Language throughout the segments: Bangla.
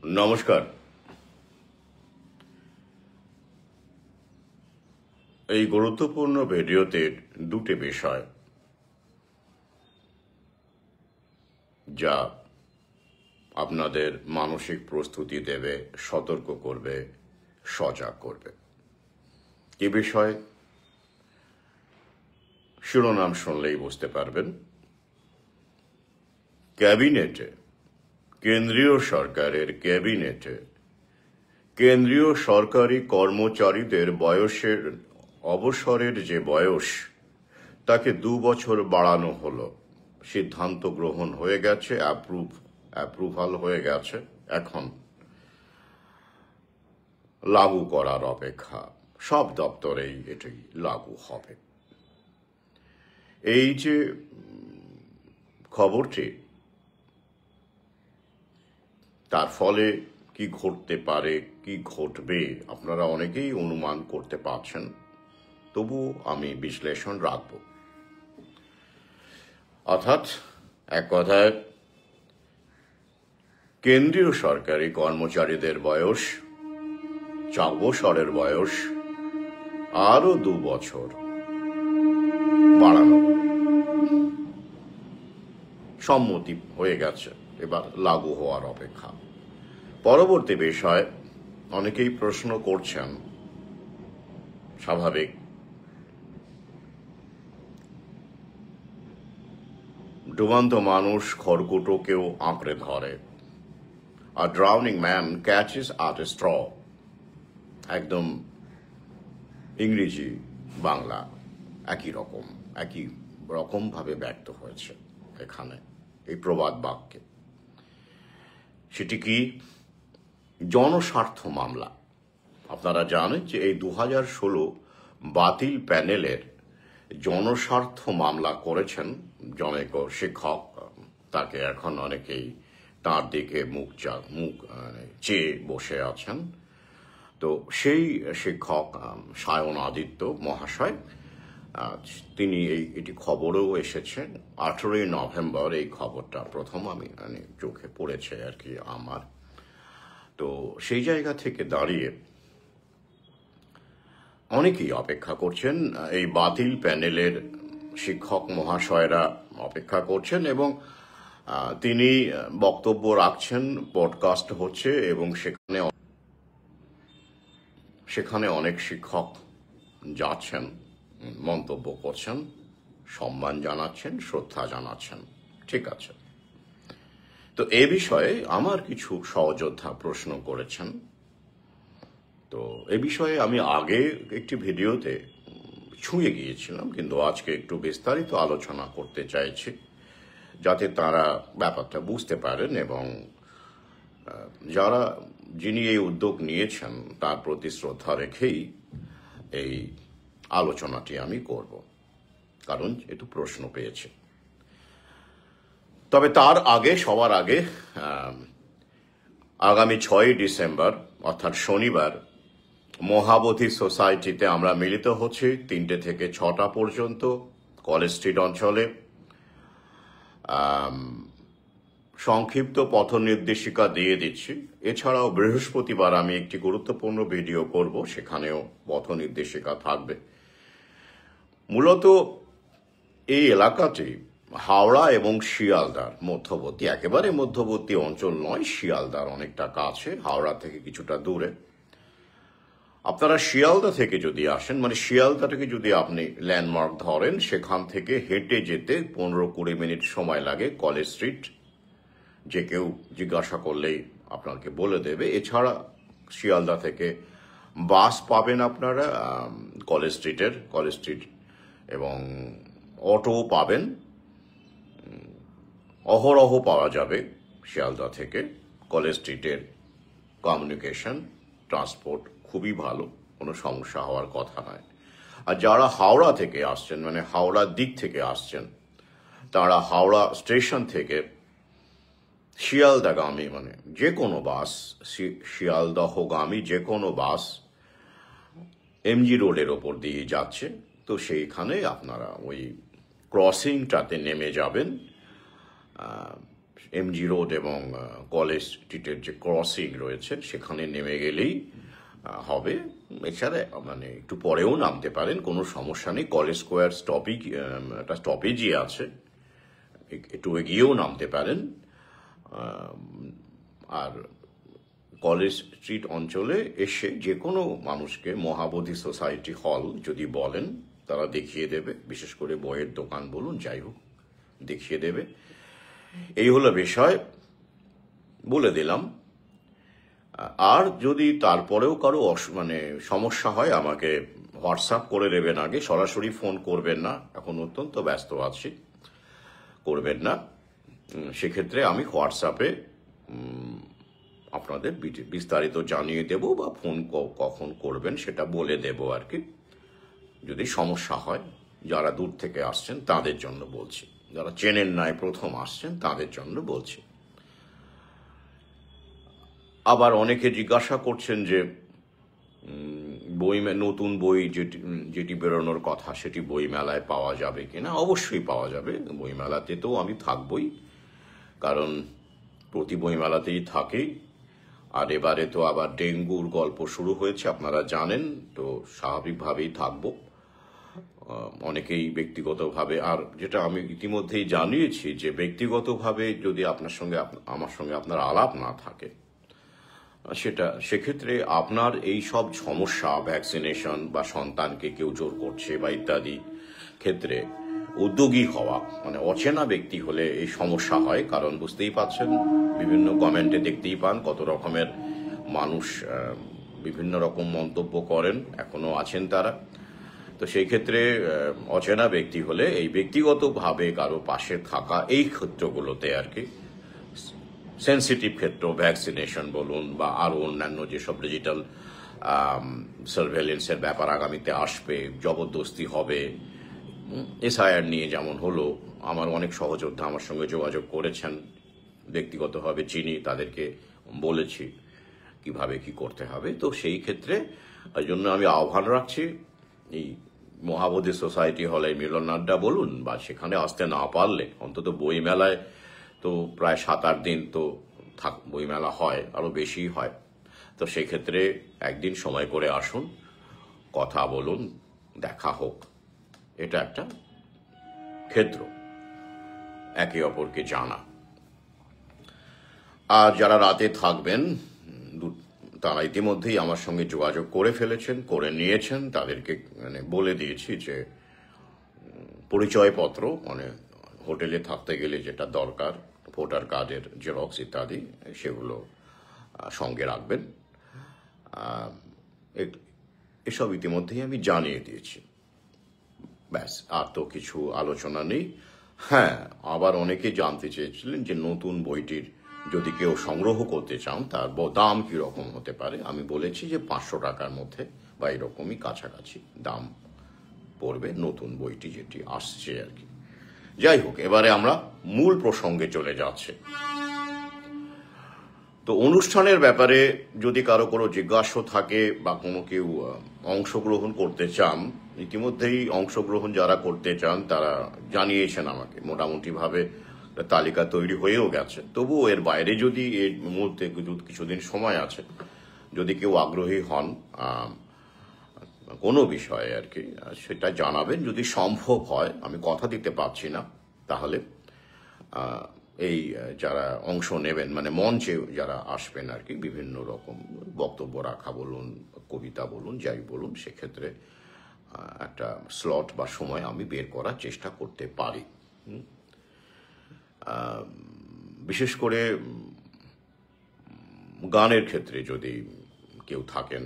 নমস্কার। এই গুরুত্বপূর্ণ ভিডিওতে দুটি বিষয় যা আপনাদের মানসিক প্রস্তুতি দেবে, সতর্ক করবে, সজাগ করবে। কি বিষয়? শিরোনাম শুনলেই বুঝতে পারবেন। ক্যাবিনেটে, কেন্দ্রীয় সরকারের ক্যাবিনেটে কেন্দ্রীয় সরকারি কর্মচারীদের অবসরের যে বয়স তাকে 2 বছর বাড়ানো হলো। সিদ্ধান্ত গ্রহণ হয়ে গেছে, অ্যাপ্রুভাল হয়ে গেছে, এখন লাগু করার অপেক্ষা। সব দপ্তরেই এটি লাগু হবে। এই যে খবরটি, তার ফলে কি ঘটতে পারে, কি ঘটবে, আপনারা অনেকেই অনুমান করতে পারছেন। তবু আমি বিশ্লেষণ রাখব। অর্থাৎ এক কথায়, কেন্দ্রীয় সরকারি কর্মচারীদের বয়স, অবসরের বয়স আরো 2 বছর বাড়ানো সম্মতি হয়ে গেছে। এবার লাগু হওয়ার অপেক্ষা। পরবর্তী বিষয়, অনেকেই প্রশ্ন করছেন, স্বাভাবিক, ডুবান্ত মানুষ খড়কুটোকেও আঁকড়ে ধরে। A drowning man catches at a straw. একদম ইংরেজি বাংলা একই রকম ভাবে ব্যক্ত হয়েছে এখানে এই প্রবাদ বাক্যে। সেটি কি? জনস্বার্থ মামলা। আপনারা জানেন যে এই 2016 বাতিল প্যানেলের জনস্বার্থ মামলা করেছেন জনৈক শিক্ষক। তাকে এখন অনেকেই তার দিকে মুখ চেয়ে বসে আছেন। তো সেই শিক্ষক সায়ন আদিত্য মহাশয়, তিনি এটি খবরেও এসেছেন। 18 নভেম্বর এই খবরটা প্রথম আমি চোখে পড়েছে আর কি আমার। তো সেই জায়গা থেকে দাঁড়িয়ে অনেকেই অপেক্ষা করছেন। এই বাতিল প্যানেলের শিক্ষক মহাশয়রা অপেক্ষা করছেন এবং তিনি বক্তব্য রাখছেন, পডকাস্ট হচ্ছে এবং সেখানে অনেক শিক্ষক যাচ্ছেন, মন্তব্য করছেন, সম্মান জানাচ্ছেন, শ্রদ্ধা জানাচ্ছেন। ঠিক আছে। তো এ বিষয়ে আমার কিছু সহযোদ্ধা প্রশ্ন করেছেন। তো এ বিষয়ে আমি আগে একটি ভিডিওতে ছুঁয়ে গিয়েছিলাম, কিন্তু আজকে একটু বিস্তারিত আলোচনা করতে চাইছি, যাতে তারা ব্যাপারটা বুঝতে পারেন এবং যিনি এই উদ্যোগ নিয়েছেন তার প্রতি শ্রদ্ধা রেখেই এই আলোচনাটি আমি করব, কারণ একটু প্রশ্ন পেয়েছে। তবে তার আগে, সবার আগে, আগামী 6 ডিসেম্বর অর্থাৎ শনিবার মহাবোধি সোসাইটিতে আমরা মিলিত হচ্ছি 3টে থেকে 6টা পর্যন্ত কলেজ স্ট্রিট অঞ্চলে। সংক্ষিপ্ত পথ নির্দেশিকা দিয়ে দিচ্ছি। এছাড়াও বৃহস্পতিবার আমি একটি গুরুত্বপূর্ণ ভিডিও করব, সেখানেও পথ নির্দেশিকা থাকবে। মূলত এই এলাকাটি হাওড়া এবং শিয়ালদার মধ্যবর্তী, একেবারে মধ্যবর্তী অঞ্চল নয়, শিয়ালদার অনেকটা কাছে, হাওড়া থেকে কিছুটা দূরে। আপনারা শিয়ালদা থেকে যদি আসেন, শিয়ালদা থেকে যদি আপনি ল্যান্ডমার্ক ধরেন, সেখান থেকে হেঁটে যেতে 15-20 মিনিট সময় লাগে কলেজ স্ট্রিট। যে কেউ জিজ্ঞাসা করলেই আপনাকে বলে দেবে। এছাড়া শিয়ালদা থেকে বাস পাবেন আপনারা কলেজ স্ট্রিট, এবং অটো পাবেন, অহরহ পাওয়া যাবে শিয়ালদা থেকে কলেজ স্ট্রিটের কমিউনিকেশন, ট্রান্সপোর্ট খুবই ভালো, কোনো সমস্যা হওয়ার কথা নয়। আর যারা হাওড়া থেকে আসছেন, হাওড়ার দিক থেকে আসছেন, তারা হাওড়া স্টেশন থেকে শিয়ালদাগামী যে কোনো বাস, শিয়ালদহগামী যে কোনো বাস এমজি রোডের ওপর দিয়ে যাচ্ছে। তো সেইখানে আপনারা ওই ক্রসিংটাতে নেমে যাবেন। এমজি রোড এবং কলেজ স্ট্রিটের যে ক্রসিং রয়েছে সেখানে নেমে গেলেই হবে। এছাড়া মানে একটু পরেও নামতে পারেন, কোনো সমস্যা নেই। কলেজ স্কোয়ার একটা স্টপেজই আছে, একটু এগিয়েও নামতে পারেন। আর কলেজ স্ট্রিট অঞ্চলে এসে যে কোনো মানুষকে মহাবোধি সোসাইটি হল যদি বলেন তারা দেখিয়ে দেবে, বিশেষ করে বইয়ের দোকান বলুন, যাই হোক দেখিয়ে দেবে। এই হলো বিষয়, বলে দিলাম। আর যদি তারপরেও কারো মানে সমস্যা হয় আমাকে হোয়াটসঅ্যাপ করে দেবেন, আগে সরাসরি ফোন করবেন না, এখন অত্যন্ত ব্যস্ত আছি, করবেন না। সেক্ষেত্রে আমি হোয়াটসঅ্যাপে আপনাদের বিস্তারিত জানিয়ে দেব, বা ফোন কখন করবেন সেটা বলে দেব আর কি, যদি সমস্যা হয়। যারা দূর থেকে আসছেন তাদের জন্য বলছি, যারা চেনেন নাই প্রথম আসছেন তাদের জন্য বলছি। আবার অনেকে জিজ্ঞাসা করছেন যে নতুন বই যেটি বেরোনোর কথা সেটি বইমেলায় পাওয়া যাবে কিনা। অবশ্যই পাওয়া যাবে, বইমেলাতে তো আমি থাকবই, কারণ প্রতি বইমেলাতেই থাকি। আর এবারে তো আবার ডেঙ্গুর গল্প শুরু হয়েছে আপনারা জানেন, তো স্বাভাবিকভাবেই থাকবো। অনেকেই ব্যক্তিগতভাবে, আর যেটা আমি ইতিমধ্যেই জানিয়েছি যে ব্যক্তিগতভাবে যদি আমার সঙ্গে আপনার আলাপ না থাকে, সেক্ষেত্রে আপনার এই সব সমস্যা, ভ্যাকসিনেশন বা সন্তানকে কেউ জোর করছে বা ইত্যাদি ক্ষেত্রে উদ্যোগী হওয়া, মানে অচেনা ব্যক্তি হলে এই সমস্যা হয়। কারণ বুঝতেই পাচ্ছেন, বিভিন্ন কমেন্টে দেখতেই পান কত রকমের মানুষ বিভিন্ন রকম মন্তব্য করেন, এখনো আছেন তারা। তো সেই ক্ষেত্রে অচেনা ব্যক্তি হলে এই ব্যক্তিগতভাবে কারো পাশে থাকা, এই ক্ষেত্রগুলোতে আর কি, সেন্সিটিভ ক্ষেত্র, ভ্যাকসিনেশন বলুন বা আরও অন্যান্য যেসব ডিজিটাল সার্ভেলেন্সের ব্যাপার আগামীতে আসবে, জবরদস্তি হবে, এসআইআর নিয়ে যেমন হলো, আমার অনেক সহযোদ্ধা আমার সঙ্গে যোগাযোগ করেছেন, ব্যক্তিগতভাবে চিনি, তাদেরকে বলেছি কিভাবে কি করতে হবে। তো সেই ক্ষেত্রে এই জন্য আমি আহ্বান রাখছি, এই মহাবোধি সোসাইটি হলে মিলন আড্ডা বলুন, বা সেখানে আসতে না পারলে অন্তত বইমেলায় তো প্রায় 7-8 দিন তো বইমেলা হয়, আরো বেশি হয়। তো সেক্ষেত্রে একদিন সময় করে আসুন, কথা বলুন, দেখা হোক। এটা একটা ক্ষেত্র, একে অপরকে জানা। আর যারা রাতে থাকবেন তারা ইতিমধ্যেই আমার সঙ্গে যোগাযোগ করে ফেলেছেন, করে নিয়েছেন। তাদেরকে মানে বলে দিয়েছি যে পরিচয়পত্র, মানে হোটেলে থাকতে গেলে যেটা দরকার, ভোটার কার্ডের জেরক্স ইত্যাদি, সেগুলো সঙ্গে রাখবেন। এসব ইতিমধ্যেই আমি জানিয়ে দিয়েছি, ব্যাস, আর তো কিছু আলোচনা নেই। হ্যাঁ, আবার অনেকে জানতে চেয়েছিলেন যে নতুন বইটির যদি কেউ সংগ্রহ করতে চান তার দাম কিরকম হতে পারে। আমি বলেছি যে 500 টাকার মধ্যে বা এরকমই কাছাকাছি দাম পড়বে নতুন বইটি যেটি আসছে আর কি। যাই হোক, এবারে আমরা মূল প্রসঙ্গে চলে যাচ্ছি। তো অনুষ্ঠানের ব্যাপারে যদি কারো কোনো জিজ্ঞাসা থাকে বা কোনো কেউ অংশগ্রহণ করতে চান, ইতিমধ্যেই অংশগ্রহণ যারা করতে চান তারা জানিয়েছেন আমাকে, মোটামুটি ভাবে তালিকা তৈরি হয়েও গেছে। তবুও এর বাইরে যদি এর মুহূর্তে কিছুদিন সময় আছে, যদি কেউ আগ্রহী হন কোনো বিষয়ে আর কি, সেটা জানাবেন। যদি সম্ভব হয়, আমি কথা দিতে পারছি না, তাহলে এই যারা অংশ নেবেন, মানে মঞ্চে যারা আসবেন আর কি, বিভিন্ন রকম বক্তব্য রাখা বলুন, কবিতা বলুন, যাই বলুন, সেক্ষেত্রে একটা স্লট বা সময় আমি বের করার চেষ্টা করতে পারি। বিশেষ করে গানের ক্ষেত্রে যদি কেউ থাকেন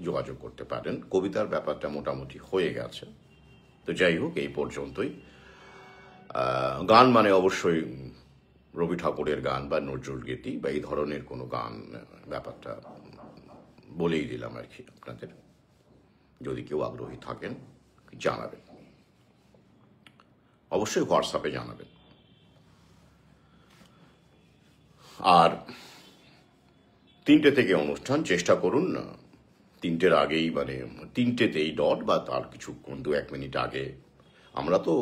যোগাযোগ করতে পারেন। কবিতার ব্যাপারটা মোটামুটি হয়ে গেছে। তো যাই হোক, এই পর্যন্তই। গান মানে অবশ্যই রবি ঠাকুরের গান বা নজরুল গীতি বা এই ধরনের কোনো গান, ব্যাপারটা বলেই দিলাম আর কি আপনাদের। যদি কেউ আগ্রহী থাকেন জানাবেন, অবশ্যই হোয়াটসঅ্যাপে জানাবেন। আর 3টে থেকে অনুষ্ঠান, চেষ্টা করুন 3টের আগেই, মানে 3টেতেই ডট বা তার কিছুক্ষণ 2-1 মিনিট আগে আমরা তো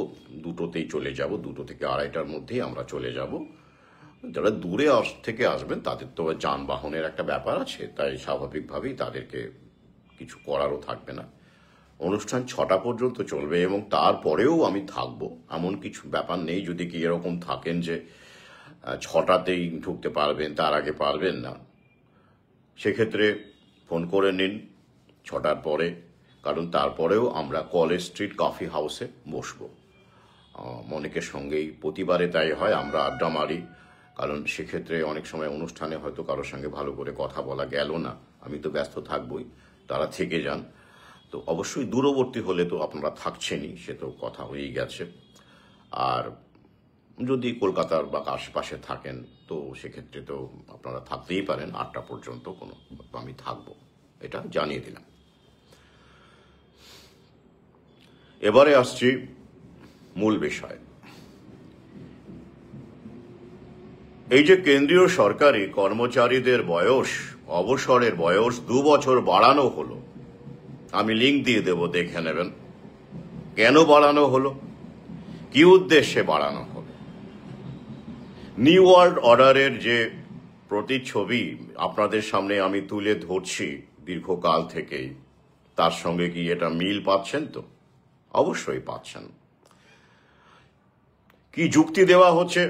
দুটোতেই চলে যাব, 2টো থেকে 2:30টার মধ্যেই আমরা চলে যাব। যারা দূরে থেকে আসবেন তাদের তো যানবাহনের একটা ব্যাপার আছে, তাই স্বাভাবিকভাবেই তাদেরকে কিছু করারও থাকবে না। অনুষ্ঠান 6টা পর্যন্ত চলবে এবং তারপরেও আমি থাকবো, এমন কিছু ব্যাপার নেই। যদি কি এরকম থাকেন যে 6টাতেই ঢুকতে পারবেন, তার আগে পারবেন না, সেক্ষেত্রে ফোন করে নিন 6টার পরে, কারণ তারপরেও আমরা কলেজ স্ট্রিট কফি হাউসে বসবো। অনেকের সঙ্গেই প্রতিবারে তাই হয়, আমরা আড্ডা মারি, কারণ সেক্ষেত্রে অনেক সময় অনুষ্ঠানে হয়তো কারোর সঙ্গে ভালো করে কথা বলা গেল না, আমি তো ব্যস্ত থাকবই, তারা থেকে যান। তো অবশ্যই দূরবর্তী হলে তো আপনারা থাকছেনই, সে তো কথা হয়েই গেছে। আর যদি কলকাতার বা আশেপাশে থাকেন তো সেক্ষেত্রে তো আপনারা থাকতেই পারেন 8টা পর্যন্ত, কোনো আমি থাকবো, এটা জানিয়ে দিলাম। এবারে আসছি মূল বিষয়। এই যে কেন্দ্রীয় সরকারি কর্মচারীদের বয়স, অবসরের বয়স 2 বছর বাড়ানো হলো, আমি লিঙ্ক দিয়ে দেব, দেখে নেবেন কেন বাড়ানো হলো, কি উদ্দেশ্যে বাড়ানো হলো। নিউ ওয়ার্ল্ড অর্ডারের যে প্রতিচ্ছবি আপনাদের সামনে আমি তুলে ধরছি দীর্ঘকাল থেকেই, তার সঙ্গে কি এটা মিল পাচ্ছেন? তো অবশ্যই পাচ্ছেন। কি যুক্তি দেওয়া হচ্ছে?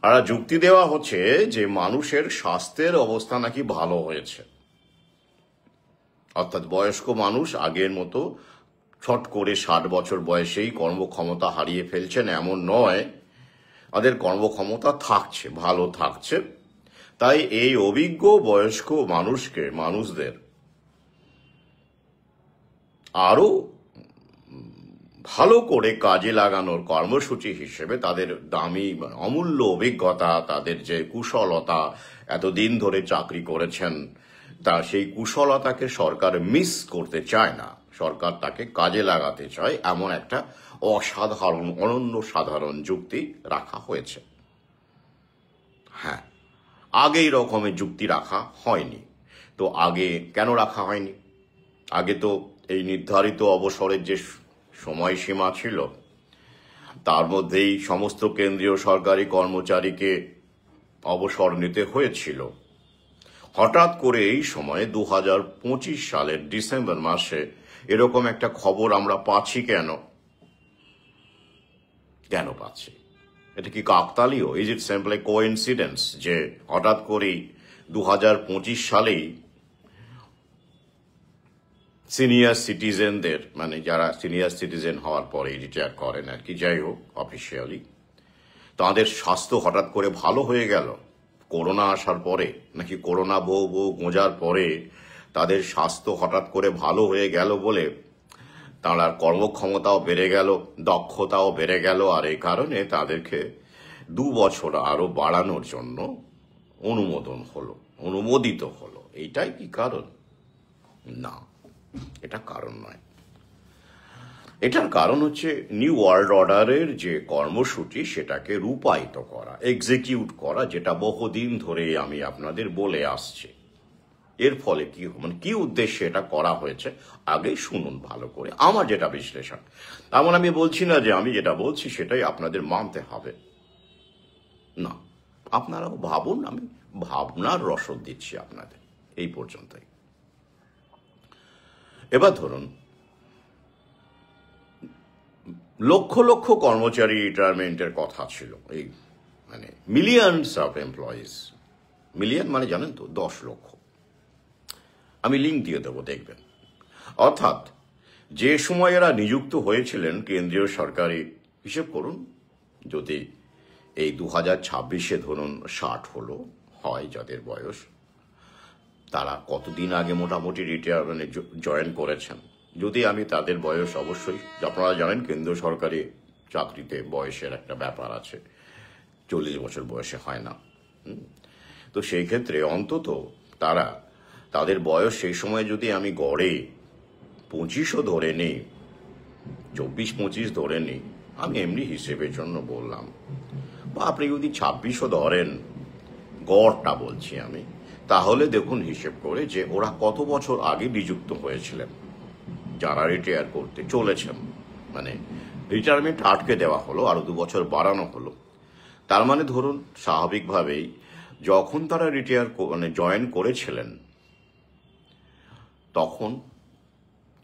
আর যুক্তি দেওয়া হচ্ছে যে মানুষের স্বাস্থ্যের অবস্থা নাকি ভালো হয়েছে, অর্থাৎ বয়স্ক মানুষ আগের মতো ছট করে 60 বছর বয়সেই কর্মক্ষমতা হারিয়ে ফেলছেন এমন নয়, তাদের কর্মক্ষমতা থাকছে, ভালো থাকছে। তাই এই অভিজ্ঞ বয়স্ক মানুষদের আরো ভালো করে কাজে লাগানোর কর্মসূচি হিসেবে তাদের দামি অমূল্য অভিজ্ঞতা, তাদের যে কুশলতা, এতদিন ধরে চাকরি করেছেন, তা সেই কুশলতাকে সরকার মিস করতে চায় না, সরকার তাকে কাজে লাগাতে চায়, এমন একটা অসাধারণ অনন্য সাধারণ যুক্তি রাখা হয়েছে। হ্যাঁ, আগে এই রকমের যুক্তি রাখা হয়নি। তো আগে কেন রাখা হয়নি? আগে তো এই নির্ধারিত অবসরের যে সময়সীমা ছিল তার মধ্যেই সমস্ত কেন্দ্রীয় সরকারি কর্মচারীকে অবসর নিতে হয়েছিল। হঠাৎ করে এই সময়ে 2025 সালের ডিসেম্বর মাসে এরকম একটা খবর আমরা পাচ্ছি কেন পাচ্ছি? এটা কি কাকতালীয়? ইজ ইট সিম্পলি কোইন্সিডেন্স যে হঠাৎ করেই 2025 সালেই সিনিয়র সিটিজেনদের, মানে যারা সিনিয়র সিটিজেন হওয়ার পরে রিটায়ার করেন আর কি, যাই হোক অফিসিয়ালি, তাদের স্বাস্থ্য হঠাৎ করে ভালো হয়ে গেল করোনা আসার পরে, নাকি করোনা বহু গোঁজার পরে তাদের স্বাস্থ্য হঠাৎ করে ভালো হয়ে গেল বলে তার কর্মক্ষমতাও বেড়ে গেল, দক্ষতাও বেড়ে গেল, আর এই কারণে তাদেরকে 2 বছর আরো বাড়ানোর জন্য অনুমোদিত হলো। এইটাই কি কারণ? না, এটা কারণ নয়। এটার কারণ হচ্ছে নিউ ওয়ার্ল্ড অর্ডারের যে কর্মসূচি সেটাকে রূপায়িত করা, এক্সিকিউট করা, যেটা বহুদিন ধরে আমি আপনাদের বলে আসছি। এর ফলে কি উদ্দেশ্যে এটা করা হয়েছে আগে শুনুন ভালো করে, আমার যেটা বিশ্লেষণ। এমন আমি বলছি না যে আমি যেটা বলছি সেটাই আপনাদের মানতে হবে, না, আপনারাও ভাবুন, আমি ভাবনার রসদ দিচ্ছি আপনাদের, এই পর্যন্তই। এবার ধরুন লক্ষ লক্ষ কর্মচারী রিটায়ারমেন্টের কথা ছিল, এই মানে মিলিয়নস অফ এমপ্লয়িজ, মিলিয়ন মানে জানেন তো 10 লক্ষ, আমি লিঙ্ক দিয়ে দেবো, দেখবেন। অর্থাৎ যে সময় এরা নিযুক্ত হয়েছিলেন কেন্দ্রীয় সরকারি, হিসেব করুন, যদি এই 2026-এ ধরুন 60 হলো হয় যাদের বয়স, তারা কতদিন আগে মোটামুটি রিটায়ারমেন্টে জয়েন করেছেন। যদি আমি তাদের বয়স, অবশ্যই আপনারা জানেন কেন্দ্রীয় সরকারি চাকরিতে বয়সের একটা ব্যাপার আছে, 40 বছর বয়সে হয় না। তো সেই ক্ষেত্রে অন্তত তাদের বয়স সেই সময় যদি আমি গড়ে 25ও ধরে নিই, 24-25 ধরে নিই, আমি এমনি হিসেবের জন্য বললাম, বা আপনি যদি 26ও ধরেন, গড়টা বলছি আমি, তাহলে দেখুন হিসেব করে যে ওরা কত বছর আগে নিযুক্ত হয়েছিলেন, যারা রিটায়ার করতে চলেছেন। মানে রিটায়ারমেন্ট আটকে দেওয়া হলো, আরো 2 বছর বাড়ানো হলো। তার মানে ধরুন স্বাভাবিকভাবেই যখন তারা জয়েন করেছিলেন, তখন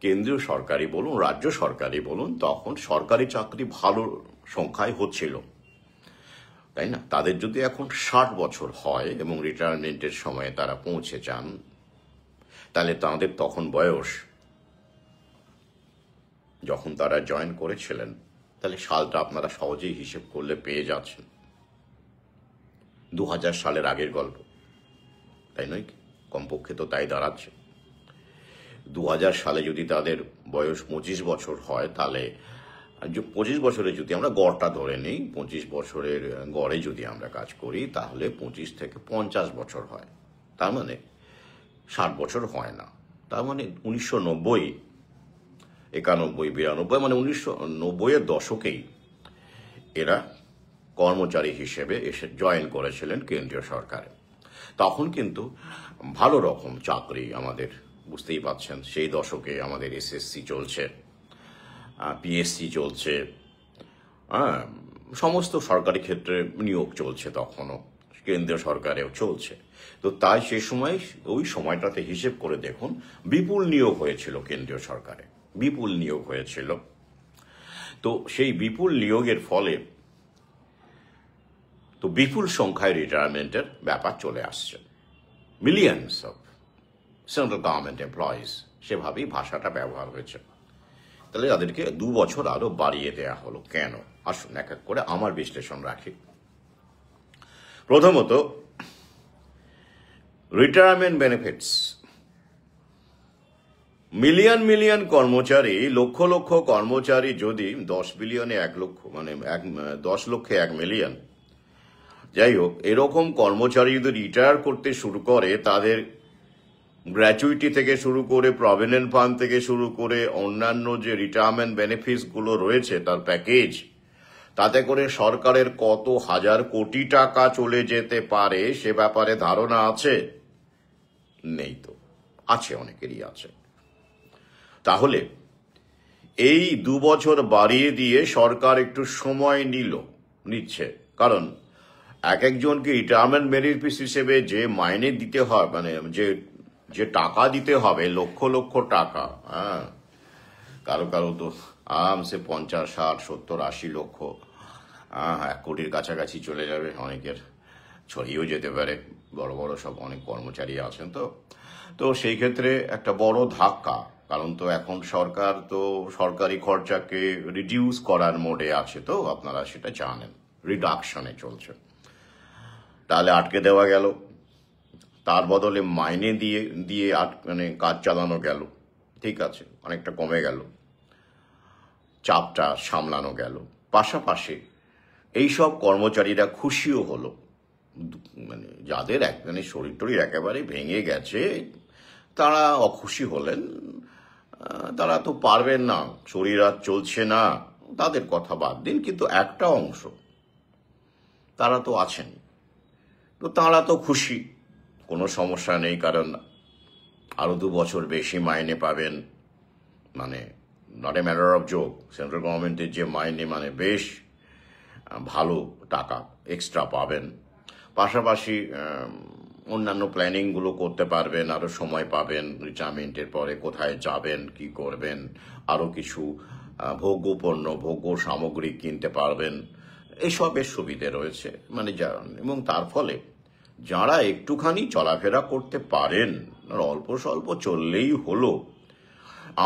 কেন্দ্রীয় সরকারি বলুন, রাজ্য সরকারি বলুন, তখন সরকারি চাকরি ভালো সংখ্যায় হচ্ছিল, তাই না? তাদের যদি এখন 60 বছর হয় এবং রিটায়ারমেন্টের সময়ে তারা পৌঁছে যান, তাহলে তাদের তখন বয়স, যখন তারা জয়েন করেছিলেন, তাহলে সালটা আপনারা সহজেই হিসেব করলে পেয়ে যাচ্ছেন। 2000 সালের আগের গল্প, তাই নয় কি? কমপক্ষে তো তাই দাঁড়াচ্ছে। 2000 সালে যদি তাদের বয়স 25 বছর হয়, তাহলে 25 বছরে যদি আমরা গড়টা ধরে নিই, 25 বছরের গড়ে যদি আমরা কাজ করি, তাহলে 25 থেকে 50 বছর হয়। তার মানে 60 বছর হয় না। তার মানে 1990, 91, 92, মানে 1990-এর দশকেই এরা কর্মচারী হিসেবে এসে জয়েন করেছিলেন কেন্দ্রীয় সরকারে। তখন কিন্তু ভালো রকম চাকরি আমাদের, বুঝতেই পাচ্ছেন, সেই দশকে আমাদের এসএসসি চলছে, পিএসসি চলছে, সমস্ত সরকারি ক্ষেত্রে নিয়োগ চলছে, তখনও কেন্দ্রীয় সরকারেও চলছে। তো তাই সে সময়, ওই সময়টাতে হিসেব করে দেখুন, বিপুল নিয়োগ হয়েছিল কেন্দ্রীয় সরকারে, বিপুল নিয়োগ হয়েছিল। তো সেই বিপুল নিয়োগের ফলে তো বিপুল সংখ্যায় রিটায়ারমেন্টের ব্যাপার চলে আসছে। Millions of central government employees, সেভাবেই ভাষাটা ব্যবহার হয়েছে। তাহলে তাদেরকে 2 বছর আরো বাড়িয়ে দেয়া হলো কেন? আসুন এক এক করে আমার বিশ্লেষণ রাখি। প্রথমত, রিটায়ারমেন্ট বেনিফিটস। মিলিয়ন মিলিয়ন কর্মচারী, লক্ষ লক্ষ কর্মচারী যদি 10 বিলিয়নে 1 লক্ষ, মানে 10 লক্ষে 1 মিলিয়ন, যাই হোক, এরকম কর্মচারী যদি রিটায়ার করতে শুরু করে, তাদের গ্র্যাচুইটি থেকে শুরু করে, প্রভিডেন্ট ফান্ড থেকে শুরু করে, অন্যান্য যে রিটায়ারমেন্ট বেনিফিটস গুলো রয়েছে তার প্যাকেজ, তাতে করে সরকারের কত হাজার কোটি টাকা চলে যেতে পারে সে ব্যাপারে ধারণা আছে? নেই তো। আছে, অনেকেরই আছে। তাহলে এই 2 বছর বাড়িয়ে দিয়ে সরকার একটু সময় নিচ্ছে, কারণ এক একজনকে রিটায়ারমেন্ট বেনিফিট হিসেবে যে মাইনে দিতে হয়, মানে যে টাকা দিতে হবে, লক্ষ লক্ষ টাকা, কারো কারো তো আরামসে 50, 60, 70, 80 লক্ষ, 1 কোটির কাছাকাছি চলে যাবে, অনেকের ছড়িয়েও যেতে পারে, বড় বড় সব অনেক কর্মচারী আছেন। তো সেই ক্ষেত্রে একটা বড় ধাক্কা, কারণ তো এখন সরকার তো সরকারি খরচাকে রিডিউস করার মোডে আছে, তো আপনারা সেটা জানেন, রিডাকশনে চলছে। তাহলে আটকে দেওয়া গেল, তার বদলে মাইনে দিয়ে মানে কাজ চালানো গেল, ঠিক আছে, অনেকটা কমে গেল, চাপটা সামলানো গেল। পাশাপাশি এইসব কর্মচারীরা খুশিও হলো, মানে যাদের একজনের শরীর টরীর একেবারে ভেঙে গেছে, তারা অখুশি হলেন, তারা তো পারবেন না, শরীর আর চলছে না, তাদের কথা বাদ দিন, কিন্তু একটা অংশ তারা তো আছেন, তো তারা তো খুশি, কোনো সমস্যা নেই, কারণ আরো 2 বছর বেশি মাইনে পাবেন, মানে not a matter of joke, central গভর্নমেন্টের যে মাইনে, মানে বেশ ভালো টাকা এক্সট্রা পাবেন। পাশাপাশি অন্যান্য প্ল্যানিংগুলো করতে পারবেন, আরো সময় পাবেন, রিটায়ারমেন্টের পরে কোথায় যাবেন, কি করবেন, আরো কিছু ভোগ্যপণ্য, ভোগ্য সামগ্রী কিনতে পারবেন, এসবের সুবিধে রয়েছে। মানে এবং তার ফলে যারা একটুখানি চলাফেরা করতে পারেন, অল্প স্বল্প চললেই হলো,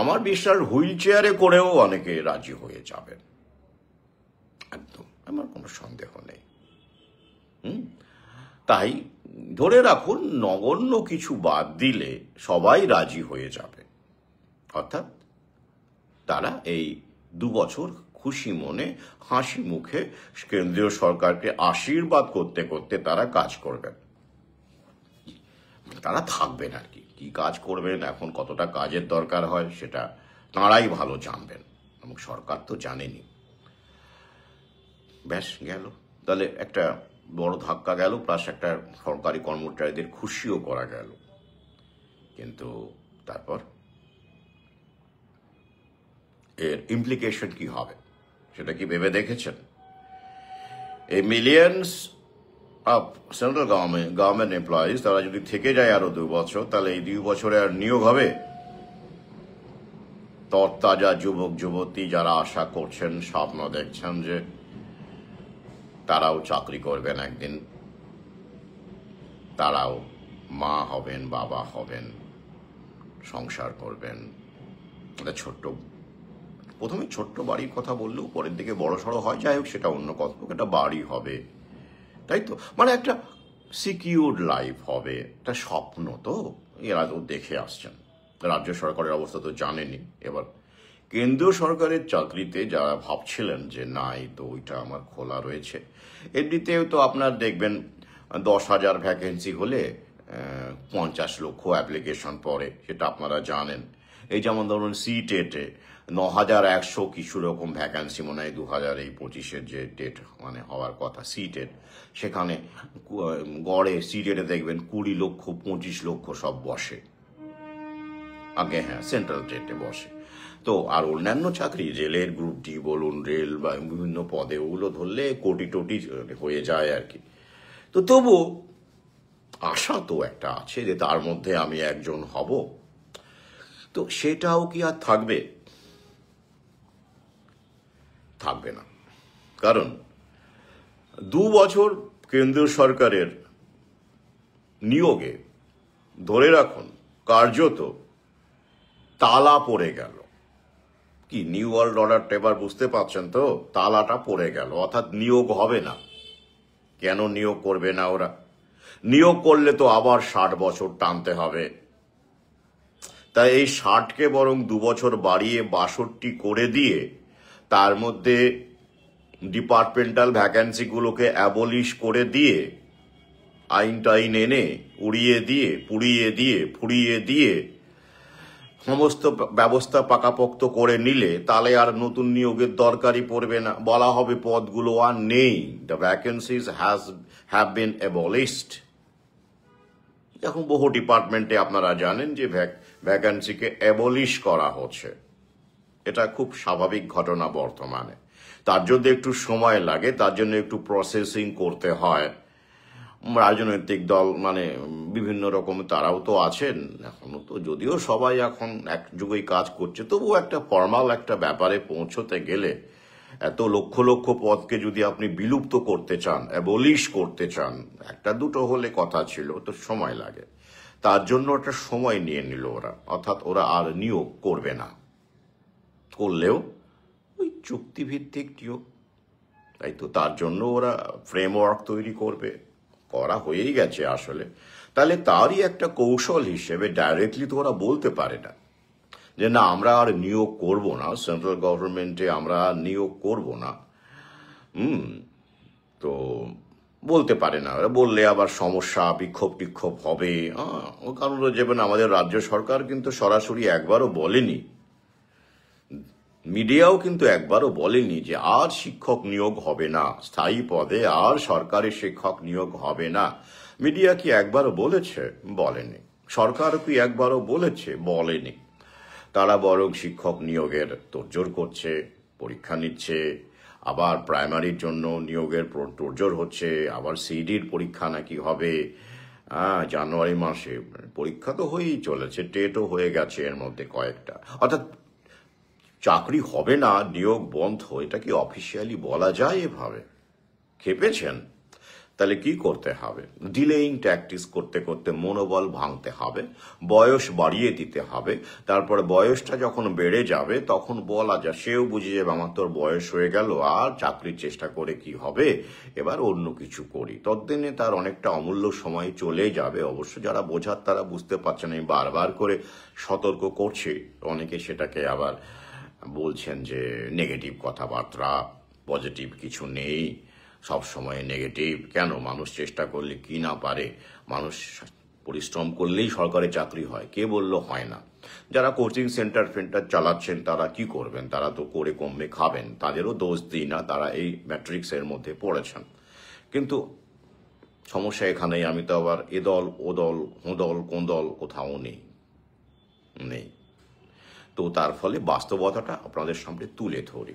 আমার বিশ্বাস হুইল চেয়ারে করেও অনেকে রাজি হয়ে যাবেন, একদম, আমার কোনো সন্দেহ নেই। তাই ধরে রাখুন, নগণ্য কিছু বাদ দিলে সবাই রাজি হয়ে যাবে, অর্থাৎ তারা এই 2 বছর খুশি মনে, হাসি মুখে কেন্দ্রীয় সরকারকে আশীর্বাদ করতে করতে তারা কাজ করবেন, তারা থাকবেন আর কি। কি কাজ করবেন, এখন কতটা কাজের দরকার হয়, সেটা তাঁরাই ভালো জানবেন, এবং সরকার তো জানেনি। ব্যাস গেল, তাহলে একটা বড় ধাক্কা গেল, প্লাস একটা সরকারি কর্মচারীদের খুশিও করা গেল। কিন্তু তারপর এর ইমপ্লিকেশন কি হবে সেটা কি ভেবে দেখেছেন? এই millions of central government employees তারা যদি থেকে যায় আরো 2 বছর, তাহলে এই 2 বছরে আর নিয়োগ হবে? তরতাজা যুবক যুবতী যারা আশা করছেন, স্বপ্ন দেখছেন যে তারাও চাকরি করবেন একদিন, তারাও মা হবেন, বাবা হবেন, সংসার করবেন, প্রথমে ছোট্ট বাড়ির কথা বললেও পরের দিকে বড় সড়ো হয়, যাই হোক সেটা অন্য কথা, একটা বাড়ি হবে, তাই তো? মানে একটা সিকিউরড লাইফ হবে, একটা স্বপ্ন তো এরা তো দেখে আসছেন। রাজ্য সরকারের অবস্থা তো জানেনি। এবার কেন্দ্রীয় সরকারের চাকরিতে যারা ভাবছিলেন যে না এই তো ওইটা আমার খোলা রয়েছে, এমনিতেও তো আপনার দেখবেন 10,000 ভ্যাকেন্সি হলে 50 লক্ষ অ্যাপ্লিকেশন পড়ে, সেটা আপনারা জানেন। এই যেমন ধরুন সিটেটে 9,100 কিছু রকম ভ্যাকেন্সি মনে হয় 2025-এর যে ডেট মানে হওয়ার কথা সিটেট, সেখানে গড়ে সিটেটে দেখবেন 20 লক্ষ 25 লক্ষ সব বসে আগে, হ্যাঁ সেন্ট্রাল টেটে বসে। তো আর অন্যান্য চাকরি রেলের গ্রুপ ডি বলুন, রেল বা বিভিন্ন পদে ওগুলো ধরলে কোটি টোটি হয়ে যায় আর কি। তো তবু আশা তো একটা আছে যে তার মধ্যে আমি একজন হব। তো সেটাও কি আর থাকবে? থাকবে না। কারণ 2 বছর কেন্দ্রীয় সরকারের নিয়োগে ধরে রাখুন কার্যত তালা পড়ে গেল। কি নিউ ওয়ার্ল্ড অর্ডারটা এবার বুঝতে পারছেন তো? তালাটা পড়ে গেল, অর্থাৎ নিয়োগ হবে না। কেন নিয়োগ করবে না ওরা? নিয়োগ করলে তো আবার 60 বছর টানতে হবে। তাই এই 60কে বরং 2 বছর বাড়িয়ে 62 করে দিয়ে তার মধ্যে ডিপার্টমেন্টাল ভ্যাকেন্সিগুলোকে অ্যাবলিশ করে দিয়ে আইন টাইন এনে উড়িয়ে দিয়ে পুড়িয়ে দিয়ে ফুরিয়ে দিয়ে সমস্ত ব্যবস্থা পাকাপোক্ত করে নিলে তাহলে আর নতুন নিয়োগের দরকারই পড়বে না। বলা হবে পদগুলো আর নেই, the vacancies have been abolished. এখন বহু ডিপার্টমেন্টে আপনারা জানেন যে ভ্যাকেন্সিকে অ্যাবলিশ করা হচ্ছে। এটা খুব স্বাভাবিক ঘটনা বর্তমানে। তার জন্য একটু সময় লাগে, তার জন্য একটু প্রসেসিং করতে হয়। রাজনৈতিক দল মানে বিভিন্ন রকম তারাও তো আছেন এখনো, তো যদিও সবাই এখন এক যুগেই কাজ করছে, তবুও একটা ফর্মাল একটা ব্যাপারে পৌঁছতে গেলে এত লক্ষ লক্ষ পদকে যদি আপনি বিলুপ্ত করতে চান, অ্যাবলিশ করতে চান, একটা দুটো হলে কথা ছিল, তো সময় লাগে। তার জন্য একটা সময় নিয়ে নিল ওরা, অর্থাৎ ওরা আর নিয়োগ করবে না। করলেও ওই চুক্তিভিত্তিক নিয়োগ, তাই তো? তার জন্য ওরা ফ্রেমওয়ার্ক তৈরি করবে, করা হয়েই গেছে আসলে। তাহলে তারই একটা কৌশল হিসেবে ডাইরেক্টলি তো ওরা বলতে পারে না যে না আমরা আর নিয়োগ করব না, সেন্ট্রাল গভর্নমেন্টে আমরা নিয়োগ করব না। তো বলতে পারে না, ওরা বললে আবার সমস্যা, বিক্ষোভ টিক্ষোভ হবে। ও কারণ যেমন আমাদের রাজ্য সরকার কিন্তু সরাসরি একবারও বলেনি, মিডিয়াও কিন্তু একবারও বলেনি যে আর শিক্ষক নিয়োগ হবে না, স্থায়ী পদে আর সরকারি শিক্ষক নিয়োগ হবে না। মিডিয়া কি একবারও বলেছে? বলেনি। সরকার কি একবারও বলেছে? বলেনি। তারা বরং শিক্ষক নিয়োগের তোড়জোড় করছে, পরীক্ষা নিচ্ছে, আবার প্রাইমারির জন্য নিয়োগের তোড়জোড় হচ্ছে, আবার সিডির পরীক্ষা নাকি হবে জানুয়ারি মাসে। পরীক্ষা তো হয়েই চলেছে, টেটও হয়ে গেছে এর মধ্যে কয়েকটা। অর্থাৎ চাকরি হবে না, নিয়োগ বন্ধ, এটা কি অফিসিয়ালি বলা যায় এভাবে? খেপেছেন? তাহলে কি করতে হবে? ডিলেইং ট্যাকটিস করতে করতে মনোবল ভাঙতে হবে, বয়স বাড়িয়ে দিতে হবে। তারপরে বয়সটা যখন বেড়ে যাবে তখন বলা যায়, সেও বুঝে যাবে আমার তোর বয়স হয়ে গেল, আর চাকরির চেষ্টা করে কি হবে, এবার অন্য কিছু করি। ততদিনে তার অনেকটা অমূল্য সময় চলে যাবে। অবশ্য যারা বোঝার তারা বুঝতে পারছেন, আমি বারবার করে সতর্ক করছি। অনেকে সেটাকে আবার বলছেন যে নেগেটিভ কথাবার্তা, পজিটিভ কিছু নেই, সব সময় নেগেটিভ কেন? মানুষ চেষ্টা করলে কি না পারে? মানুষ পরিশ্রম করলেই সরকারি চাকরি হয়, কে বললো হয় না? যারা কোচিং সেন্টার চালাচ্ছেন তারা কি করবেন? তারা তো করে কমবে খাবেন, তাদেরও দোষ দিই না, তারা এই ম্যাট্রিক্সের মধ্যে পড়েছেন। কিন্তু সমস্যা এখানেই, আমি তো আবার এ দল ও দল, হো দল, কোন দল কোথাও নেই। তো তার ফলে বাস্তবতাটা আপনাদের সামনে তুলে ধরি।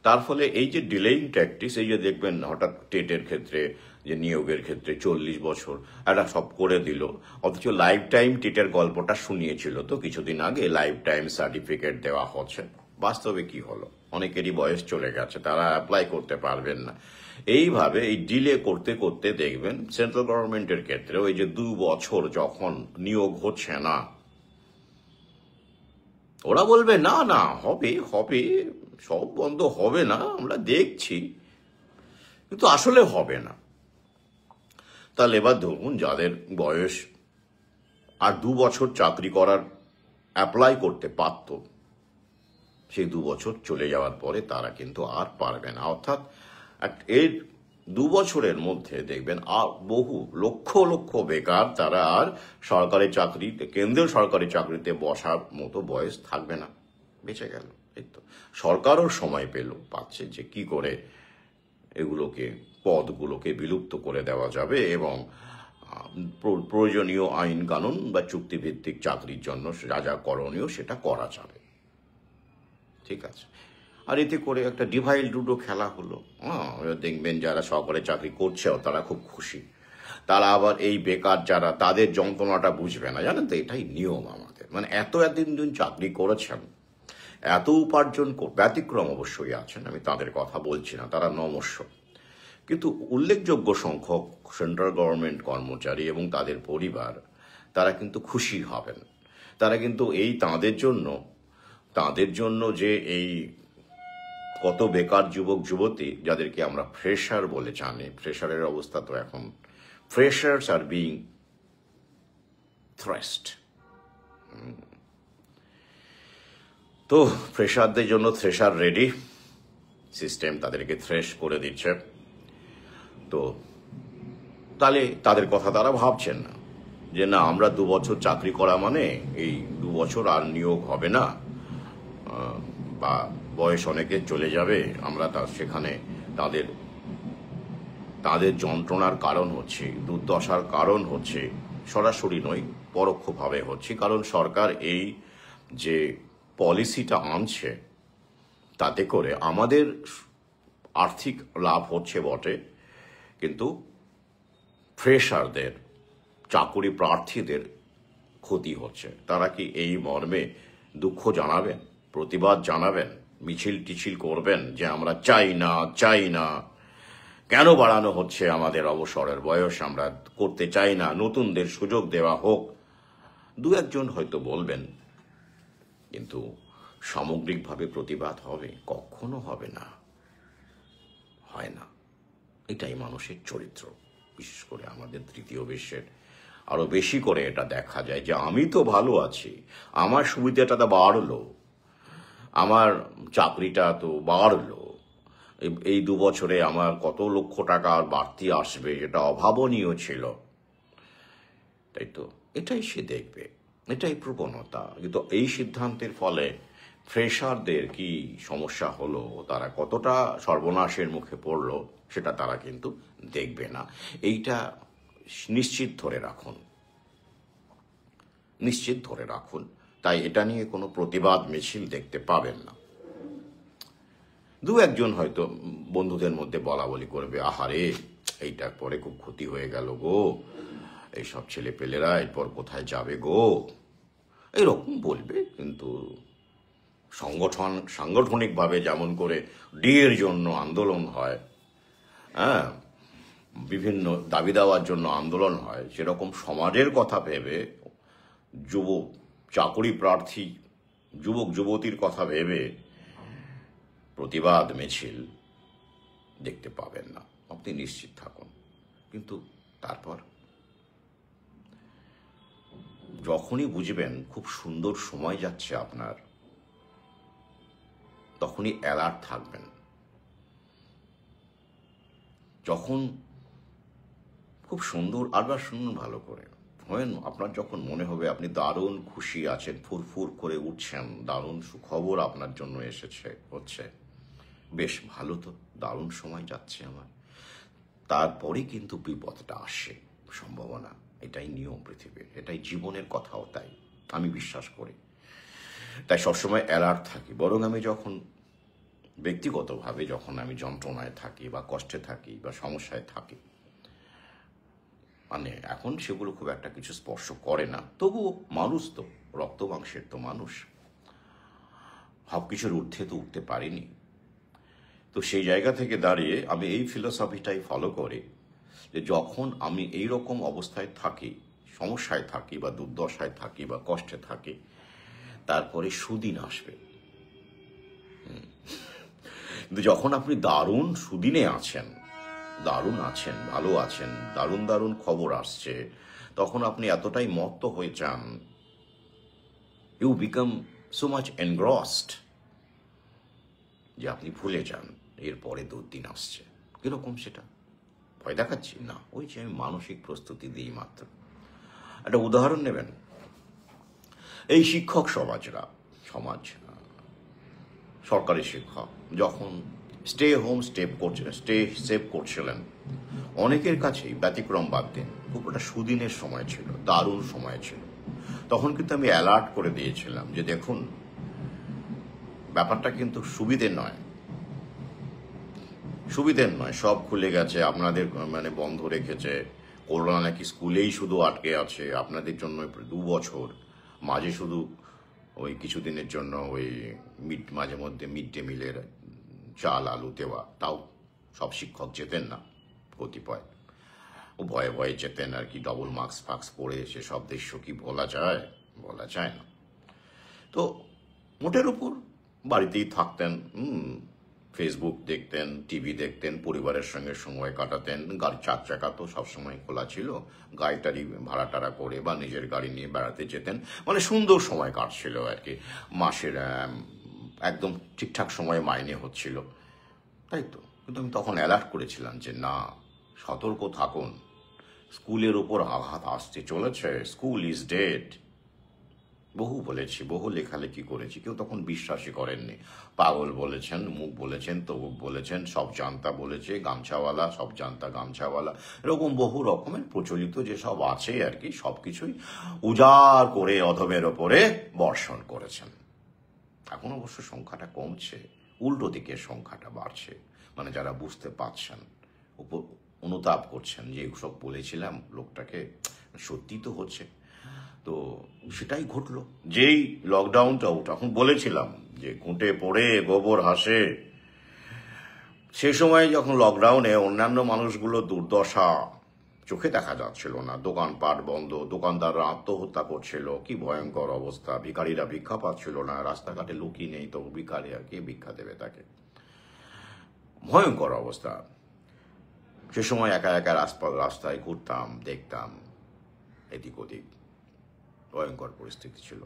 তার ফলে এই যে ডিলেইং ট্যাকটিক্স, এই যে দেখবেন হঠাৎ টেটের ক্ষেত্রে যে নিয়োগের ক্ষেত্রে 40 বছর একটা সব করে দিল, অথচ লাইফ টাইম টেটের গল্পটা শুনিয়েছিল তো কিছুদিন আগে, লাইফ টাইম সার্টিফিকেট দেওয়া হচ্ছে। বাস্তবে কি হলো? অনেকেরই বয়স চলে গেছে, তারা অ্যাপ্লাই করতে পারবেন না। এইভাবে এই ডিলে করতে করতে দেখবেন সেন্ট্রাল গভর্নমেন্টের ক্ষেত্রে ওই যে 2 বছর যখন নিয়োগ হচ্ছে না, ওরা বলবে না না হবে হবে, সব বন্ধ হবে না, আমরা দেখছি, কিন্তু আসলে হবে না। তাহলে এবার ধরুন যাদের বয়স আর 2 বছর চাকরি করার অ্যাপ্লাই করতে পারত, সেই 2 বছর চলে যাওয়ার পরে তারা কিন্তু আর পারবে না। অর্থাৎ এর 2 বছরের মধ্যে দেখবেন আর বহু লক্ষ লক্ষ বেকার, তারা আর সরকারি চাকরিতে, কেন্দ্রীয় সরকারি চাকরিতে বসার মতো বয়স থাকবে না, বেঁচে গেল। এই তো সরকারও সময় পাচ্ছে যে কি করে এগুলোকে, পদগুলোকে বিলুপ্ত করে দেওয়া যাবে এবং প্রয়োজনীয় আইন কানুন বা চুক্তিভিত্তিক চাকরির জন্য যা যা করণীয় সেটা করা যাবে। ঠিক আছে, আর এতে করে একটা ডিভাইড লুডো খেলা হলো। দেখবেন যারা সরকারি চাকরি করছেও তারা খুব খুশি, তারা আবার এই বেকার যারা, তাদের যন্ত্রণাটা বুঝবে না। জানেন তো, এটাই নিয়ম আমাদের, মানে এতদিন চাকরি করেছেন, এত উপার্জন, ব্যতিক্রম অবশ্যই আছেন, আমি তাদের কথা বলছি না, তারা নমস্য, কিন্তু উল্লেখযোগ্য সংখ্যক সেন্ট্রাল গভর্নমেন্ট কর্মচারী এবং তাদের পরিবার, তারা কিন্তু খুশি হবেন। তারা কিন্তু এই তাদের জন্য যে এই কত বেকার যুবক যুবতী, যাদেরকে আমরা ফ্রেশার বলে জানি, ফ্রেশারের অবস্থা তো এখন, ফ্রেশার্স আর বিং থ্রেস্ট। তো ফ্রেশারদের জন্য থ্রেশার রেডি, সিস্টেম তাদেরকে থ্রেশ করে দিচ্ছে। তো তাহলে তাদের কথা তারা ভাবছেন না যে না, আমরা 2 বছর চাকরি করা মানে এই 2 বছর আর নিয়োগ হবে না, বা বয়স অনেকে চলে যাবে, আমরা সেখানে তাদের যন্ত্রণার কারণ হচ্ছে, দুর্দশার কারণ হচ্ছে, সরাসরি নয় পরোক্ষভাবে হচ্ছে, কারণ সরকার এই যে পলিসিটা আনছে তাতে করে আমাদের আর্থিক লাভ হচ্ছে বটে, কিন্তু ফ্রেশারদের, চাকুরি প্রার্থীদের ক্ষতি হচ্ছে। তারা কি এই মর্মে দুঃখ জানাবেন, প্রতিবাদ জানাবেন, মিছিল টিছিল করবেন যে আমরা চাই না, কেন বাড়ানো হচ্ছে আমাদের অবসরের বয়স, আমরা করতে চাই না, নতুনদের সুযোগ দেওয়া হোক? 2-1 হয়তো বলবেন, কিন্তু সামগ্রিকভাবে প্রতিবাদ হবে? কখনো হবে না, হয় না। এটাই মানুষের চরিত্র, বিশেষ করে আমাদের তৃতীয় বিশ্বের আরো বেশি করে এটা দেখা যায় যে আমি তো ভালো আছি, আমার সুবিধাটা তো বাড়লো, আমার চাকরিটা তো বাড়লো, এই 2 বছরে আমার কত লক্ষ টাকা বাড়তি আসবে, এটা অভাবনীয় ছিল, তাই তো এটাই সে দেখবে, এটাই প্রবণতা। কিন্তু এই সিদ্ধান্তের ফলে ফ্রেশারদের কি সমস্যা হলো, তারা কতটা সর্বনাশের মুখে পড়লো, সেটা তারা কিন্তু দেখবে না। এইটা নিশ্চিত ধরে রাখুন। তাই এটা নিয়ে কোনো প্রতিবাদ মিছিল দেখতে পাবেন না। 2-1 হয়তো বন্ধুদের মধ্যে বলা বলি করবে, আহারে এইটার পরে খুব ক্ষতি হয়ে গেল গো, এইসব ছেলে পেলেরা এরপর কোথায় যাবে গো, এইরকম বলবে। কিন্তু সাংগঠনিকভাবে যেমন করে ডিএর জন্য আন্দোলন হয়, বিভিন্ন দাবি দেওয়ার জন্য আন্দোলন হয়, সেরকম সমাজের কথা ভেবে চাকরি প্রার্থী যুবক যুবতীর কথা ভেবে প্রতিবাদ মিছিল দেখতে পাবেন না, আপনি নিশ্চিত থাকুন। কিন্তু তারপর যখনই বুঝবেন খুব সুন্দর সময় যাচ্ছে আপনার, তখনই অ্যালার্ট থাকবেন। যখন খুব সুন্দর, আরবার শুনুন ভালো করে, আপনার যখন মনে হবে আপনি দারুণ খুশি আছেন, ফুরফুর করে উঠছেন, দারুণ সুখবর আপনার জন্য হচ্ছে, বেশ ভালো, তো দারুণ সময় যাচ্ছে আমার, তারপরে কিন্তু বিপদটা আসে, সম্ভাবনা। এটাই নিয়ম পৃথিবীর, এটাই জীবনের কথাও তাই আমি বিশ্বাস করি। তাই সবসময় অ্যালার্ট থাকি। বরং আমি যখন ব্যক্তিগতভাবে যখন আমি যন্ত্রণায় থাকি বা কষ্টে থাকি বা সমস্যায় থাকি, মানে এখন সেগুলো খুব একটা কিছু স্পর্শ করে না, তবুও মানুষ তো, রক্ত মাংসের তো মানুষ, সব কিছুর ঊর্ধ্বে তো উঠতে পারিনি। তো সেই জায়গা থেকে দাঁড়িয়ে আমি এই ফিলোসফিটাই ফলো করি যে যখন আমি এই রকম অবস্থায় থাকি, সমস্যায় থাকি বা দুর্দশায় থাকি বা কষ্টে থাকি, তারপরে সুদিন আসবে। কিন্তু যখন আপনি দারুণ সুদিনে আছেন, দারুণ আছেন, ভালো আছেন, দারুণ দারুণ খবর আসছে, তখন আপনি এতটাই মত্ত হয়ে যান, you become so much engrossed, যে আপনি ভুলে যান এরপরে দুর্দিন আসছে। কিরকম সেটা ভয় দেখাচ্ছি না, ওই যে আমি মানসিক প্রস্তুতি দিই মাত্র। একটা উদাহরণ নেবেন, এই শিক্ষক সমাজ সরকারি শিক্ষক যখন স্টে সেভ করছিলেন, অনেকের কাছেই ব্যতিক্রম বাদ দিন খুব একটা সুদিনের সময় ছিল, দারুণ সময় ছিল। তখন কিন্তু আমি অ্যালার্ট করে দিয়েছিলাম যে দেখুন, ব্যাপারটা কিন্তু সুবিধের নয়, সব খুলে গেছে, আপনাদের মানে বন্ধ রেখেছে, করোনা নাকি স্কুলেই শুধু আটকে আছে, আপনাদের জন্য 2 বছর, মাঝে শুধু ওই কিছুদিনের জন্য ওই মাঝে মধ্যে মিড ডে মিলের চাল আলু দেওয়া, তাও সব শিক্ষক যেতেন না, কতিপয় ও ভয়ে ভয়ে যেতেন আর কি, ডবল মাস্ক পরে, সেসব দৃশ্য কি বলা যায় না। তো মোটের উপর বাড়িতেই থাকতেন, ফেসবুক দেখতেন, টিভি দেখতেন, পরিবারের সঙ্গে সময় কাটাতেন, গাড়ি 4 চাকা তো সবসময় খোলা ছিল, গাড়ি টাড়ি ভাড়া টাড়া করে বা নিজের গাড়ি নিয়ে বেড়াতে যেতেন, মানে সুন্দর সময় কাটছিল আর কি। মাসের একদম ঠিকঠাক সময়ে মাইনে হচ্ছিল, তাই তো। কিন্তু আমি তখন অ্যালার্ট করেছিলাম যে না, সতর্ক থাকুন, স্কুলের উপর আঘাত আসতে চলেছে, স্কুল ইজ ডেড। বহু বলেছি, বহু লেখালেখি করেছি, কেউ তখন বিশ্বাসই করেননি। পাগল বলেছেন, মুখ বলেছেন, তবুক বলেছেন, সব জানতা বলেছে, গামছাওয়ালা, সব জানতা গামছাওয়ালা, এরকম বহু রকমের প্রচলিত যেসব আছে আর কি, সবকিছুই উজাড় করে অধমের ওপরে বর্ষণ করেছেন। এখন অবশ্য সংখ্যাটা কমছে, উল্টো দিকে সংখ্যাটা বাড়ছে, মানে যারা বুঝতে পারছেন, অনুতাপ করছেন যে সব বলেছিলাম লোকটাকে, সত্যি তো হচ্ছে। তো সেটাই ঘটলো, যেই লকডাউনটাও তখন বলেছিলাম যে ঘুঁটে পড়ে গোবর হাসে, সে সময় যখন লকডাউনে অন্যান্য মানুষগুলো দুর্দশা চোখে দেখা যাচ্ছিল না, দোকানপাট বন্ধ, দোকানদাররা আত্মহত্যা করছিল, কি ভয়ঙ্কর অবস্থা, ভিখারিরা ভিক্ষা পাচ্ছিল না, রাস্তাঘাটে লোকই নেই, তো ভিখারি আর কে ভিক্ষা দেবে তাকে, ভয়ঙ্কর অবস্থা। সে সময় একা একা রাস্তায় ঘুরতাম, দেখতাম এদিক ওদিক, ভয়ঙ্কর পরিস্থিতি ছিল।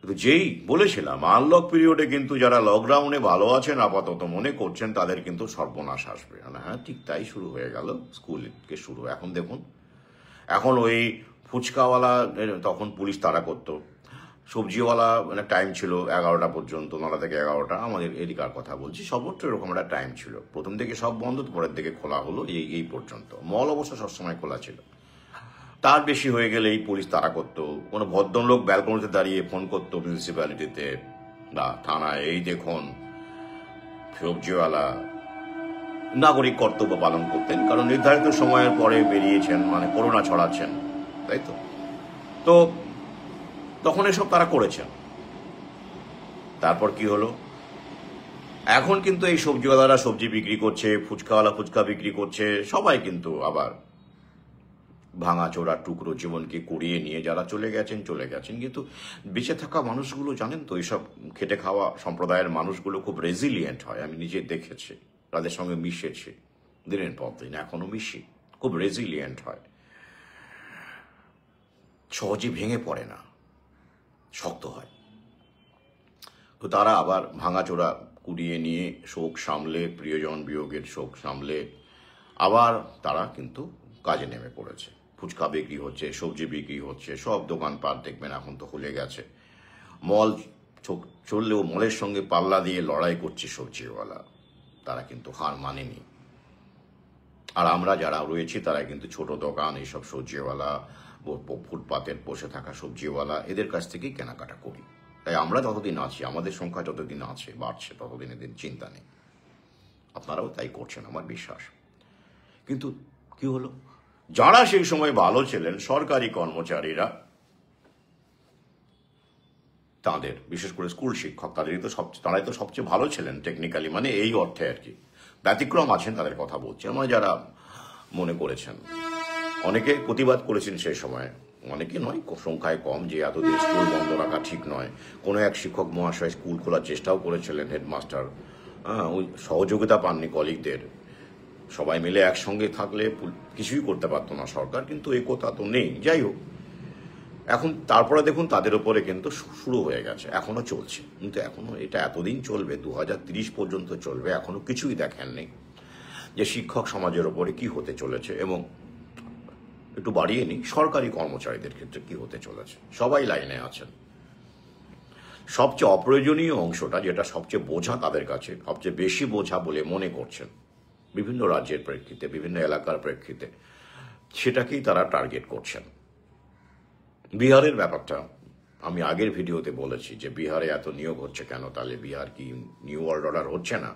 কিন্তু যেই বলেছিলাম আনলক পিরিয়ডে কিন্তু যারা লকডাউনে ভালো আছেন আপাতত মনে করছেন, তাদের কিন্তু সর্বনাশ আসবে। হ্যাঁ, ঠিক তাই শুরু হয়ে গেল, স্কুলকে শুরু। এখন দেখুন, এখন ওই ফুচকাওয়ালা, তখন পুলিশ তাড়া করতো, সবজিওয়ালা মানে টাইম ছিল 11টা পর্যন্ত, 9টা থেকে 11টা, আমাদের এদিকার কথা বলছি, সর্বত্র এরকম একটা টাইম ছিল। প্রথম দিকে সব বন্ধ, পরের দিকে খোলা হলো, এই পর্যন্ত। মল অবশ্য সবসময় খোলা ছিল, তার বেশি হয়ে গেলে এই পুলিশ তাড়া করতো। কোনো ভদ্রলোক ব্যালকনিতে দাঁড়িয়ে ফোন করতো মিউনিসিপ্যালিটিতে বা থানায়, এই দেখুন সবজিওয়ালা, নাগরিক কর্তব্য পালন করতেন, কারণ নির্ধারিত সময়ের পরে বেরিয়েছেন, মানে করোনা ছড়াচ্ছেন, তাই তো। তো তখন এসব তারা করেছেন। তারপর কি হলো, এখন কিন্তু এই সবজিওয়ালারা সবজি বিক্রি করছে, ফুচকাওয়ালা ফুচকা বিক্রি করছে, সবাই কিন্তু আবার ভাঙা চোরা টুকরো জীবনকে কুড়িয়ে নিয়ে যারা চলে গেছেন। কিন্তু বেঁচে থাকা মানুষগুলো জানেন তো, এইসব খেটে খাওয়া সম্প্রদায়ের মানুষগুলো খুব রেজিলিয়েন্ট হয়, আমি নিজে দেখেছি, তাদের সঙ্গে মিশেছি দিনের পর দিন, এখনো মিশি, খুব রেজিলিয়েন্ট হয়, সহজে ভেঙে পড়ে না, শক্ত হয়। তো তারা আবার ভাঙাচোরা কুড়িয়ে নিয়ে শোক সামলে, প্রিয়জন বিয়োগের শোক সামলে আবার তারা কিন্তু কাজে নেমে পড়েছে। ফুচকা বিক্রি হচ্ছে, সবজি বিক্রি হচ্ছে, সব দোকানপাট দেখবেন এখন তো খুলে গেছে। মল চললেও মলের সঙ্গে পাল্লা দিয়ে লড়াই করছে সবজিওয়ালা, তারা কিন্তু হার মানেনি। আর আমরা যারা রয়েছি তারা কিন্তু ছোট দোকান, এইসব সবজিওয়ালা ফুটপাতের বসে থাকা সবজিওয়ালা, এদের কাছ থেকেই কেনাকাটা করি। তাই আমরা যতদিন আছি, আমাদের সংখ্যা যতদিন আছে বাড়ছে, ততদিন এদের চিন্তা নেই। আপনারাও তাই করছেন আমার বিশ্বাস। কিন্তু কি হলো, যারা সেই সময় ভালো ছিলেন সরকারি কর্মচারীরা, তাদের বিশেষ করে স্কুল শিক্ষক, তারাই তো সবচেয়ে ভালো ছিলেন টেকনিক্যালি, মানে এই অর্থে আর কি। ব্যতিক্রম আছেন, তাদের কথা বলছি আমরা, যারা মনে করেছেন, অনেকে প্রতিবাদ করেছেন সেই সময়, অনেকে নয়, সংখ্যায় কম, যে এতদিন স্কুল বন্ধ রাখা ঠিক নয়। কোনো এক শিক্ষক মহাশয় স্কুল খোলার চেষ্টাও করেছিলেন, হেডমাস্টার, ওই সহযোগিতা পাননি কলিগদের। সবাই মিলে একসঙ্গে থাকলে কিছুই করতে পারতো না সরকার, কিন্তু এই কথা তো নেই। যাই হোক, এখন তারপরে দেখুন তাদের উপরে কিন্তু শুরু হয়ে গেছে, এখনো চলছে, কিন্তু এখনো এটা এতদিন চলবে, 2030 পর্যন্ত চলবে, এখনো কিছুই দেখেননি যে শিক্ষক সমাজের ওপরে কি হতে চলেছে, এবং একটু বাড়িয়ে নিই, সরকারি কর্মচারীদের ক্ষেত্রে কি হতে চলেছে। সবাই লাইনে আছেন। সবচেয়ে অপ্রয়োজনীয় অংশটা, যেটা সবচেয়ে বোঝা তাদের কাছে, সবচেয়ে বেশি বোঝা বলে মনে করছেন বিভিন্ন রাজ্যের প্রেক্ষিতে, বিভিন্ন এলাকার প্রেক্ষিতে, সেটাকেই তারা টার্গেট করছেন। বিহারের ব্যাপারটা আমি আগের ভিডিওতে বলেছি যে বিহারে এত নিয়োগ হচ্ছে কেন, তাহলে বিহার কি নিউ ওয়ার্ল্ড অর্ডার হচ্ছে না?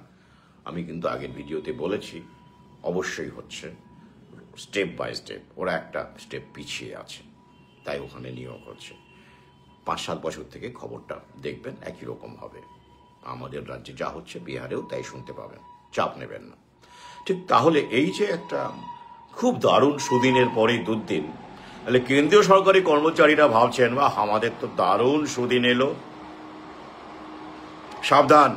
আমি কিন্তু আগের ভিডিওতে বলেছি অবশ্যই হচ্ছে, স্টেপ বাই স্টেপ, ওরা একটা স্টেপ পিছিয়ে আছে, তাই ওখানে নিয়োগ হচ্ছে। 5-7 বছর থেকে খবরটা দেখবেন একই রকম হবে। আমাদের রাজ্যে যা হচ্ছে বিহারেও তাই শুনতে পাবেন, চাপ নেবেন না। ঠিক তাহলে এই যে একটা খুব দারুণ সুদিনের পরেই দুর্দিন, তাহলে কেন্দ্রীয় সরকারি কর্মচারীরা ভাবছেন, বা আমাদের তো দারুণ সুদিন এলো, সাবধান,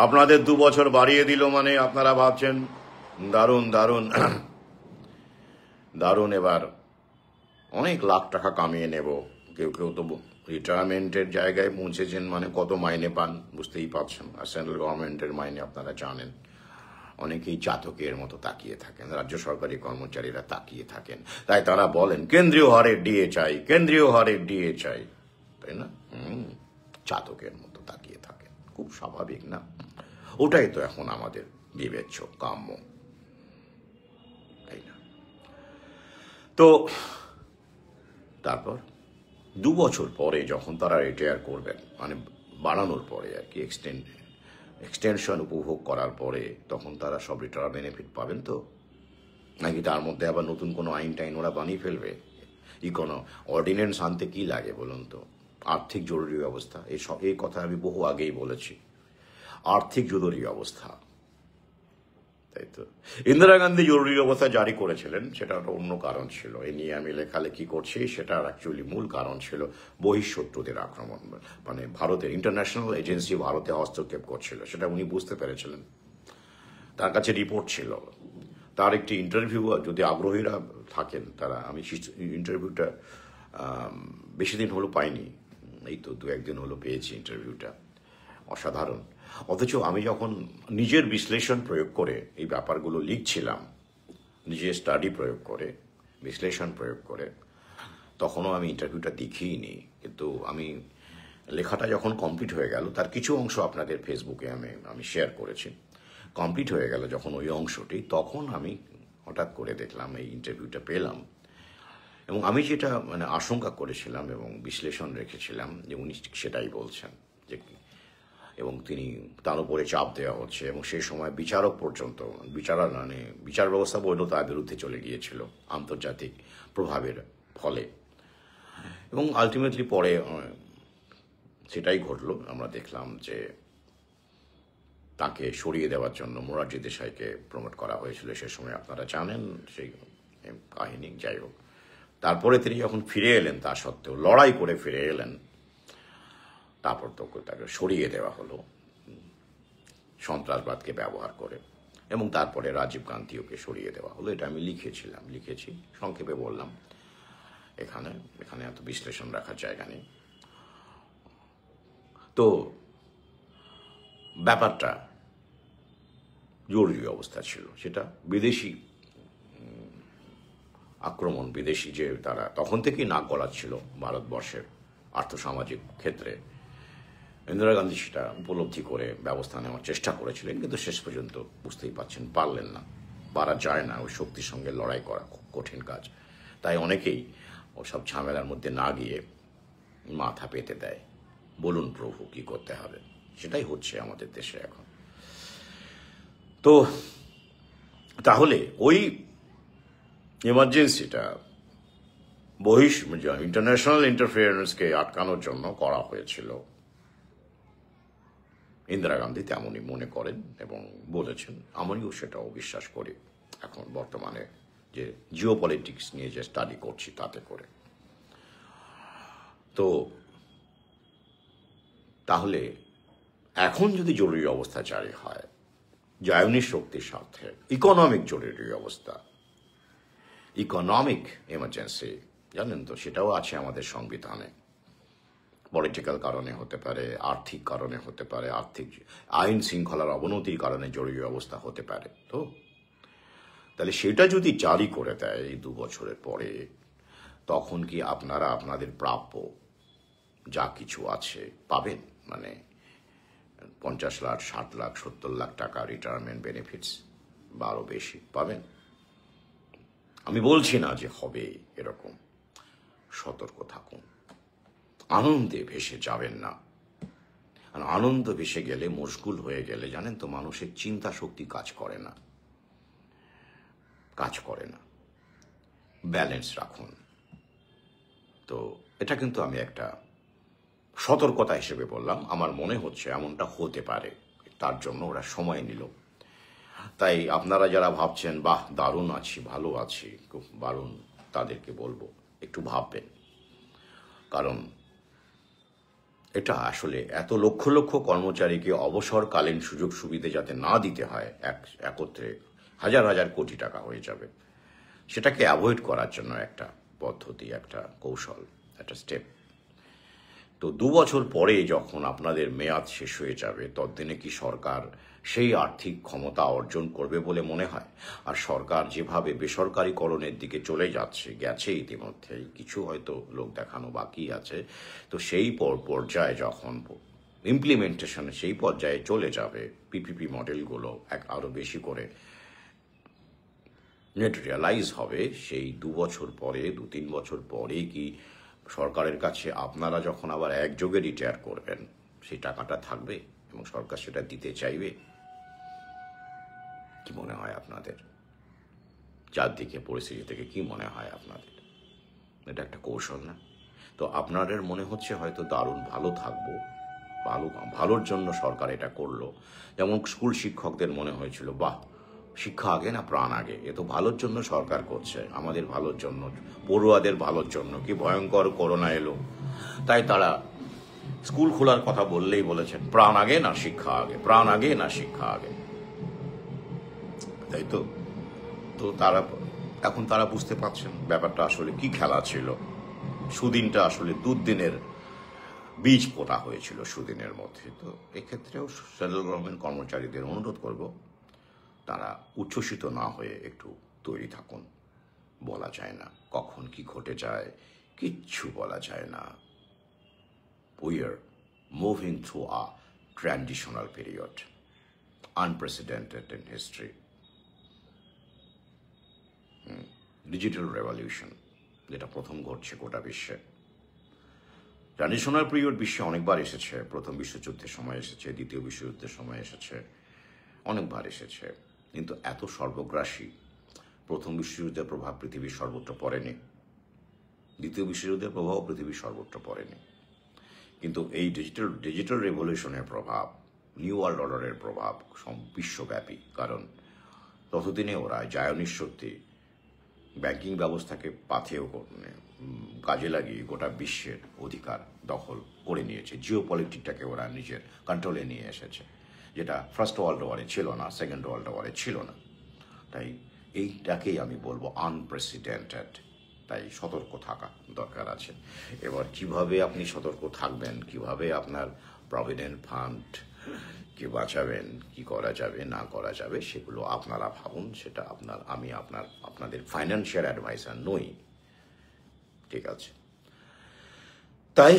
আপনাদের 2 বছর বাড়িয়ে দিল, মানে আপনারা ভাবছেন দারুণ দারুণ দারুণ, এবার অনেক লাখ টাকা কামিয়ে নেব। কেউ কেউ তো রিটায়ারমেন্টের জায়গায় পৌঁছেছেন, মানে কত মাইনে পান বুঝতেই পারছেন। আর সেন্ট্রাল গভর্নমেন্টের মাইনে আপনারা জানেন। অনেকেই চাতকের মতো তাকিয়ে থাকেন, রাজ্য সরকারি কর্মচারীরা তাকিয়ে থাকেন, তাই তারা বলেন কেন্দ্রীয় হারে ডিএ চাই, কেন্দ্রীয় হারে ডিএ চাই, তাই না? চাতকের মতো তাকিয়ে থাকেন, খুব স্বাভাবিক না? ওটাই তো এখন আমাদের বিবেচ্য, কাম্য, তাই না? তো তারপর 2 বছর পরে যখন তারা রিটায়ার করবেন, মানে বাড়ানোর পরে আর কি, এক্সটেনশন উপভোগ করার পরে, তখন তারা সব রিটায়ার বেনিফিট পাবেন তো? নাকি তার মধ্যে আবার নতুন কোনো আইন টাইন ওরা বানিয়ে ফেলবে? কোনো অর্ডিন্যান্স আনতে কি লাগে বলুন তো? আর্থিক জরুরি অবস্থা, এই কথা আমি বহু আগেই বলেছি, আর্থিক জরুরি অবস্থা, তাই তো। ইন্দিরা গান্ধী জরুরি অবস্থা জারি করেছিলেন, সেটা একটা অন্য কারণ ছিল। এই নিয়ে আমি লেখালেখি করছি, সেটার অ্যাকচুয়ালি মূল কারণ ছিল বহিঃশত্রুদের আক্রমণ, মানে ভারতের ইন্টারন্যাশনাল এজেন্সি ভারতে হস্তক্ষেপ করছিল, সেটা উনি বুঝতে পেরেছিলেন। তার কাছে রিপোর্ট ছিল, তার একটি ইন্টারভিউ, যদি আগ্রহীরা থাকেন তারা, আমি ইন্টারভিউটা বেশি দিন হলো পাইনি, এই তো 2-1 দিন হলো পেয়েছি ইন্টারভিউটা, অসাধারণ। অথচ আমি যখন নিজের বিশ্লেষণ প্রয়োগ করে এই ব্যাপারগুলো লিখছিলাম, নিজের স্টাডি প্রয়োগ করে, বিশ্লেষণ প্রয়োগ করে, তখনও আমি ইন্টারভিউটা দেখিনি। কিন্তু আমি লেখাটা যখন কমপ্লিট হয়ে গেল, তার কিছু অংশ আপনাদের ফেসবুকে আমি শেয়ার করেছি, কমপ্লিট হয়ে গেল যখন ওই অংশটি, তখন আমি হঠাৎ করে দেখলাম এই ইন্টারভিউটা পেলাম। এবং আমি যেটা মানে আশঙ্কা করেছিলাম এবং বিশ্লেষণ রেখেছিলাম যে উনি সেটাই বলছেন, যে এবং তিনি তার উপরে চাপ দেওয়া হচ্ছে, এবং সেই সময় বিচারক পর্যন্ত, বিচার ব্যবস্থা পর্যন্ত তার বিরুদ্ধে চলে গিয়েছিল আন্তর্জাতিক প্রভাবের ফলে। এবং আলটিমেটলি পরে সেটাই ঘটলো, আমরা দেখলাম যে তাকে সরিয়ে দেওয়ার জন্য মোরারজি দেশাইকে প্রমোট করা হয়েছিল সে সময়, আপনারা জানেন সেই কাহিনী। যাই হোক, তারপরে তিনি যখন ফিরে এলেন, তা সত্ত্বেও লড়াই করে ফিরে এলেন, তারপর তো তাকে সরিয়ে দেওয়া হলো সন্ত্রাসবাদকে ব্যবহার করে, এবং তারপরে রাজীব গান্ধীকে সরিয়ে দেওয়া হলো। এটা আমি লিখেছি, সংক্ষেপে বললাম, এখানে এত বিশ্লেষণ রাখার জায়গা নেই। তো ব্যাপারটা জরুরি অবস্থা ছিল, সেটা বিদেশি আক্রমণ, বিদেশি যে তারা তখন থেকেই নাক গলাচ্ছিল ভারতবর্ষের আর্থসামাজিক ক্ষেত্রে। ইন্দিরা গান্ধী সেটা উপলব্ধি করে ব্যবস্থা নেওয়ার চেষ্টা করেছিলেন, কিন্তু শেষ পর্যন্ত বুঝতেই পারছেন পারলেন না, পারা যায় না, ওই শক্তির সঙ্গে লড়াই করা খুব কঠিন কাজ। তাই অনেকেই ওসব ঝামেলার মধ্যে না গিয়ে মাথা পেতে দেয়, বলুন প্রভু কি করতে হবে। সেটাই হচ্ছে আমাদের দেশে এখন। তো তাহলে ওই এমার্জেন্সিটা ইন্টারন্যাশনাল ইন্টারফিয়ারেন্সকে আটকানোর জন্য করা হয়েছিল। ইন্দিরা গান্ধী তেমনই মনে করেন এবং বলেছেন, আমিও সেটাও বিশ্বাস করি এখন বর্তমানে যে জিও পলিটিক্স নিয়ে যে স্টাডি করছি তাতে করে। তো তাহলে এখন যদি জরুরি অবস্থা জারি হয় জায়নিক শক্তির স্বার্থে, ইকোনমিক জরুরি অবস্থা, ইকোনমিক এমার্জেন্সি, জানেন তো সেটাও আছে আমাদের সংবিধানে। পলিটিক্যাল কারণে হতে পারে, আর্থিক কারণে হতে পারে, আর্থিক আইন শৃঙ্খলার অবনতির কারণে জরুরি অবস্থা হতে পারে। তো তাহলে সেটা যদি জারি করে দেয় এই 2 বছরের পরে, তখন কি আপনারা আপনাদের প্রাপ্য যা কিছু আছে পাবেন? মানে 50 লাখ, 60 লাখ, 70 লাখ টাকা রিটায়ারমেন্ট বেনিফিটস বা আরো বেশি পাবেন? আমি বলছি না যে হবে এরকম, সতর্ক থাকুন, আনন্দে ভেসে যাবেন না। আর আনন্দ ভেসে গেলে, মশগুল হয়ে গেলে, জানেন তো মানুষের চিন্তা শক্তি কাজ করে না। ব্যালেন্স রাখুন। তো এটা কিন্তু আমি একটা সতর্কতা হিসেবে বললাম। আমার মনে হচ্ছে এমনটা হতে পারে, তার জন্য ওরা সময় নিল। তাই আপনারা যারা ভাবছেন বাহ দারুণ আছি, ভালো আছি, খুব দারুণ, তাদেরকে বলবো একটু ভাববেন। কারণ এটা আসলে এত লক্ষ লক্ষ কর্মচারীকে অবসরকালীন সুযোগ সুবিধা যাতে না দিতে হয়, একত্রে হাজার হাজার কোটি টাকা হয়ে যাবে, সেটাকে অ্যাভয়েড করার জন্য একটা পদ্ধতি, একটা কৌশল, একটা স্টেপ। তো 2 বছর পরে যখন আপনাদের মেয়াদ শেষ হয়ে যাবে, ততদিনে কি সরকার সেই আর্থিক ক্ষমতা অর্জন করবে বলে মনে হয়? আর সরকার যেভাবে বেসরকারীকরণের দিকে চলে গেছে ইতিমধ্যেই, কিছু হয়তো লোক দেখানো বাকি আছে। তো সেই পর্যায়ে যখন ইমপ্লিমেন্টেশনে সেই পর্যায়ে চলে যাবে, পিপিপি মডেলগুলো আরো বেশি করে রিয়ালাইজ হবে, সেই 2 বছর পরে, 2-3 বছর পরে কি সরকারের কাছে আপনারা যখন আবার একযোগে রিটায়ার করবেন, সেই টাকাটা থাকবে এবং সরকার সেটা দিতে চাইবে? কি মনে হয় আপনাদের? চারদিকে পরিস্থিতি থেকে কি মনে হয় আপনাদের? এটা একটা কৌশল না? তো আপনাদের মনে হচ্ছে হয়তো দারুণ ভালো থাকবো, ভালোর জন্য সরকার এটা করলো। যেমন স্কুল শিক্ষকদের মনে হয়েছিল বাহ, শিক্ষা আগে না প্রাণ আগে, এ তো ভালোর জন্য সরকার করছে, আমাদের ভালোর জন্য, পড়ুয়াদের ভালোর জন্য। কি ভয়ঙ্কর করোনা এলো, তাই তারা স্কুল খোলার কথা বললেই বলেছেন প্রাণ আগে না শিক্ষা আগে, প্রাণ আগে না শিক্ষা আগে, তাই তো। তো এখন তারা বুঝতে পারছেন ব্যাপারটা আসলে কি খেলা ছিল। সুদিনটা আসলে দুদিনের বীজ পোতা হয়েছিল সুদিনের মধ্যে। তো এক্ষেত্রেও সেন্ট্রাল গভর্নমেন্ট কর্মচারীদের অনুরোধ করব, তারা উচ্ছ্বসিত না হয়ে একটু তৈরি থাকুন। বলা যায় না কখন কি ঘটে যায়, কিচ্ছু বলা যায় না। We are moving through a transitional period, unprecedented in history. Digital revolution, যেটা প্রথম ঘটছে গোটা বিশ্বে। ট্রানজিশনাল পিরিয়ড বিশ্বে অনেকবার এসেছে, প্রথম বিশ্বযুদ্ধের সময় এসেছে, দ্বিতীয় বিশ্বযুদ্ধের সময় এসেছে, অনেকবার এসেছে, কিন্তু এত সর্বগ্রাসী প্রথম বিশ্বযুদ্ধের প্রভাব পৃথিবীর সর্বত্র পড়েনি, দ্বিতীয় বিশ্বযুদ্ধের প্রভাব পৃথিবীর সর্বত্র পড়েনি। কিন্তু এই ডিজিটাল রেভলিউশনের প্রভাব, নিউ ওয়ার্ল্ড অর্ডারের প্রভাব বিশ্বব্যাপী। কারণ ততদিনে ওরা জায়নিক শক্তি ব্যাংকিং ব্যবস্থাকে পাথেয় কাজে লাগিয়ে গোটা বিশ্বের অধিকার দখল করে নিয়েছে। জিও পলিটিকটাকে ওরা নিজের কন্ট্রোলে নিয়ে এসেছে, যেটা ফার্স্ট ওয়ার্ল্ড ওয়ারে ছিল না, সেকেন্ড ওয়ার্ল্ড ওয়ারে ছিল না। তাই এইটাকেই আমি বলবো আনপ্রেসিডেন্টেড। তাই সতর্ক থাকা দরকার আছে। এবার কিভাবে আপনি সতর্ক থাকবেন, কিভাবে আপনার প্রভিডেন্ট ফান্ড কি বাঁচাবেন, কি করা যাবে না করা যাবে, সেগুলো আপনারা ভাবুন। সেটা আমি আপনাদের ফাইন্যান্সিয়াল অ্যাডভাইসার নই, ঠিক আছে? তাই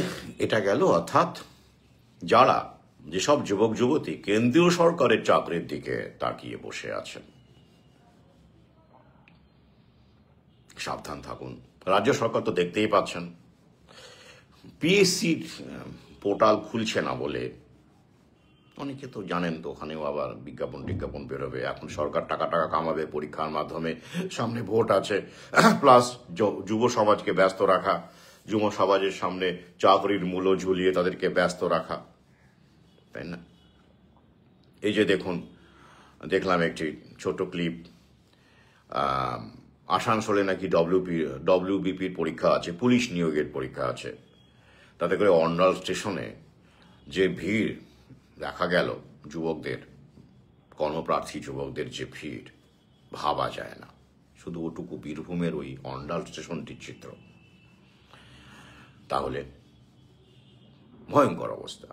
এটা গেল। অর্থাৎ যারা, যেসব যুবক যুবতী কেন্দ্রীয় সরকারের চাকরির দিকে তাকিয়ে বসে আছেন, সাবধান থাকুন, রাজ্য সরকার তো দেখতেই পাচ্ছেন পিএসসির পোর্টাল খুলছে না বলে, অনেকে তো জানেন তো ওখানেও আবার বিজ্ঞাপন বেরোবে। এখন সরকার টাকা কামাবে পরীক্ষার মাধ্যমে, সামনে ভোট আছে, প্লাস যুব সমাজকে ব্যস্ত রাখা, যুব সমাজের সামনে চাকরির মূল্য ঝুলিয়ে তাদেরকে ব্যস্ত রাখা, তাই না? এই যে দেখলাম একটি ছোট ক্লিপ, আসানসোলে নাকি ডব্লিউবিপির পরীক্ষা আছে, পুলিশ নিয়োগের পরীক্ষা আছে, তাতে করে অন্ডাল স্টেশনে যে ভিড় দেখা গেল যুবকদের, কর্মপ্রার্থী যুবকদের যে ভিড় ভাবা যায় না। শুধু ওটুকু বীরভূমের ওই অন্ডাল স্টেশনটির চিত্র, তাহলে ভয়ঙ্কর অবস্থা।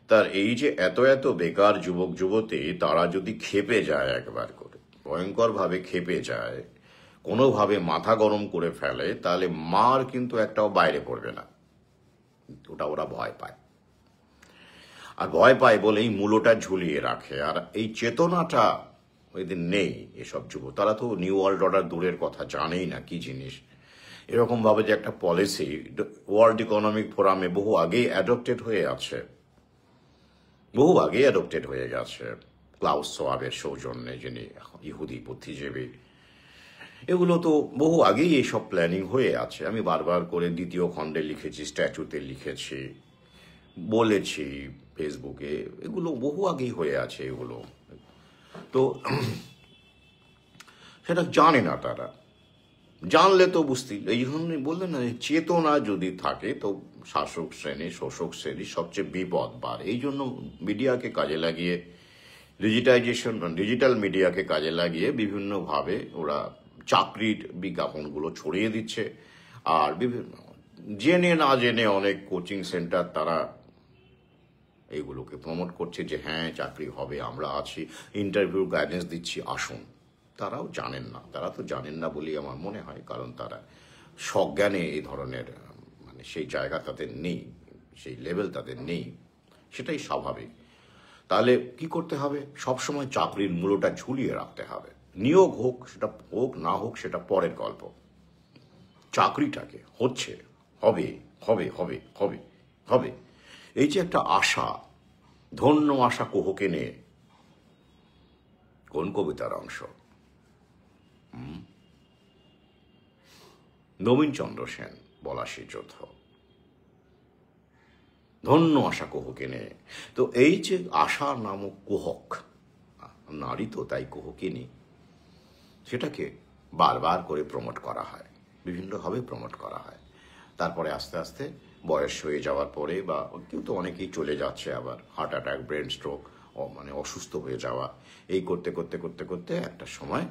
তার এই যে এত বেকার যুবক যুবতী, তারা যদি খেপে যায়, একবার করে ভয়ঙ্করভাবে খেপে যায়, কোনোভাবে মাথা গরম করে ফেলে, তাহলে মার কিন্তু একটাও বাইরে পড়বে না, ওটা ওরা ভয় পায়। আর ভয় পায় বলেই মূলটা ঝুলিয়ে রাখে। আর এই চেতনাটা ওইদিন নেই এসব যুবক, তারা তো নিউ ওয়ার্ল্ড অর্ডার দূরের কথা জানেই না কি জিনিস। এরকম ভাবে যে একটা পলিসি ওয়ার্ল্ড ইকোনমিক ফোরামে বহু আগেই অ্যাডপ্টেড হয়ে আছে, বহু আগে অ্যাডপ্টেড হয়ে গেছে ক্লাউস সোয়াবের সৌজন্যে, যিনি ইহুদি বুদ্ধিজীবী। এগুলো তো বহু আগেই এইসব প্ল্যানিং হয়ে আছে। আমি বারবার করে দ্বিতীয় খণ্ডে লিখেছি, স্ট্যাচুতে লিখেছি, বলেছি ফেসবুকে, এগুলো বহু আগেই হয়ে আছে এগুলো। তো সেটা জানে না তারা, জানলে তো বুঝতে, এই জন্যই বললেন না, চেতনা যদি থাকে তো শাসক শ্রেণী শোষক শ্রেণী সবচেয়ে বিপদ বার। এই জন্য মিডিয়াকে কাজে লাগিয়ে, ডিজিটাল মিডিয়াকে কাজে লাগিয়ে বিভিন্নভাবে ওরা চাকরির বিজ্ঞাপনগুলো ছড়িয়ে দিচ্ছে। আর বিভিন্ন জেনে না জেনে অনেক কোচিং সেন্টার তারা এইগুলোকে প্রমোট করছে যে হ্যাঁ চাকরি হবে, আমরা আছি, ইন্টারভিউ গাইডেন্স দিচ্ছি, আসুন। তারাও জানেন না, তারা তো জানেন না বলেই আমার মনে হয়, কারণ তারা সজ্ঞানে এই ধরনের মানে সেই জায়গা তাদের নেই, সেই লেভেল তাদের নেই, সেটাই স্বাভাবিক। তাহলে কি করতে হবে? সবসময় চাকরির মূল্যটা ঝুলিয়ে রাখতে হবে। নিয়োগ হোক, সেটা হোক না হোক সেটা পরের গল্প, চাকরিটাকে হচ্ছে, হবে হবে হবে হবে হবে, এই যে একটা আশা, ধন্য আশা কোহকে নে, কোন কবিতার অংশ? নবীনচন্দ্র সেন বলা সেই যোদ্ধ, ধন্য আশা কোহকে নে। তো এই যে আশা নামক কোহক, নারী তো তাই কোহকিনী, সেটাকে বারবার করে প্রমোট করা হয়, বিভিন্নভাবে প্রমোট করা হয়। তারপরে আস্তে আস্তে বয়স হয়ে যাওয়ার পরে, বা কেউ তো অনেকেই চলে যাচ্ছে আবার, হার্ট অ্যাটাক, ব্রেন স্ট্রোক, মানে অসুস্থ হয়ে যাওয়া, এই করতে করতে করতে করতে একটা সময়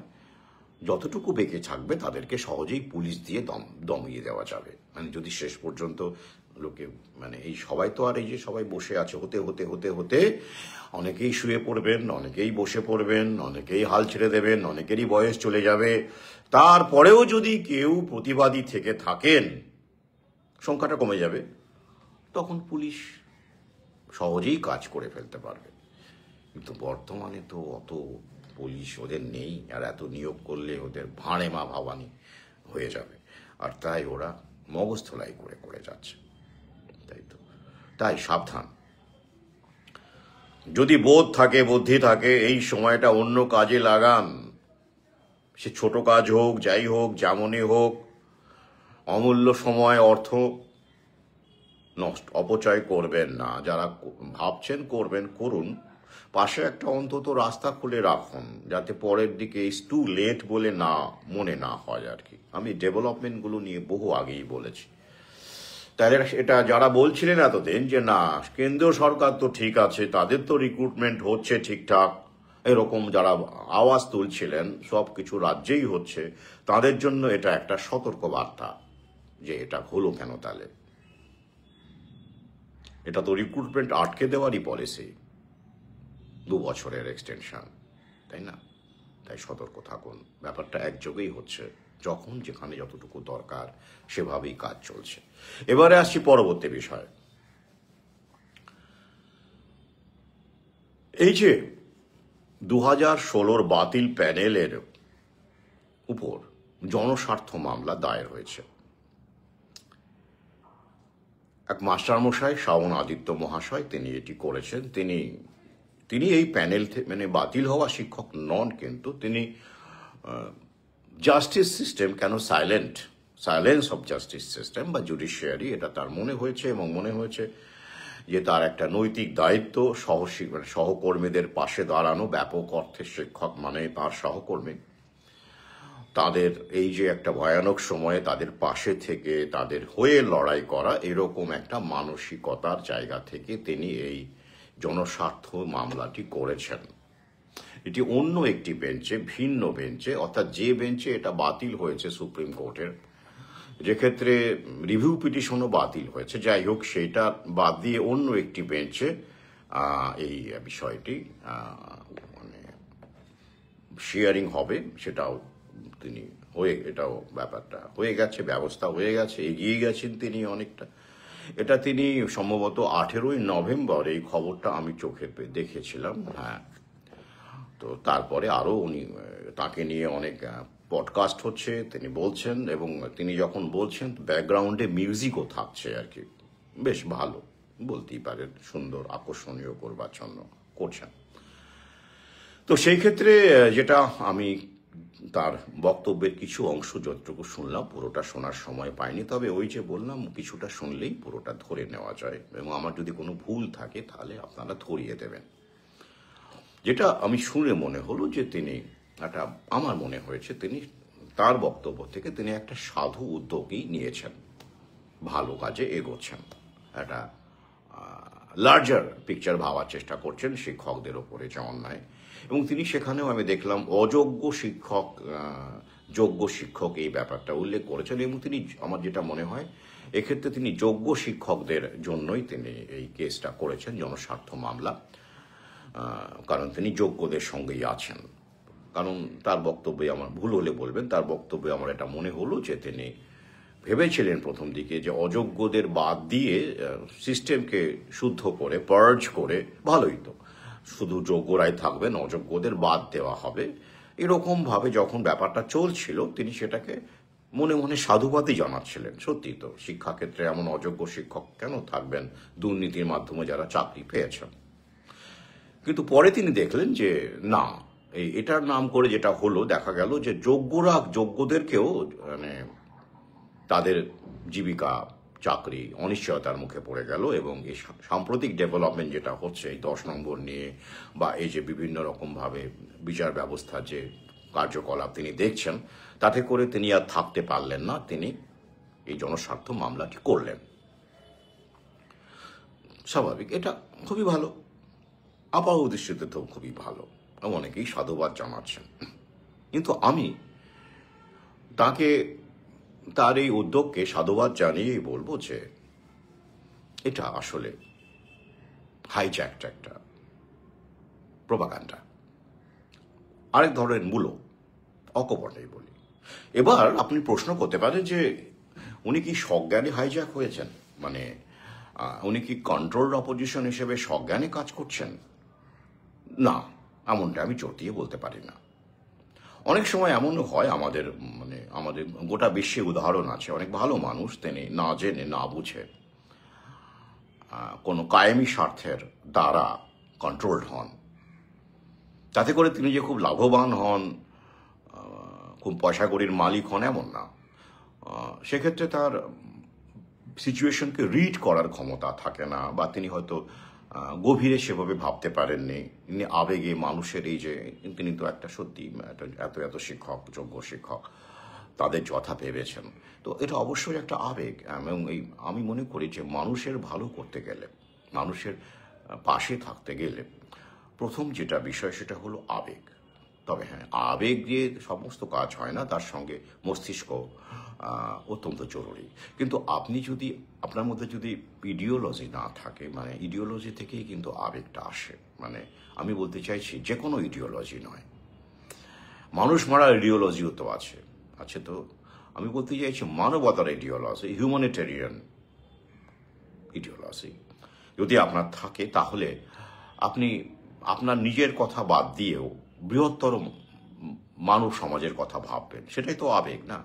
যতটুকু বেঁকে থাকবে তাদেরকে সহজেই পুলিশ দিয়ে দমিয়ে দেওয়া যাবে। মানে যদি শেষ পর্যন্ত লোকে, মানে এই সবাই তো আর এই যে সবাই বসে আছে, হতে হতে হতে হতে অনেকেই শুয়ে পড়বেন, অনেকেই বসে পড়বেন, অনেকেই হাল ছেড়ে দেবেন, অনেকেরই বয়স চলে যাবে। তারপরেও যদি কেউ প্রতিবাদী থেকে থাকেন, সংখ্যাটা কমে যাবে, তখন পুলিশ সহজেই কাজ করে ফেলতে পারবে। কিন্তু বর্তমানে তো অত পুলিশ ওদের নেই, আর এত নিয়োগ করলে ওদের ভাঁড়ে মা ভাবানি হয়ে যাবে, আর তাই ওরা মগজধোলাই করে করে যাচ্ছে। তাই সাবধান, যদি বোধ থাকে, বুদ্ধি থাকে, এই সময়টা অন্য কাজে লাগান। সে ছোট কাজ হোক, যাই হোক, যেমনই হোক, অমূল্য সময়, অর্থ অপচয় করবেন না। যারা ভাবছেন করবেন, করুন, পাশে একটা অন্তত রাস্তা খুলে রাখুন, যাতে পরের দিকে ইটস টু লেট বলে না মনে না হয় আর কি। আমি ডেভেলপমেন্টগুলো নিয়ে বহু আগেই বলেছি। তাহলে এটা যারা বলছিলেন এতদিন যে না কেন্দ্রীয় সরকার তো ঠিক আছে, তাদের তো রিক্রুটমেন্ট হচ্ছে ঠিকঠাক, এরকম যারা আওয়াজ তুলছিলেন, সব কিছু রাজ্যেই হচ্ছে, তাদের জন্য এটা একটা সতর্ক বার্তা যে এটা হলো কেন। তাহলে এটা তো রিক্রুটমেন্ট আটকে দেওয়ারই পলিসি, 2 বছরের এক্সটেনশন, তাই না? তাই সতর্ক থাকুন, ব্যাপারটা একযোগেই হচ্ছে, যখন যেখানে যতটুকু দরকার সেভাবেই কাজ চলছে। এবারে আসছি পরবর্তী বিষয়। এই যে 2016 বাতিল প্যানেলের উপর জনস্বার্থ মামলা দায়ের হয়েছে। এক মাস্টারমশাই শ্রাবণ আদিত্য মহাশয় তিনি এটি করেছেন। তিনি এই প্যানেল মানে বাতিল হওয়া শিক্ষক নন, কিন্তু তিনি জাস্টিস সিস্টেম কেন সাইলেন্স অফ জাস্টিস সিস্টেম বা জুডিশিয়ারি, এটা তার মনে হয়েছে, এবং মনে হয়েছে যে তার একটা নৈতিক দায়িত্ব সহকর্মীদের পাশে দাঁড়ানো। ব্যাপক অর্থে শিক্ষক মানে তার সহকর্মী, তাদের এই যে একটা ভয়ানক সময়ে তাদের পাশে থেকে তাদের হয়ে লড়াই করা, এরকম একটা মানসিকতার জায়গা থেকে তিনি এই জনস্বার্থ মামলাটি করেছেন। এটি অন্য একটি বেঞ্চে, ভিন্ন বেঞ্চে, অর্থাৎ যে বেঞ্চে এটা বাতিল হয়েছে সুপ্রিম কোর্টের, যেক্ষেত্রে রিভিউ পিটিশনও বাতিল হয়েছে, যাই হোক সেটা বাদ দিয়ে অন্য একটি বেঞ্চে এই বিষয়টি মানে শিয়ারিং হবে, সেটাও তিনি এটাও ব্যাপারটা হয়ে গেছে, ব্যবস্থা হয়ে গেছে, এগিয়ে গেছেন তিনি অনেকটা। এটা তিনি সম্ভবত 18ই নভেম্বর এই খবরটা আমি চোখে দেখেছিলাম। হ্যাঁ, তো তারপরে আরও তাকে নিয়ে অনেক পডকাস্ট হচ্ছে, তিনি বলছেন, এবং তিনি যখন বলছেন ব্যাকগ্রাউন্ডে মিউজিকও থাকছে আর কি, বেশ ভালো বলতেই পারেন, সুন্দর আকর্ষণীয় করবার জন্য করছেন। তো সেই ক্ষেত্রে যেটা আমি তার বক্তব্যের কিছু অংশ যতটুকু শুনলাম, পুরোটা শোনার সময় পাইনি, তবে ওই যে বললাম কিছুটা শুনলেই পুরোটা ধরে নেওয়া যায়, এবং আমার যদি কোনো ভুল থাকে তাহলে আপনারা ধরিয়ে দেবেন। যেটা আমি শুনে মনে হলো যে আমার মনে হয়েছে তিনি তার বক্তব্য থেকে তিনি একটা সাধু উদ্যোগই নিয়েছেন, ভালো কাজে এগোচ্ছেন, একটা লার্জার পিকচার ভাবার চেষ্টা করছেন শিক্ষকদের ওপরে যে অন্যায়, এবং তিনি সেখানেও আমি দেখলাম অযোগ্য শিক্ষক যোগ্য শিক্ষক এই ব্যাপারটা উল্লেখ করেছেন, এবং তিনি আমার যেটা মনে হয় এক্ষেত্রে তিনি যোগ্য শিক্ষকদের জন্যই তিনি এই কেসটা করেছেন, জনস্বার্থ মামলা, কারণ তিনি যোগ্যদের সঙ্গেই আছেন। কারণ তার বক্তব্যে, আমার ভুল হলে বলবেন, তার বক্তব্যে আমার এটা মনে হলো যে তিনি ভেবেছিলেন প্রথম দিকে যে অযোগ্যদের বাদ দিয়ে সিস্টেমকে শুদ্ধ করে পার্জ করে ভালোই তো, শুধু যোগ্যরাই থাকবেন, অযোগ্যদের বাদ দেওয়া হবে, এরকমভাবে যখন ব্যাপারটা চলছিল তিনি সেটাকে মনে মনে সাধুবাদই জানাচ্ছিলেন। সত্যি তো, শিক্ষাক্ষেত্রে এমন অযোগ্য শিক্ষক কেন থাকবেন দুর্নীতির মাধ্যমে যারা চাকরি পেয়েছেন। কিন্তু পরে তিনি দেখলেন যে না, এটার নাম করে যেটা হলো, দেখা গেল যে যোগ্যদেরকেও মানে তাদের জীবিকা চাকরি অনিশ্চয়তার মুখে পড়ে গেল, এবং এই সাম্প্রতিক ডেভেলপমেন্ট যেটা হচ্ছে এই 10 নম্বর নিয়ে, বা এই যে বিভিন্ন রকমভাবে বিচার ব্যবস্থার যে কার্যকলাপ তিনি দেখছেন, তাতে করে তিনি আর থাকতে পারলেন না, তিনি এই জনস্বার্থ মামলাটি করলেন। স্বাভাবিক, এটা খুবই ভালো, আপাত দৃষ্টিতে তো খুবই ভালো, অনেকেই সাধুবাদ জানাচ্ছেন। কিন্তু আমি তার এই উদ্যোগকে সাধুবাদ জানিয়েই বলবো যে এটা আসলে হাইজ্যাকড একটা প্রোপাগান্ডা, আরেক ধরনের মূলক অকপটেই বলি। এবার আপনি প্রশ্ন করতে পারেন যে উনি কি সজ্ঞানে হাইজ্যাক হয়েছেন, মানে উনি কি কন্ট্রোলড অপোজিশন হিসেবে সজ্ঞানে কাজ করছেন? না, এমনটা আমি জোর দিয়ে বলতে পারি না। অনেক সময় এমনও হয়, আমাদের গোটা বিশ্বে উদাহরণ আছে, অনেক ভালো মানুষ তিনি না জেনে না বুঝে কোনো কায়েমি স্বার্থের দ্বারা কন্ট্রোলড হন, তাতে করে তিনি যে খুব লাভবান হন, খুব পয়সা কড়ির মালিক হন, এমন না। সেক্ষেত্রে তার সিচুয়েশনকে রিড করার ক্ষমতা থাকে না, বা তিনি হয়তো গভীরে সেভাবে ভাবতে পারেননি, তিনি আবেগে মানুষের এই যে, তিনি তো একটা সত্যি এত শিক্ষক, যোগ্য শিক্ষক, তাদের যথা ভেবেছেন। তো এটা অবশ্যই একটা আবেগ, এবং আমি মনে করি যে মানুষের ভালো করতে গেলে, মানুষের পাশে থাকতে গেলে প্রথম যেটা বিষয় সেটা হলো আবেগ। তবে হ্যাঁ, আবেগ দিয়ে সমস্ত কাজ হয় না, তার সঙ্গে মস্তিষ্ক অত্যন্ত জরুরি। কিন্তু আপনার মধ্যে যদি ইডিওলজি না থাকে, মানে ইডিওলজি থেকেই কিন্তু আবেগটা আসে, মানে আমি বলতে চাইছি যে কোনো ইডিওলজি নয়, মানুষ মারার ইডিওলজিও তো আছে, তো আমি বলতে চাইছি মানবতার ইডিওলজি, হিউম্যানিটেরিয়ান ইডিওলজি যদি আপনার থাকে, তাহলে আপনি আপনার নিজের কথা বাদ দিয়েও বৃহত্তর মানব সমাজের কথা ভাববেন, সেটাই তো আবেগ না?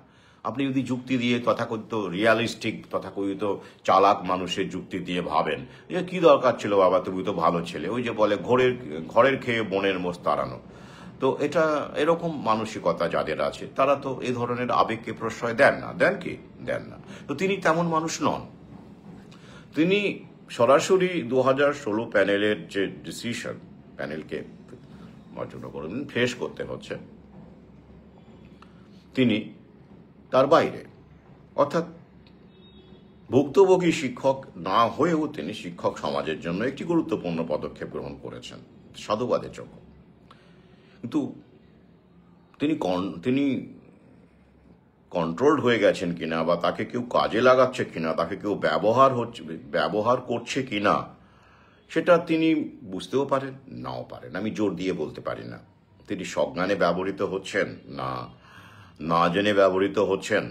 আপনি যদি যুক্তি দিয়ে তথাকথিত রিয়ালিস্টিক তথাকথিত চালাক মানুষের যুক্তি দিয়ে ভাবেন যে কি দরকার ছিল বাবা, তুমি তো ভালো ছেলে, ওই যে বলে ঘরের খেয়ে বনের মোষ তাড়ানো, তো এটা এরকম মানসিকতা যাদের আছে তারা তো এই ধরনের আবেগকে প্রশ্রয় দেন না। দেন কি? দেন না। তো তিনি তেমন মানুষ নন। তিনি সরাসরি 2016 প্যানেলের যে ডিসিশন, প্যানেলকে বর্জন করে ফেস করতে হচ্ছে, তিনি তার বাইরে, অর্থাৎ ভুক্তভোগী শিক্ষক না হয়েও তিনি শিক্ষক সমাজের জন্য একটি গুরুত্বপূর্ণ পদক্ষেপ গ্রহণ করেছেন, সাধুবাদের যোগ্য। কিন্তু তিনি কন্ট্রোলড হয়ে গেছেন কিনা, বা তাকে কেউ কাজে লাগাচ্ছে কিনা, তাকে কেউ ব্যবহার করছে কিনা, সেটা তিনি বুঝতেও পারেন, নাও পারেন। আমি জোর দিয়ে বলতে পারি না তিনি সজ্ঞানে ব্যবহৃত হচ্ছেন না জেনে ব্যবহৃত হচ্ছেন,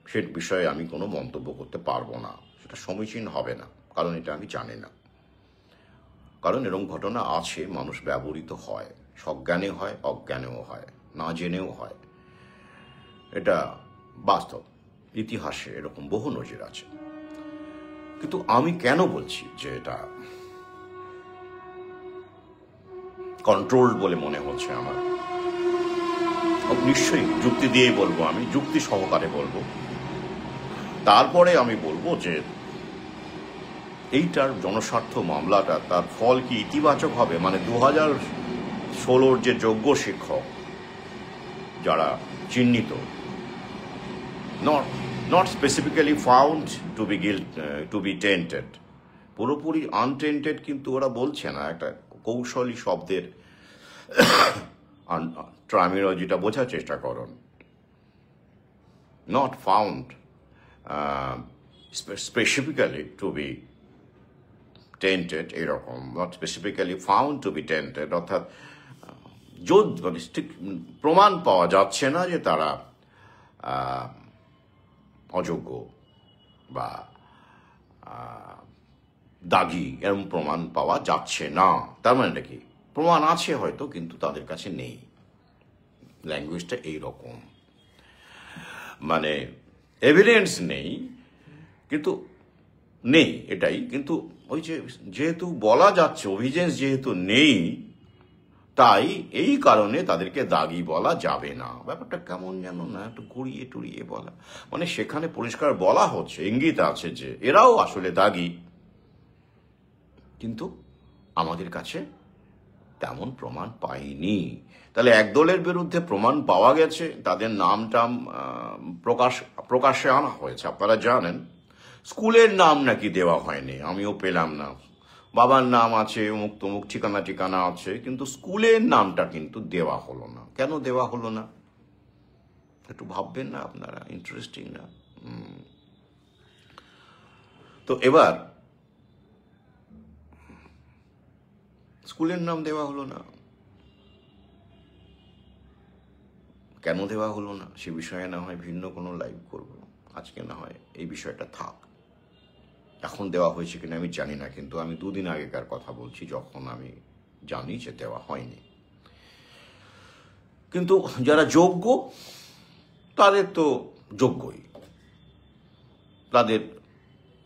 সে বিষয়ে আমি কোনো মন্তব্য করতে পারবো না, সেটা সমীচীন হবে না, কারণ এটা আমি জানি না। কারণ এরকম ঘটনা আছে, মানুষ ব্যবহৃত হয়, সজ্ঞানে হয়, অজ্ঞানেও হয়, না জেনেও হয়, এটা বাস্তব। ইতিহাসে এরকম বহু নজির আছে। কিন্তু আমি কেন বলছি যে এটা কন্ট্রোল বলে মনে হচ্ছে আমার? নিশ্চয়ই যুক্তি দিয়েই বলবো, আমি যুক্তি সহকারে বলবো। তারপরে আমি বলবো যে এইটার জনস্বার্থ মামলাটা, তার ফল কি ইতিবাচক হবে? মানে 2016 যে যোগ্য শিক্ষক যারা চিহ্নিত, not specifically found to be tainted, পুরোপুরি আনটেন্টেড কিন্তু ওরা বলছে না, একটা কৌশলী শব্দের টার্মিনোলজিটা বোঝার চেষ্টা করুন। not found specifically to be tainted, এরকম, not specifically found to be tainted, অর্থাৎ প্রমাণ পাওয়া যাচ্ছে না যে তারা অযোগ্য বা দাগী, এরকম প্রমাণ পাওয়া যাচ্ছে না। তার মানে কি? প্রমাণ আছে হয়তো, কিন্তু তাদের কাছে নেই। ল্যাঙ্গুয়েজটা এইরকম, মানে এভিডেন্স নেই, কিন্তু নেই এটাই। কিন্তু ওই যেহেতু বলা যাচ্ছে অভিযোগ যেহেতু নেই, তাই এই কারণে তাদেরকে দাগী বলা যাবে না। ব্যাপারটা কেমন যেন না, একটু ঘুরিয়ে টুরিয়ে বলা, মানে সেখানে পরিষ্কার বলা হচ্ছে, ইঙ্গিত আছে যে এরাও আসলে দাগী, কিন্তু আমাদের কাছে তেমন প্রমাণ পাইনি। তাহলে একদলের বিরুদ্ধে প্রমাণ পাওয়া গেছে, তাদের নাম টাম প্রকাশ্যে আনা হয়েছে। আপনারা জানেন স্কুলের নাম নাকি দেওয়া হয়নি, আমিও পেলাম না। বাবার নাম আছে, অমুক তমুক ঠিকানা আছে, কিন্তু স্কুলের নামটা কিন্তু দেওয়া হলো না। কেন দেওয়া হলো না একটু ভাববেন না আপনারা? ইন্টারেস্টিং না? তো এবার স্কুলের নাম দেওয়া হলো না, কেন দেওয়া হলো না সে বিষয়ে না হয় ভিন্ন কোনো লাইভ করব, আজকে না হয় এই বিষয়টা থাক। এখন দেওয়া হয়েছে কিনা আমি জানি না, কিন্তু আমি 2 দিন আগেকার কথা বলছি, যখন আমি জানি যে দেওয়া হয়নি। কিন্তু যারা যোগ্য তাদের তো যোগ্যই, তাদের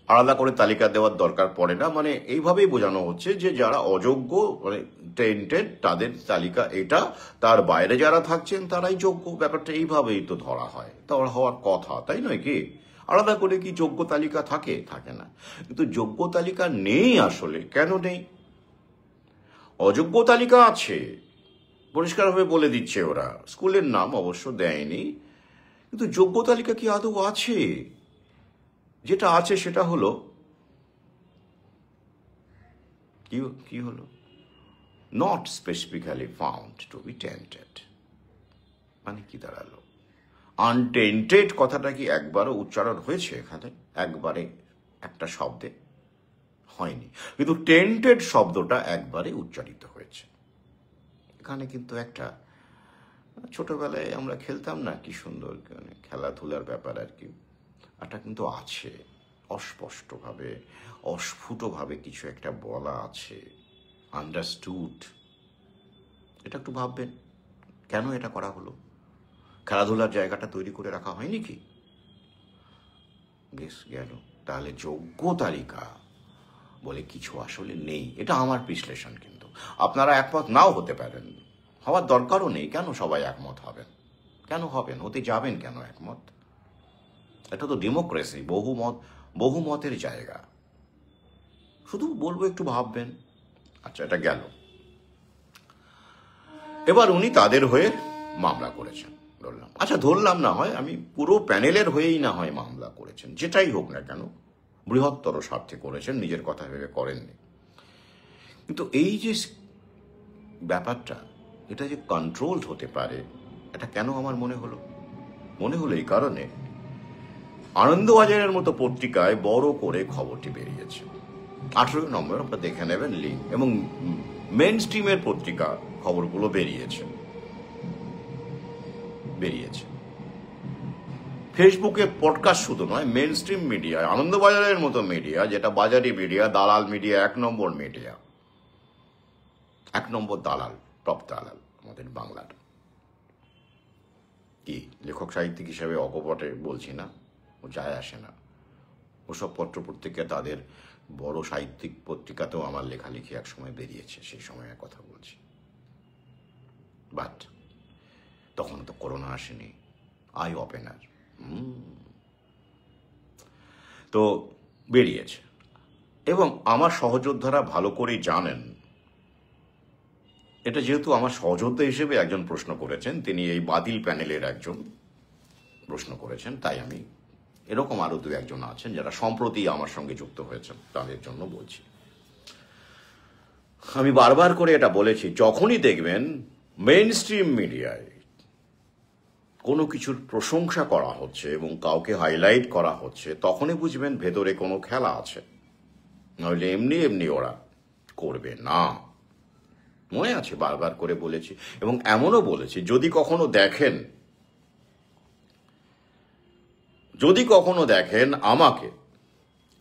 আলাদা করে তালিকা দেওয়ার দরকার পড়ে না। মানে এইভাবেই বোঝানো হচ্ছে যে যারা অযোগ্য, মানে টেন্টেড, তাদের তালিকা এটা, তার বাইরে যারা থাকছেন তারাই যোগ্য। ব্যাপারটা এইভাবেই তো ধরা হয়, ধরা হওয়ার কথা, তাই নয় কি? আলাদা করে কি যোগ্য তালিকা থাকে? থাকে না। কিন্তু যোগ্য তালিকা নেই আসলে। কেন নেই? অযোগ্য তালিকা আছে, পরিষ্কারভাবে বলে দিচ্ছে ওরা। স্কুলের নাম অবশ্য দেয়নি, কিন্তু যোগ্য তালিকা কি আদৌ আছে? যেটা আছে সেটা হলো কি হলো, not specifically found to be tainted. মানে কি দাঁড়ালো? আনটেন্টেড কথাটা কি একবারও উচ্চারণ হয়েছে এখানে? একবারে একটা শব্দে হয়নি, কিন্তু টেন্টেড শব্দটা একবারে উচ্চারিত হয়েছে। এখানে কিন্তু একটা ছোটবেলায় আমরা খেলতাম না, কি সুন্দর খেলাধুলার ব্যাপার আর কি, এটা কিন্তু আছে অস্পষ্টভাবে, অস্ফুটভাবে কিছু একটা বলা আছে, আন্ডারস্টুড। এটা একটু ভাববেন, কেন এটা করা হলো? খেলাধুলার জায়গাটা তৈরি করে রাখা হয়নি কি? বেশ গেল। তাহলে যোগ্য তালিকা বলে কিছু আসলে নেই, এটা আমার বিশ্লেষণ। কিন্তু আপনারা একমত নাও হতে পারেন, হওয়ার দরকারও নেই। কেন সবাই একমত হবেন? কেন হবেন? হতে যাবেন কেন একমত? এটা তো ডেমোক্রেসি, বহুমতের জায়গা। শুধু বলবো একটু ভাববেন। আচ্ছা, এটা গেল। এবার উনি তাদের হয়ে মামলা করেছেন, ধরলাম। আচ্ছা, ধরলাম না হয়, আমি পুরো প্যানেলের হয়েই না হয় মামলা করেছেন, যেটাই হোক না কেন, বৃহত্তর স্বার্থে করেছেন, নিজের কথা ভেবে করেননি। কিন্তু এই যে ব্যাপারটা, এটা যে কন্ট্রোলড হতে পারে, এটা কেন আমার মনে হলো এই কারণে আনন্দবাজারের মতো পত্রিকায় বড় করে খবরটি বেরিয়েছে। 18 নম্বর আপনারা দেখে নেবেন লিঙ্ক, এবং মেন স্ট্রিমের পত্রিকা খবরগুলো বেরিয়েছে। ফেসবুকে পডকাস্ট শুধু নয়, মেন স্ট্রিম মিডিয়ায় আনন্দবাজারের মতো মিডিয়া, যেটা বাজারি মিডিয়া, দালাল মিডিয়া, 1 নম্বর মিডিয়া, 1 নম্বর দালাল, টপ দালাল আমাদের বাংলার। কি লেখক সাহিত্যিক হিসেবে অকপটে বলছি না, ও যায় আসে না। ওসব পত্রপত্রিকা, তাদের বড় সাহিত্যিক পত্রিকাতেও আমার লেখালেখি এক সময় বেরিয়েছে, সেই সময়ের কথা বলছি। বাট তখন তো করোনা আসেনি, আই ওপেনার। তো বেরিয়েছে, এবং আমার সহযোদ্ধারা ভালো করেই জানেন। এটা যেহেতু আমার সহযোদ্ধা হিসেবে একজন প্রশ্ন করেছেন, তিনি এই বাতিল প্যানেলের একজন প্রশ্ন করেছেন, তাই আমি এরকম আরো 2-1 আছেন যারা সম্প্রতি আমার সঙ্গে যুক্ত হয়েছেন, তাদের জন্য বলছি। আমি বারবার করে এটা বলেছি, যখনই দেখবেন মেইন স্ট্রিম মিডিয়ায় কোনো কিছুর প্রশংসা করা হচ্ছে এবং কাউকে হাইলাইট করা হচ্ছে, তখনই বুঝবেন ভেতরে কোনো খেলা আছে, নইলে এমনি এমনি ওরা করবে না। মনে আছে, বারবার করে বলেছি, এবং এমনও বলেছি, যদি কখনো দেখেন আমাকে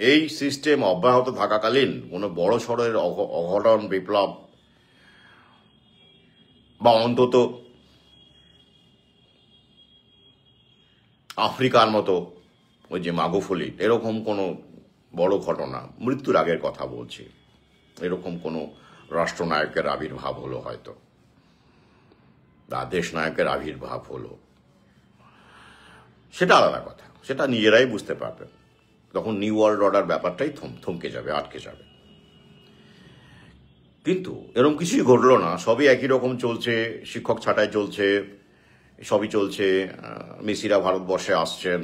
এই সিস্টেম অব্যাহত থাকাকালীন কোনো বড় সড়ের অঘটন, বিপ্লব, বা অন্তত আফ্রিকার মতো ওই যে মাগোফলি, এরকম কোনো বড় ঘটনা, মৃত্যুর আগের কথা বলছি, এরকম কোনো রাষ্ট্রনায়কের আবির্ভাব হলো হয়তো, বা দেশ নায়কের আবির্ভাব হলো, সেটা আলাদা কথা, সেটা নিজেরাই বুঝতে পারবেন। তখন নিউ ওয়ার্ল্ড অর্ডার ব্যাপারটাই থমকে যাবে, আটকে যাবে। কিন্তু এরকম কিছুই ঘটলো না, সবই একই রকম চলছে, শিক্ষক ছাঁটাই চলছে, সবই চলছে। মেসিরা ভারতবর্ষে আসছেন,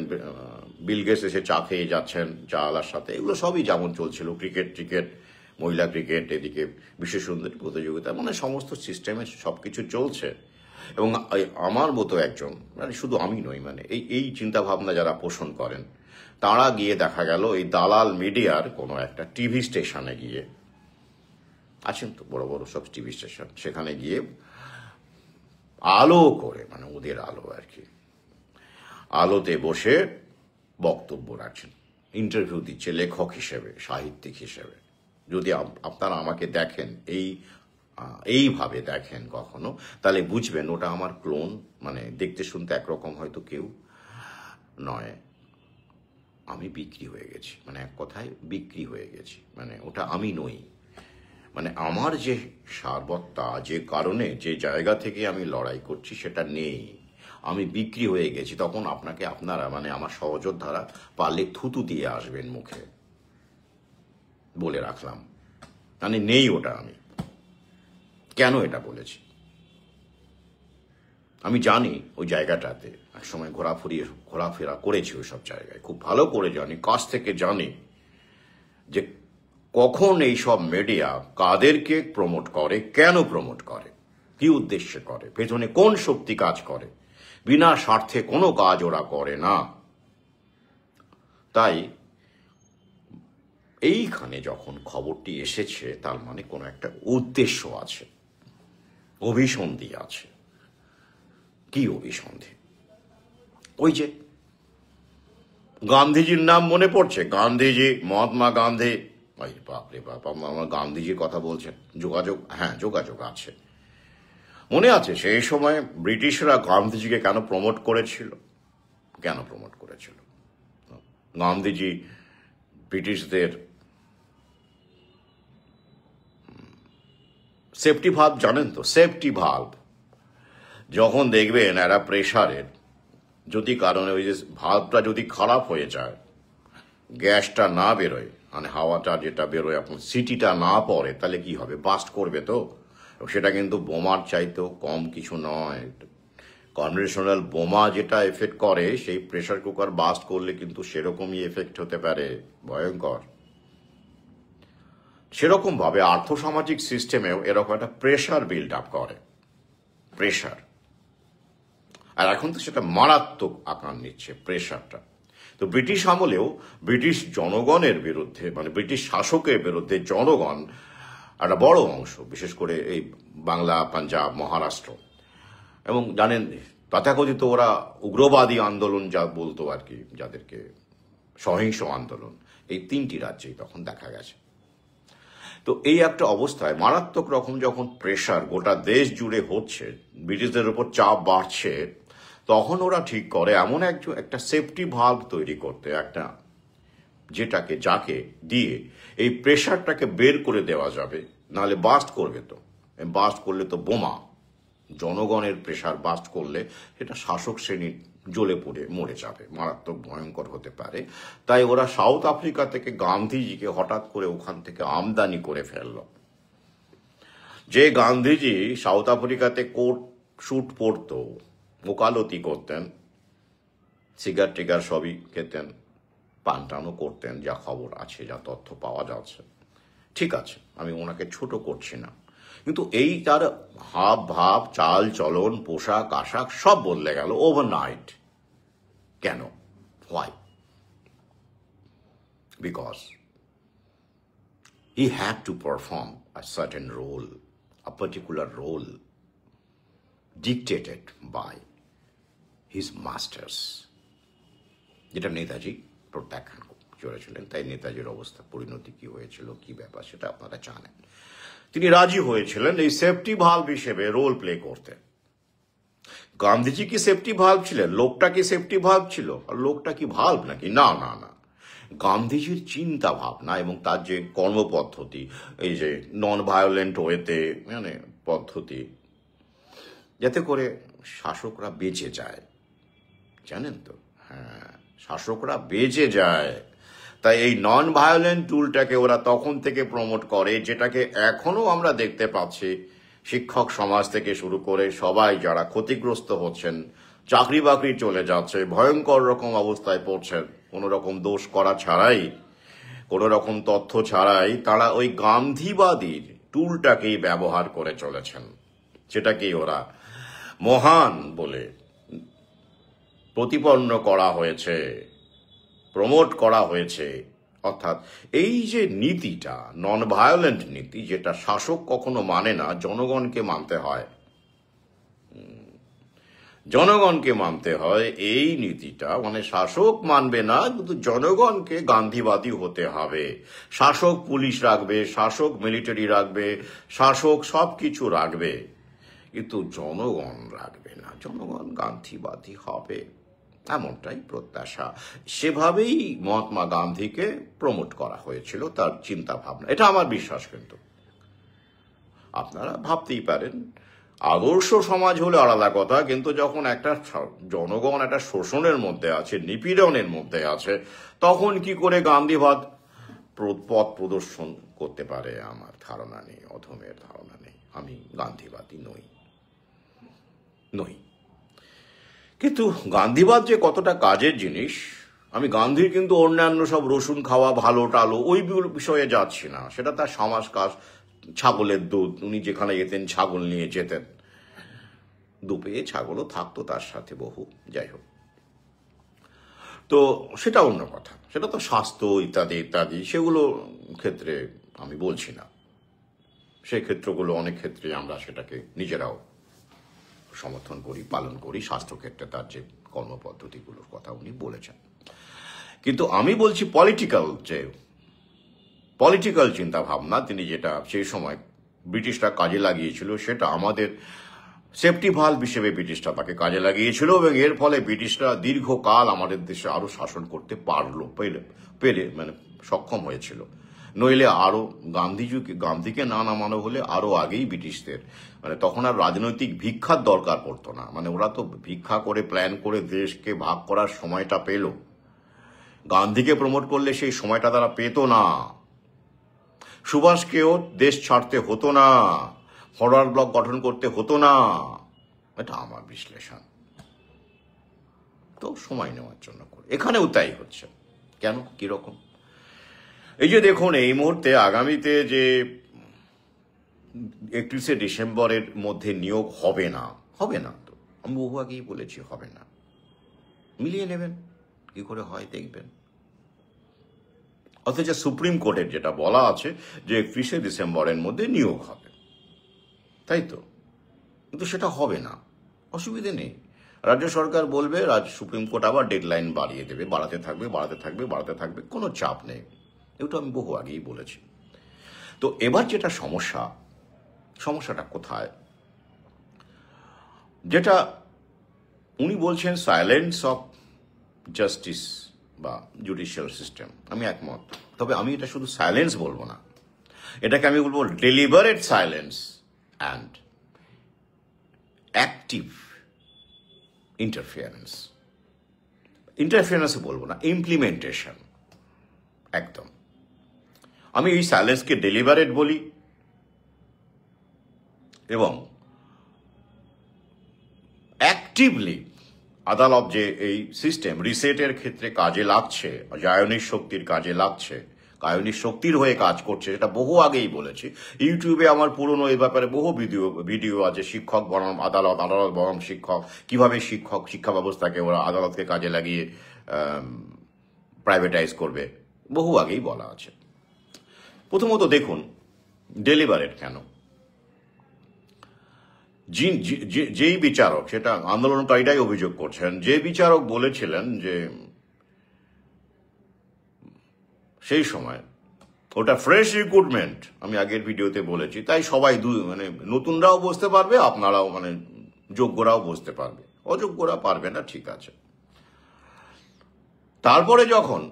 বিল গেটস এসে চা খেয়ে যাচ্ছেন চা আলার সাথে, এগুলো সবই যেমন চলছিল। ক্রিকেট, মহিলা ক্রিকেট, এদিকে বিশ্ব সুন্দরী প্রতিযোগিতা, মানে সমস্ত সিস্টেমে সবকিছু চলছে। এবং আমার মতো একজন, মানে শুধু আমি নই, মানে এই চিন্তাভাবনা যারা পোষণ করেন, তারা গিয়ে দেখা গেল এই দালাল মিডিয়ার কোনো একটা টিভি স্টেশনে গিয়ে, আছেন তো বড় বড় সব টিভি স্টেশন, সেখানে গিয়ে আলো করে, মানে ওদের আলো আর কি, আলোতে বসে বক্তব্য রাখছেন, ইন্টারভিউ দিচ্ছে লেখক হিসেবে, সাহিত্যিক হিসেবে। যদি আপনারা আমাকে দেখেন, এইভাবে দেখেন কখনো, তাহলে বুঝবেন ওটা আমার ক্লোন, মানে দেখতে শুনতে একরকম হয়তো কেউ নয়। আমি বিক্রি হয়ে গেছি, মানে এক কথায় বিক্রি হয়ে গেছি, মানে ওটা আমি নই। মানে আমার যে সারবত্তা, যে কারণে, যে জায়গা থেকে আমি লড়াই করছি, সেটা নেই, আমি বিক্রি হয়ে গেছি। তখন আপনারা মানে আমার সহযোদ্ধারা পারলে থুতু দিয়ে আসবেন মুখে, বলে রাখলাম। মানে নেই ওটা। আমি কেন এটা বলেছি, আমি জানি ওই জায়গাটাতে একসময় ঘোরাফেরা করেছি, ওই সব জায়গায় খুব ভালো করে জানি, কাছ থেকে জানি যে কখন এই সব মিডিয়া কাদেরকে প্রমোট করে, কেন প্রমোট করে, কি উদ্দেশ্যে করে, পেছনে কোন শক্তি কাজ করে। বিনা স্বার্থে কোনো কাজ ওরা করে না। তাই এইখানে যখন খবরটি এসেছে, তার মানে কোনো একটা উদ্দেশ্য আছে, অভিসন্ধি আছে। কি অভিসন্ধি? ওই যে গান্ধীজির নাম মনে পড়ছে, গান্ধীজি, মহাত্মা গান্ধী। বাপরে বাপ, আমার গান্ধীজির কথা বলছেন, যোগাযোগ আছে। মনে আছে সেই সময় ব্রিটিশরা গান্ধীজিকে কেন প্রমোট করেছিল? গান্ধীজি ব্রিটিশদের সেফটি ভাল্ব জানেন তো? সেফটি ভাল্ব যখন দেখবেন একটা প্রেশারের যদি কারণে ওই যে ভাল্বটা যদি খারাপ হয়ে যায়, গ্যাসটা না বেরোয়, মানে হাওয়াটা যেটা বেরোয় আপনার সিটিটা না পড়ে, তাহলে কি হবে? বাস্ট করবে তো। সেটা কিন্তু বোমার চাইতেও কম কিছু নয়। কনভেনশনাল বোমা যেটা এফেক্ট করে, সেই প্রেসার কুকার বাস্ট করলে কিন্তু সেরকমই এফেক্ট হতে পারে, ভয়ঙ্কর। সেরকম ভাবে আর্থসামাজিক সিস্টেমেও এরকম একটা প্রেসার বিল্ড আপ করে, প্রেসার। আর এখন তো সেটা মারাত্মক আকার নিচ্ছে প্রেসারটা। তো ব্রিটিশ আমলেও ব্রিটিশ জনগণের বিরুদ্ধে, মানে ব্রিটিশ শাসকের বিরুদ্ধে জনগণ একটা বড় অংশ, বিশেষ করে এই বাংলা, পাঞ্জাব, মহারাষ্ট্র, এবং জানেন তথাকথিত ওরা উগ্রবাদী আন্দোলন যা বলতো আর কি, যাদেরকে সহিংস আন্দোলন, এই 3টি রাজ্যেই তখন দেখা গেছে। তো এই একটা অবস্থায় মারাত্মক রকম যখন প্রেসার গোটা দেশ জুড়ে হচ্ছে, ব্রিটিশদের উপর চাপ বাড়ছে, তখন ওরা ঠিক করে এমন একটা সেফটি ভাল্ব তৈরি করতে, একটা যাকে দিয়ে এই প্রেসারটাকে বের করে দেওয়া যাবে, নাহলে বাস্ট করবে তো। বাস্ট করলে তো বোমা, জনগণের প্রেসার বাস্ট করলে সেটা শাসক শ্রেণী জ্বলে পড়ে মরে যাবে, মারাত্মক ভয়ঙ্কর হতে পারে। তাই ওরা সাউথ আফ্রিকা থেকে গান্ধীজিকে হঠাৎ করে ওখান থেকে আমদানি করে ফেলল। যে গান্ধীজি সাউথ আফ্রিকাতে কোট স্যুট পরত, ওকালতি করতেন, সিগার টিগার সবই খেতেন, পানটানও করতেন, যা খবর আছে, যা তথ্য পাওয়া যাচ্ছে। ঠিক আছে, আমি ওনাকে ছোট করছি না, কিন্তু এই তার হাব ভাব, চাল চলন, পোশাক আশাক সব বদলে গেল ওভারনাইট। কেন? Why? Because he had to perform a certain role, a particular role dictated by his masters, যেটা নেতাজি প্রত্যাখ্যান করেছিলেন। তাই নেতাজির অবস্থা, পরিণতি কি হয়েছিল, কি ব্যাপার, সেটা আপনারা জানেন। তিনি রাজি হয়েছিলেন এই সেফটি ভাল্ব হিসেবে রোল প্লে করতে। গান্ধীজি কি সেফটি ভাল্ব ছিলেন? লোকটা কি সেফটি ভাল্ব ছিল? আর লোকটা কি ভাল্ব নাকি? না না না, গান্ধীজির চিন্তা ভাবনা এবং তার যে কর্মপদ্ধতি, এই যে নন ভায়োলেন্ট ওয়েতে, মানে পদ্ধতি, যাতে করে শাসকরা বেঁচে যায়, জানেন তো? হ্যাঁ, শাসকরা বেঁচে যায়। তাই এই নন ভায়োলেন্ট টুলটাকে ওরা তখন থেকে প্রমোট করে, যেটাকে এখনো আমরা দেখতে পাচ্ছি। শিক্ষক সমাজ থেকে শুরু করে সবাই যারা ক্ষতিগ্রস্ত হচ্ছেন, চাকরি বাকরি চলে যাচ্ছে, ভয়ঙ্কর রকম অবস্থায় পড়ছেন, কোনো রকম দোষ করা ছাড়াই, কোনো রকম তথ্য ছাড়াই, তারা ওই গান্ধীবাদীর টুলটাকেই ব্যবহার করে চলেছেন। সেটাকেই ওরা মহান বলে প্রতিপন্ন করা হয়েছে, প্রমোট করা হয়েছে। অর্থাৎ এই যে নীতিটা, নন ভায়োলেন্ট নীতি, যেটা শাসক কখনো মানে না, জনগণকে মানতে হয়, জনগণকে মানতে হয়। এই নীতিটা মানে শাসক মানবে না, কিন্তু জনগণকে গান্ধীবাদী হতে হবে। শাসক পুলিশ রাখবে, শাসক মিলিটারি রাখবে, শাসক সবকিছু রাখবে, কিন্তু জনগণ রাখবে না। জনগণ গান্ধীবাদী হবে, এমনটাই প্রত্যাশা। সেভাবেই মহাত্মা গান্ধীকে প্রমোট করা হয়েছিল, তার চিন্তা ভাবনা। এটা আমার বিশ্বাস। কিন্তু আপনারা ভাবতেই পারেন আদর্শ সমাজ হলে আলাদা কথা, কিন্তু যখন একটা জনগণ একটা শোষণের মধ্যে আছে, নিপীড়নের মধ্যে আছে, তখন কি করে গান্ধীবাদ পথ প্রদর্শন করতে পারে? আমার ধারণা নেই, অধমের ধারণা নেই। আমি গান্ধীবাদী নই। কিন্তু গান্ধীবাদ যে কতটা কাজের জিনিস, আমি গান্ধীর কিন্তু অন্যান্য সব রসুন খাওয়া, ভালো টালো, ওই বিষয়ে যাচ্ছি না। সেটা তার সমাজ কাজ, ছাগলের দুধ, উনি যেখানে যেতেন ছাগল নিয়ে যেতেন, দুপেয়ে ছাগলও থাকতো তার সাথে বহু, যাই হোক। তো সেটা অন্য কথা, সেটা তো স্বাস্থ্য ইত্যাদি ইত্যাদি, সেগুলো ক্ষেত্রে আমি বলছি না। সেই ক্ষেত্রগুলো অনেক ক্ষেত্রে আমরা সেটাকে নিজেরাও সমর্থন করি, পালন করি। স্বাস্থ্যক্ষেত্রে তার যে কর্মপদ্ধতিগুলোর কথা উনি বলেছেন। কিন্তু আমি বলছি পলিটিক্যাল চিন্তা ভাবনা তিনি যেটা সেই সময় ব্রিটিশরা কাজে লাগিয়েছিল, সেটা আমাদের সেফটি ভালভ হিসেবে ব্রিটিশরা তাকে কাজে লাগিয়েছিল এবং এর ফলে ব্রিটিশরা দীর্ঘকাল আমাদের দেশে আরো শাসন করতে পেরে মানে সক্ষম হয়েছিল। নইলে আরো গান্ধীকে না নামানো হলে আরো আগেই ব্রিটিশদের মানে তখন আর রাজনৈতিক ভিক্ষার দরকার পড়তো না। মানে ওরা তো ভিক্ষা করে প্ল্যান করে দেশকে ভাগ করার সময়টা পেল, গান্ধীকে প্রমোট করলে সেই সময়টা তারা পেত না। সুভাষকেও দেশ ছাড়তে হতো না, ফরওয়ার্ড ব্লক গঠন করতে হতো না। এটা আমার বিশ্লেষণ। তো সময় নেওয়ার জন্য করে এখানেও তাই হচ্ছে। কেন, কিরকম? এই যে দেখুন, এই মুহূর্তে আগামীতে যে 31শে ডিসেম্বরের মধ্যে নিয়োগ হবে না তো আমি বহু আগেই বলেছি হবে না। মিলিয়ে নেবেন, কি করে হয় দেখবেন। অথচ সুপ্রিম কোর্টের যেটা বলা আছে যে 31শে ডিসেম্বরের মধ্যে নিয়োগ হবে, তাই তো? কিন্তু সেটা হবে না, অসুবিধে নেই। রাজ্য সরকার বলবে, সুপ্রিম কোর্ট আবার ডেডলাইন বাড়িয়ে দেবে, বাড়াতে থাকবে, কোনো চাপ নেই। এটা আমি বহু আগেই বলেছি। তো এবার যেটা সমস্যাটা কোথায়? যেটা উনি বলছেন সাইলেন্স অফ জাস্টিস বা জুডিশিয়াল সিস্টেম, আমি একমত। তবে আমি এটা শুধু সাইলেন্স বলবো না, এটাকে আমি বলবো deliberate silence and active interference বলবো না, ইমপ্লিমেন্টেশন। একদম আমি এই সাইলেন্সকে ডেলিবারেট বলি। এবং অ্যাক্টিভলি আদালত যে এই সিস্টেম রিসেটের ক্ষেত্রে কাজে লাগছে, জায়নিক শক্তির কাজে লাগছে, কায়নিক শক্তির হয়ে কাজ করছে, এটা বহু আগেই বলেছি। ইউটিউবে আমার পুরনো এই ব্যাপারে বহু ভিডিও আছে। শিক্ষক বনাম আদালত, আদালত বনাম শিক্ষক, কিভাবে শিক্ষা ব্যবস্থাকে ওরা আদালতকে কাজে লাগিয়ে প্রাইভেটাইজ করবে, বহু আগেই বলা আছে। প্রথমত দেখুন ডেলিবারেট কেন। যেই বিচারক, সেটা আন্দোলনকারীরাই অভিযোগ করছেন, যে বিচারক বলেছিলেন যে সেই সময় ওটা ফ্রেশ রিক্রুটমেন্ট, আমি আগের ভিডিওতে বলেছি, তাই সবাই মানে নতুনরাও বসতে পারবে, আপনারাও মানে যোগ্যরাও বসতে পারবে, অযোগ্যরা পারবে না, ঠিক আছে। তারপরে যখন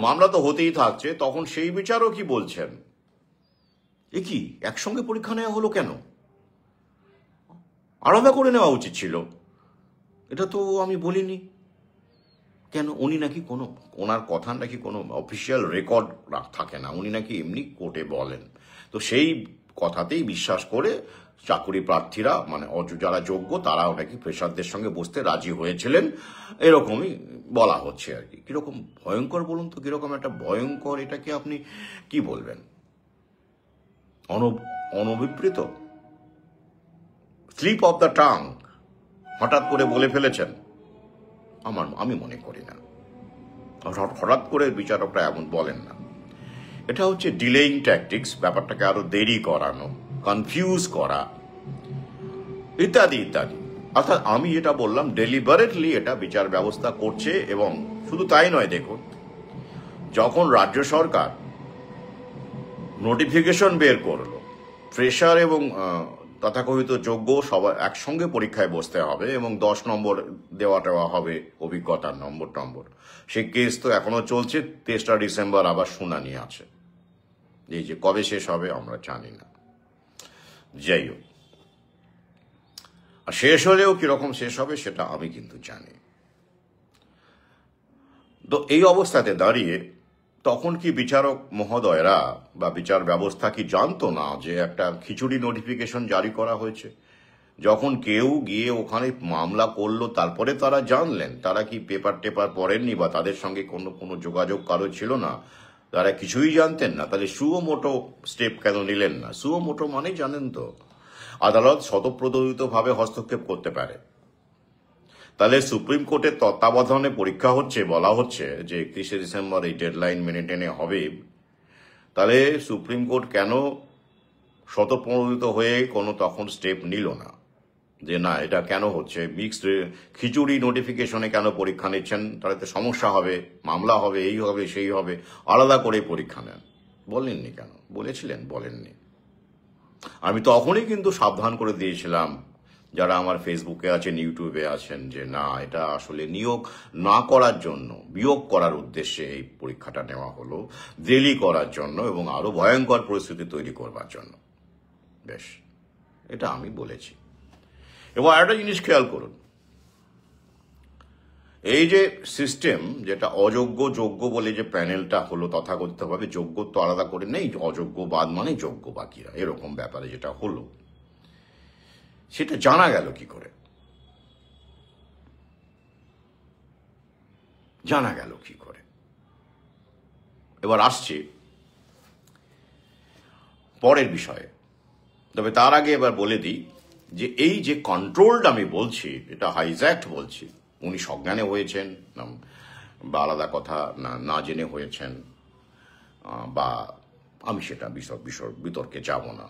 মামলা তো হতেই থাকছে, তখন সেই বিচারকই বলছেন এ কি একসঙ্গে পরীক্ষা নেওয়া হলো কেন, আলাদা করে নেওয়া উচিত ছিল, এটা তো আমি বলিনি কেন। উনি নাকি ওনার কথা নাকি কোনো অফিসিয়াল রেকর্ড থাকে না, উনি নাকি এমনি কোর্টে বলেন। তো সেই কথাতেই বিশ্বাস করে চাকুরি প্রার্থীরা মানে যারা যোগ্য তারাও নাকি প্রেসারদের সঙ্গে বসতে রাজি হয়েছিলেন, এরকমই বলা হচ্ছে আর কি। কিরকম ভয়ঙ্কর বলুন তো, কিরকম একটা ভয়ঙ্কর, এটাকে আপনি কি বলবেন, অনভিপ্রেত, স্লিপ অফ দ্য টাং, হঠাৎ করে বলে ফেলেছেন। আমি মনে করি না হঠাৎ করে বিচারকরা এমন বলেন না। এটা হচ্ছে ডিলেইং ট্যাকটিক্স, ব্যাপারটাকে আরো দেরি করানো, কনফিউজ করা, ইত্যাদি ইত্যাদি। অর্থাৎ আমি যেটা বললাম, ডেলিবারেটলি এটা বিচার ব্যবস্থা করছে। এবং শুধু তাই নয়, দেখুন যখন রাজ্য সরকার নোটিফিকেশন বের করলো, ফ্রেশার এবং তথাকথিত যোগ্য সবাই একসঙ্গে পরীক্ষায় বসতে হবে এবং 10 নম্বর দেওয়া হবে, অভিজ্ঞতার নম্বর। সেই কেস তো এখনো চলছে, 23 ডিসেম্বর আবার শুনানি আছে। এই যে কবে শেষ হবে আমরা জানি না, যাই হোক, আর শেষ হলেও কিরকম শেষ হবে সেটা আমি কিন্তু জানি। তো এই অবস্থাতে দাঁড়িয়ে তখন কি বিচারক মহোদয়রা বা বিচার ব্যবস্থা কি জানতো না যে একটা খিচুড়ি নোটিফিকেশন জারি করা হয়েছে? যখন কেউ গিয়ে ওখানে মামলা করলো তারপরে তারা জানলেন। তারা কি পেপার পড়েননি বা তাদের সঙ্গে কোনো যোগাযোগ কারো ছিল না? তারা কিছুই জানতেন না? তাহলে সুমোটো স্টেপ কেন নিলেন না? সুমোটো মানে জানেন তো, আদালত স্বতঃপ্রণোদিতভাবে হস্তক্ষেপ করতে পারে। তাহলে সুপ্রিম কোর্টের তত্ত্বাবধানে পরীক্ষা হচ্ছে, বলা হচ্ছে যে 31শে ডিসেম্বর এই ডেডলাইন মেনে টেনে হবে। তাহলে সুপ্রিম কোর্ট কেন স্বতঃপ্রণোদিত হয়ে কোনো তখন স্টেপ নিল না যে না এটা কেন হচ্ছে, মিক্সড খিচুড়ি নোটিফিকেশনে কেন পরীক্ষা নিচ্ছেন? তাহলে তো সমস্যা হবে, মামলা হবে, এই হবে সেই হবে, আলাদা করে পরীক্ষা নেন। বলেননি কেন? বলেছিলেন? বলেননি। আমি তখনই কিন্তু সাবধান করে দিয়েছিলাম যারা আমার ফেসবুকে আছেন, ইউটিউবে আছেন, যে না, এটা আসলে নিয়োগ না করার জন্য, বিয়োগ করার উদ্দেশ্যে এই পরীক্ষাটা নেওয়া হলো, দেরি করার জন্য এবং আরো ভয়ঙ্কর পরিস্থিতি তৈরি করবার জন্য। বেশ, এটা আমি বলেছি। এবং একটা জিনিস খেয়াল করুন, এই যে সিস্টেম, যেটা অযোগ্য যোগ্য বলে যে প্যানেলটা হলো তথাকথিতভাবে, যোগ্যত্ব আলাদা করে নেই, অযোগ্য বাদ মানে যোগ্য বাকিরা, এরকম ব্যাপারে যেটা হলো, সেটা জানা গেল কি করে? জানা গেল কি করে? এবার আসছে পরের বিষয়ে। তবে তার আগে এবার বলে দিই যে এই যে কন্ট্রোলড আমি বলছি, এটা হাইজ্যাক্ট বলছি, উনি সজ্ঞানে হয়েছেন বা আলাদা কথা না জেনে হয়েছেন, বা আমি সেটা বিতর্কে যাব না,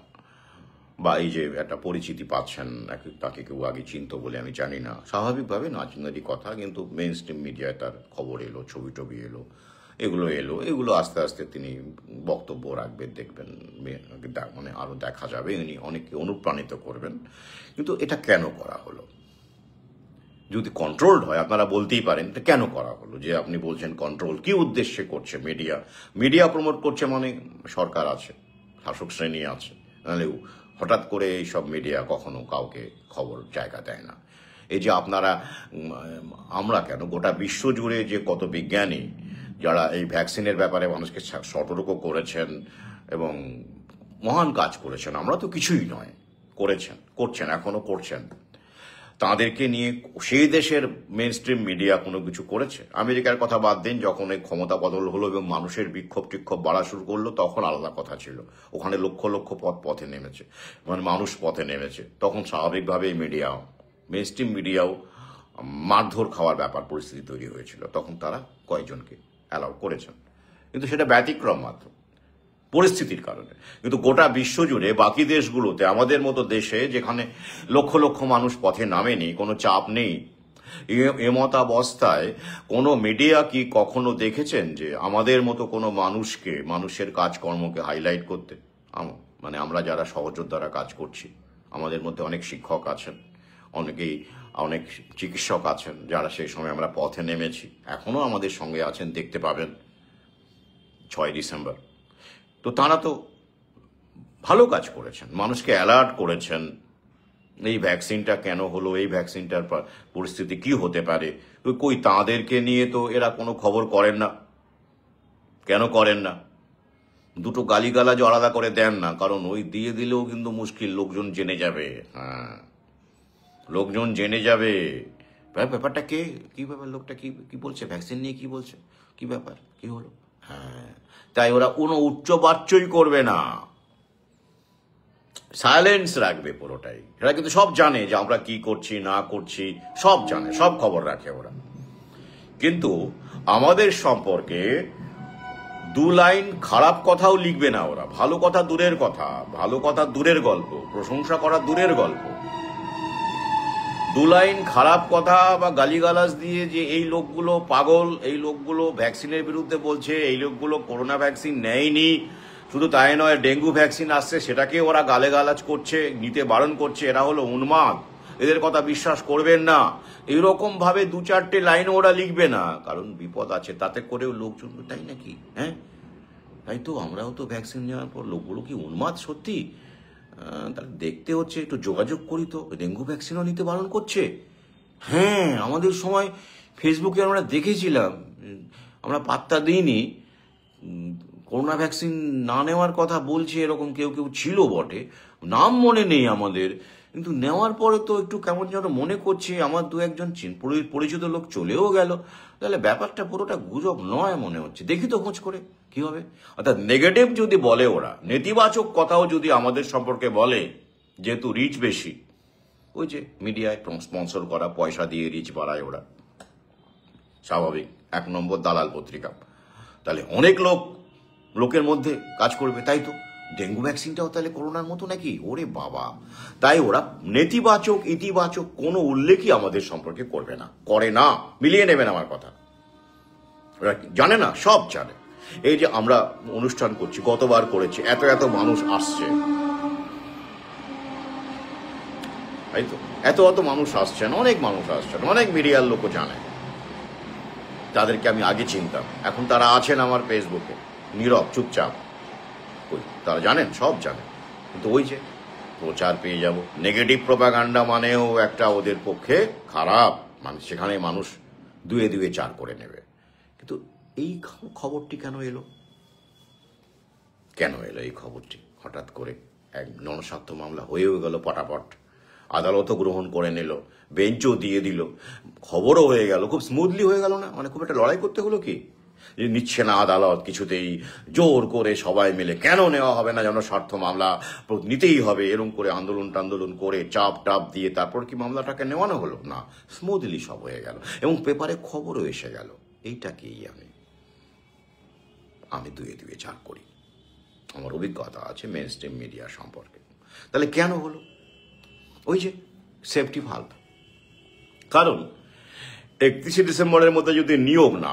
বা এই যে একটা পরিচিতি পাচ্ছেন, তাকে কেউ আগে চিনত বলে আমি জানি না, স্বাভাবিকভাবে নাচনারি কথা, কিন্তু মেইন স্ট্রিম মিডিয়ায় তার খবর এলো, ছবি টবি এলো, এগুলো আস্তে আস্তে তিনি বক্তব্য রাখবেন, দেখবেন, মানে আরো দেখা যাবে, উনি অনেককে অনুপ্রাণিত করবেন। কিন্তু এটা কেন করা হলো? যদি কন্ট্রোলড হয়, আপনারা বলতেই পারেন এটা কেন করা হলো, যে আপনি বলছেন কন্ট্রোল, কি উদ্দেশ্যে করছে মিডিয়া প্রমোট করছে, মানে সরকার আছে, শাসক শ্রেণী আছে, নাহলে হঠাৎ করে এইসব মিডিয়া কখনো কাউকে খবর জায়গা দেয় না। এই যে আমরা কেন, গোটা বিশ্ব জুড়ে যে কত বিজ্ঞানী যারা এই ভ্যাকসিনের ব্যাপারে মানুষকে সতর্ক করেছেন এবং মহান কাজ করেছেন, আমরা তো কিছুই নয়, করছেন, এখনো করছেন, তাদেরকে নিয়ে সেই দেশের মেইন স্ট্রিম মিডিয়া কোনো কিছু করেছে? আমেরিকার কথা বাদ দিন, যখন এই ক্ষমতা বদল হলো এবং মানুষের বিক্ষোভ টিক্ষোভ বাড়া শুরু করলো, তখন আলাদা কথা ছিল, ওখানে লক্ষ লক্ষ পথে নেমেছে, মানে মানুষ পথে নেমেছে, তখন স্বাভাবিকভাবে মেইন স্ট্রিম মিডিয়াও মারধর খাওয়ার ব্যাপার পরিস্থিতি তৈরি হয়েছিল, তখন তারা কয়েকজনকে অ্যালাউ করেছেন, কিন্তু সেটা ব্যতিক্রম মাত্র পরিস্থিতির কারণে। কিন্তু গোটা বিশ্ব জুড়ে বাকি দেশগুলোতে, আমাদের মতো দেশে যেখানে লক্ষ লক্ষ মানুষ পথে নামেনি, কোনো চাপ নেই, এমতাবস্থায় কোনো মিডিয়া কি কখনো দেখেছেন যে আমাদের মতো কোনো মানুষকে, মানুষের কাজকর্মকে হাইলাইট করতে? মানে আমরা যারা সহযোদ্ধারা কাজ করছি, আমাদের মধ্যে অনেক শিক্ষক আছেন, অনেক চিকিৎসক আছেন, যারা সেই সময় আমরা পথে নেমেছি, এখনো আমাদের সঙ্গে আছেন, দেখতে পাবেন 6 ডিসেম্বর। তো তারা তো ভালো কাজ করেছেন, মানুষকে অ্যালার্ট করেছেন, এই ভ্যাকসিনটা কেন হলো, এই ভ্যাকসিনটার পরিস্থিতি কি হতে পারে। কই, তাদেরকে নিয়ে তো এরা কোনো খবর করেন না। কেন করেন না? দুটো গালিগালাজ আলাদা করে দেন না, কারণ ওই দিয়ে দিলেও কিন্তু মুশকিল, লোকজন জেনে যাবে। হ্যাঁ, লোকজন জেনে যাবে ব্যাপারটা কি ব্যাপার, লোকটা কি বলছে, ভ্যাকসিন নিয়ে কি বলছে, কি ব্যাপার, কি হলো। হ্যাঁ, তাই ওরা কোনো উচ্চবাচ্যই করবে না, সাইলেন্স রাখবে পুরোটাই। এরা কিন্তু সব জানে যে আমরা কি করছি না করছি, সব জানে, সব খবর রাখে ওরা। কিন্তু আমাদের সম্পর্কে 2 লাইন খারাপ কথাও লিখবে না ওরা। ভালো কথা দূরের গল্প, প্রশংসা করা দূরের গল্প। 2 লাইন খারাপ কথা বা গালিগালাজ দিয়ে যে এই লোকগুলো পাগল, এই লোকগুলো ভ্যাকসিনের বিরুদ্ধে বলছে, এই লোকগুলো করোনা ভ্যাকসিন নেয়নি, শুধু তাই নয়, ডেঙ্গু ভ্যাকসিন আসছে সেটাকে ওরা গালাগালাজ করছে, নিতে বারণ করছে, এরা হলো উন্মাদ, এদের কথা বিশ্বাস করবেন না, এইরকম ভাবে 2-4টে লাইন ওরা লিখবে না, কারণ বিপদ আছে, তাতে করেও লোকজন, তাই নাকি? হ্যাঁ, তাই তো, আমরাও তো ভ্যাকসিন নেওয়ার পর লোকগুলো কি উন্মাদ সত্যি? তাহলে দেখতে হচ্ছে, একটু যোগাযোগ করি তো, ডেঙ্গু ভ্যাকসিনও নিতে বারণ করছে। হ্যাঁ, আমাদের সময় ফেসবুকে আমরা দেখেছিলাম, আমরা পাত্তা দিইনি, করোনা ভ্যাকসিন না নেওয়ার কথা বলছে, এরকম কেউ ছিল বটে, নাম মনে নেই আমাদের, কিন্তু নেওয়ার পরে তো একটু কেমন যেন মনে করছে, আমার 2-1জন পরিচিত লোক চলেও গেল, তাহলে ব্যাপারটা পুরোটা গুজব নয় মনে হচ্ছে। দেখি তো খোঁজ করে কি হবে। অর্থাৎ নেগেটিভ যদি বলে ওরা, নেতিবাচক কথাও যদি আমাদের সম্পর্কে বলে, যেহেতু রিচ বেশি, ওই যে মিডিয়ায় স্পন্সর করা, পয়সা দিয়ে রিচ বাড়ায় ওরা, স্বাভাবিক, 1 নম্বর দালাল পত্রিকা, তাহলে অনেক লোকের মধ্যে কাজ করবে। তাই তো, ডেঙ্গু ভ্যাকসিনটাও তাহলে করোনার মতো নাকি? ওরে বাবা! তাই ওরা নেতিবাচক ইতিবাচক কোনো উল্লেখই আমাদের সম্পর্কে করবে না, করে না, মিলিয়ে নেবেন আমার কথা। ওরা জানে না, সব জানে। এই যে আমরা অনুষ্ঠান করছি, গতবার করেছি, এত মানুষ আসছে, তাই তো এত অত মানুষ আসছেন, অনেক মানুষ আসছেন, অনেক মিডিয়ার লোকও জানে, তাদেরকে আমি আগে চিনতাম, এখন তারা আছেন আমার ফেসবুকে নীরব চুপচাপ। তারা জানেন, সব জানেন, কিন্তু ওই যে প্রচার পেয়ে যাব, নেগেটিভ প্রোপাগান্ডা মানেও একটা ওদের পক্ষে খারাপ, মানে সেখানে মানুষ দুয়ে দুয়ে চার করে নেবে। কিন্তু এই খবরটি কেন এলো, কেন এলো এই খবরটি হঠাৎ করে? এক জনস্বার্থ মামলা হয়েও গেল পটাপট, আদালতও গ্রহণ করে নিল, বেঞ্চও দিয়ে দিল, খবরও হয়ে গেল, খুব স্মুথলি হয়ে গেল না? মানে খুব একটা লড়াই করতে হলো কি, যে নিচ্ছে না আদালত কিছুতেই, জোর করে সবাই মিলে কেন নেওয়া হবে না জনস্বার্থ মামলা, নিতেই হবে, এরকম করে আন্দোলন করে চাপ টাপ দিয়ে তারপর কি মামলাটাকে নেওয়ানো হলো? না, স্মুথলি সব হয়ে গেল এবং পেপারে খবরও এসে গেল। এইটাকেই আমি দুয়ে দুয়ে চার করি, আমার অভিজ্ঞতা আছে মেন স্ট্রিম মিডিয়া সম্পর্কে। তাহলে কেন হলো? ওই যে সেফটি ভাল্ব। কারণ 31শে ডিসেম্বরের মধ্যে যদি নিয়োগ না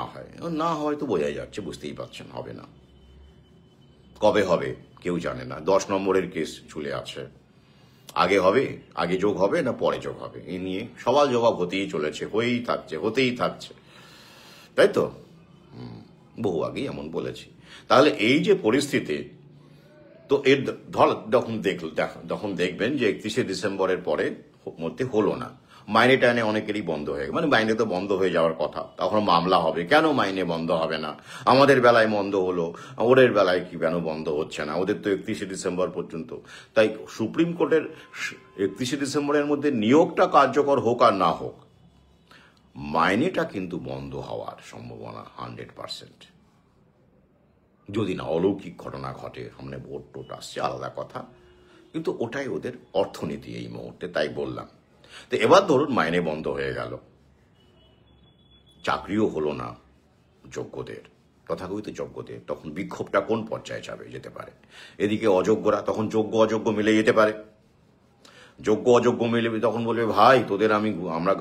হয় তো বোঝাই যাচ্ছে, বুঝতেই পারছেন হবে না। কবে হবে কেউ জানে না, 10 নম্বরের কেস চলে আছে, আগে হবে, আগে যোগ হবে না পরে যোগ হবে, এই নিয়ে সওয়াল জবাব হতেই চলেছে, হতেই থাকছে, তাই তো বহু আগেই এমন বলেছি। তাহলে এই যে পরিস্থিতি, তো এর যখন দেখবেন যে 31শে ডিসেম্বরের পরে মধ্যে হলো না, মাইনে টাইনে অনেকেরই বন্ধ হয়ে গেল, মানে মাইনে তো বন্ধ হয়ে যাওয়ার কথা, তখন মামলা হবে কেন মাইনে বন্ধ হবে না, আমাদের বেলায় বন্ধ হলো, ওদের বেলায় কি কেন বন্ধ হচ্ছে না, ওদের তো 31শে ডিসেম্বর পর্যন্ত। তাই সুপ্রিম কোর্টের 31শে ডিসেম্বরের মধ্যে নিয়োগটা কার্যকর হোক আর না হোক, মাইনেটা কিন্তু বন্ধ হওয়ার সম্ভাবনা 100%, যদি না অলৌকিক ঘটনা ঘটে, সামনে ভোট টোট আসছে আলাদা কথা, কিন্তু ওটাই ওদের অর্থনীতি এই মুহূর্তে, তাই বললাম। তো এবার ধরুন মাইনে বন্ধ হয়ে গেল, চাকরিও হলো না যোগ্যদের, তথাকথিত যোগ্যদের, তখন বিক্ষোভটা কোন পর্যায়ে যেতে পারে? এদিকে অযোগ্যরা, তখন যোগ্য অযোগ্য মিলে যেতে পারে, যোগ্য অযোগ্য মিলে তখন বলবে ভাই তোদের আমরা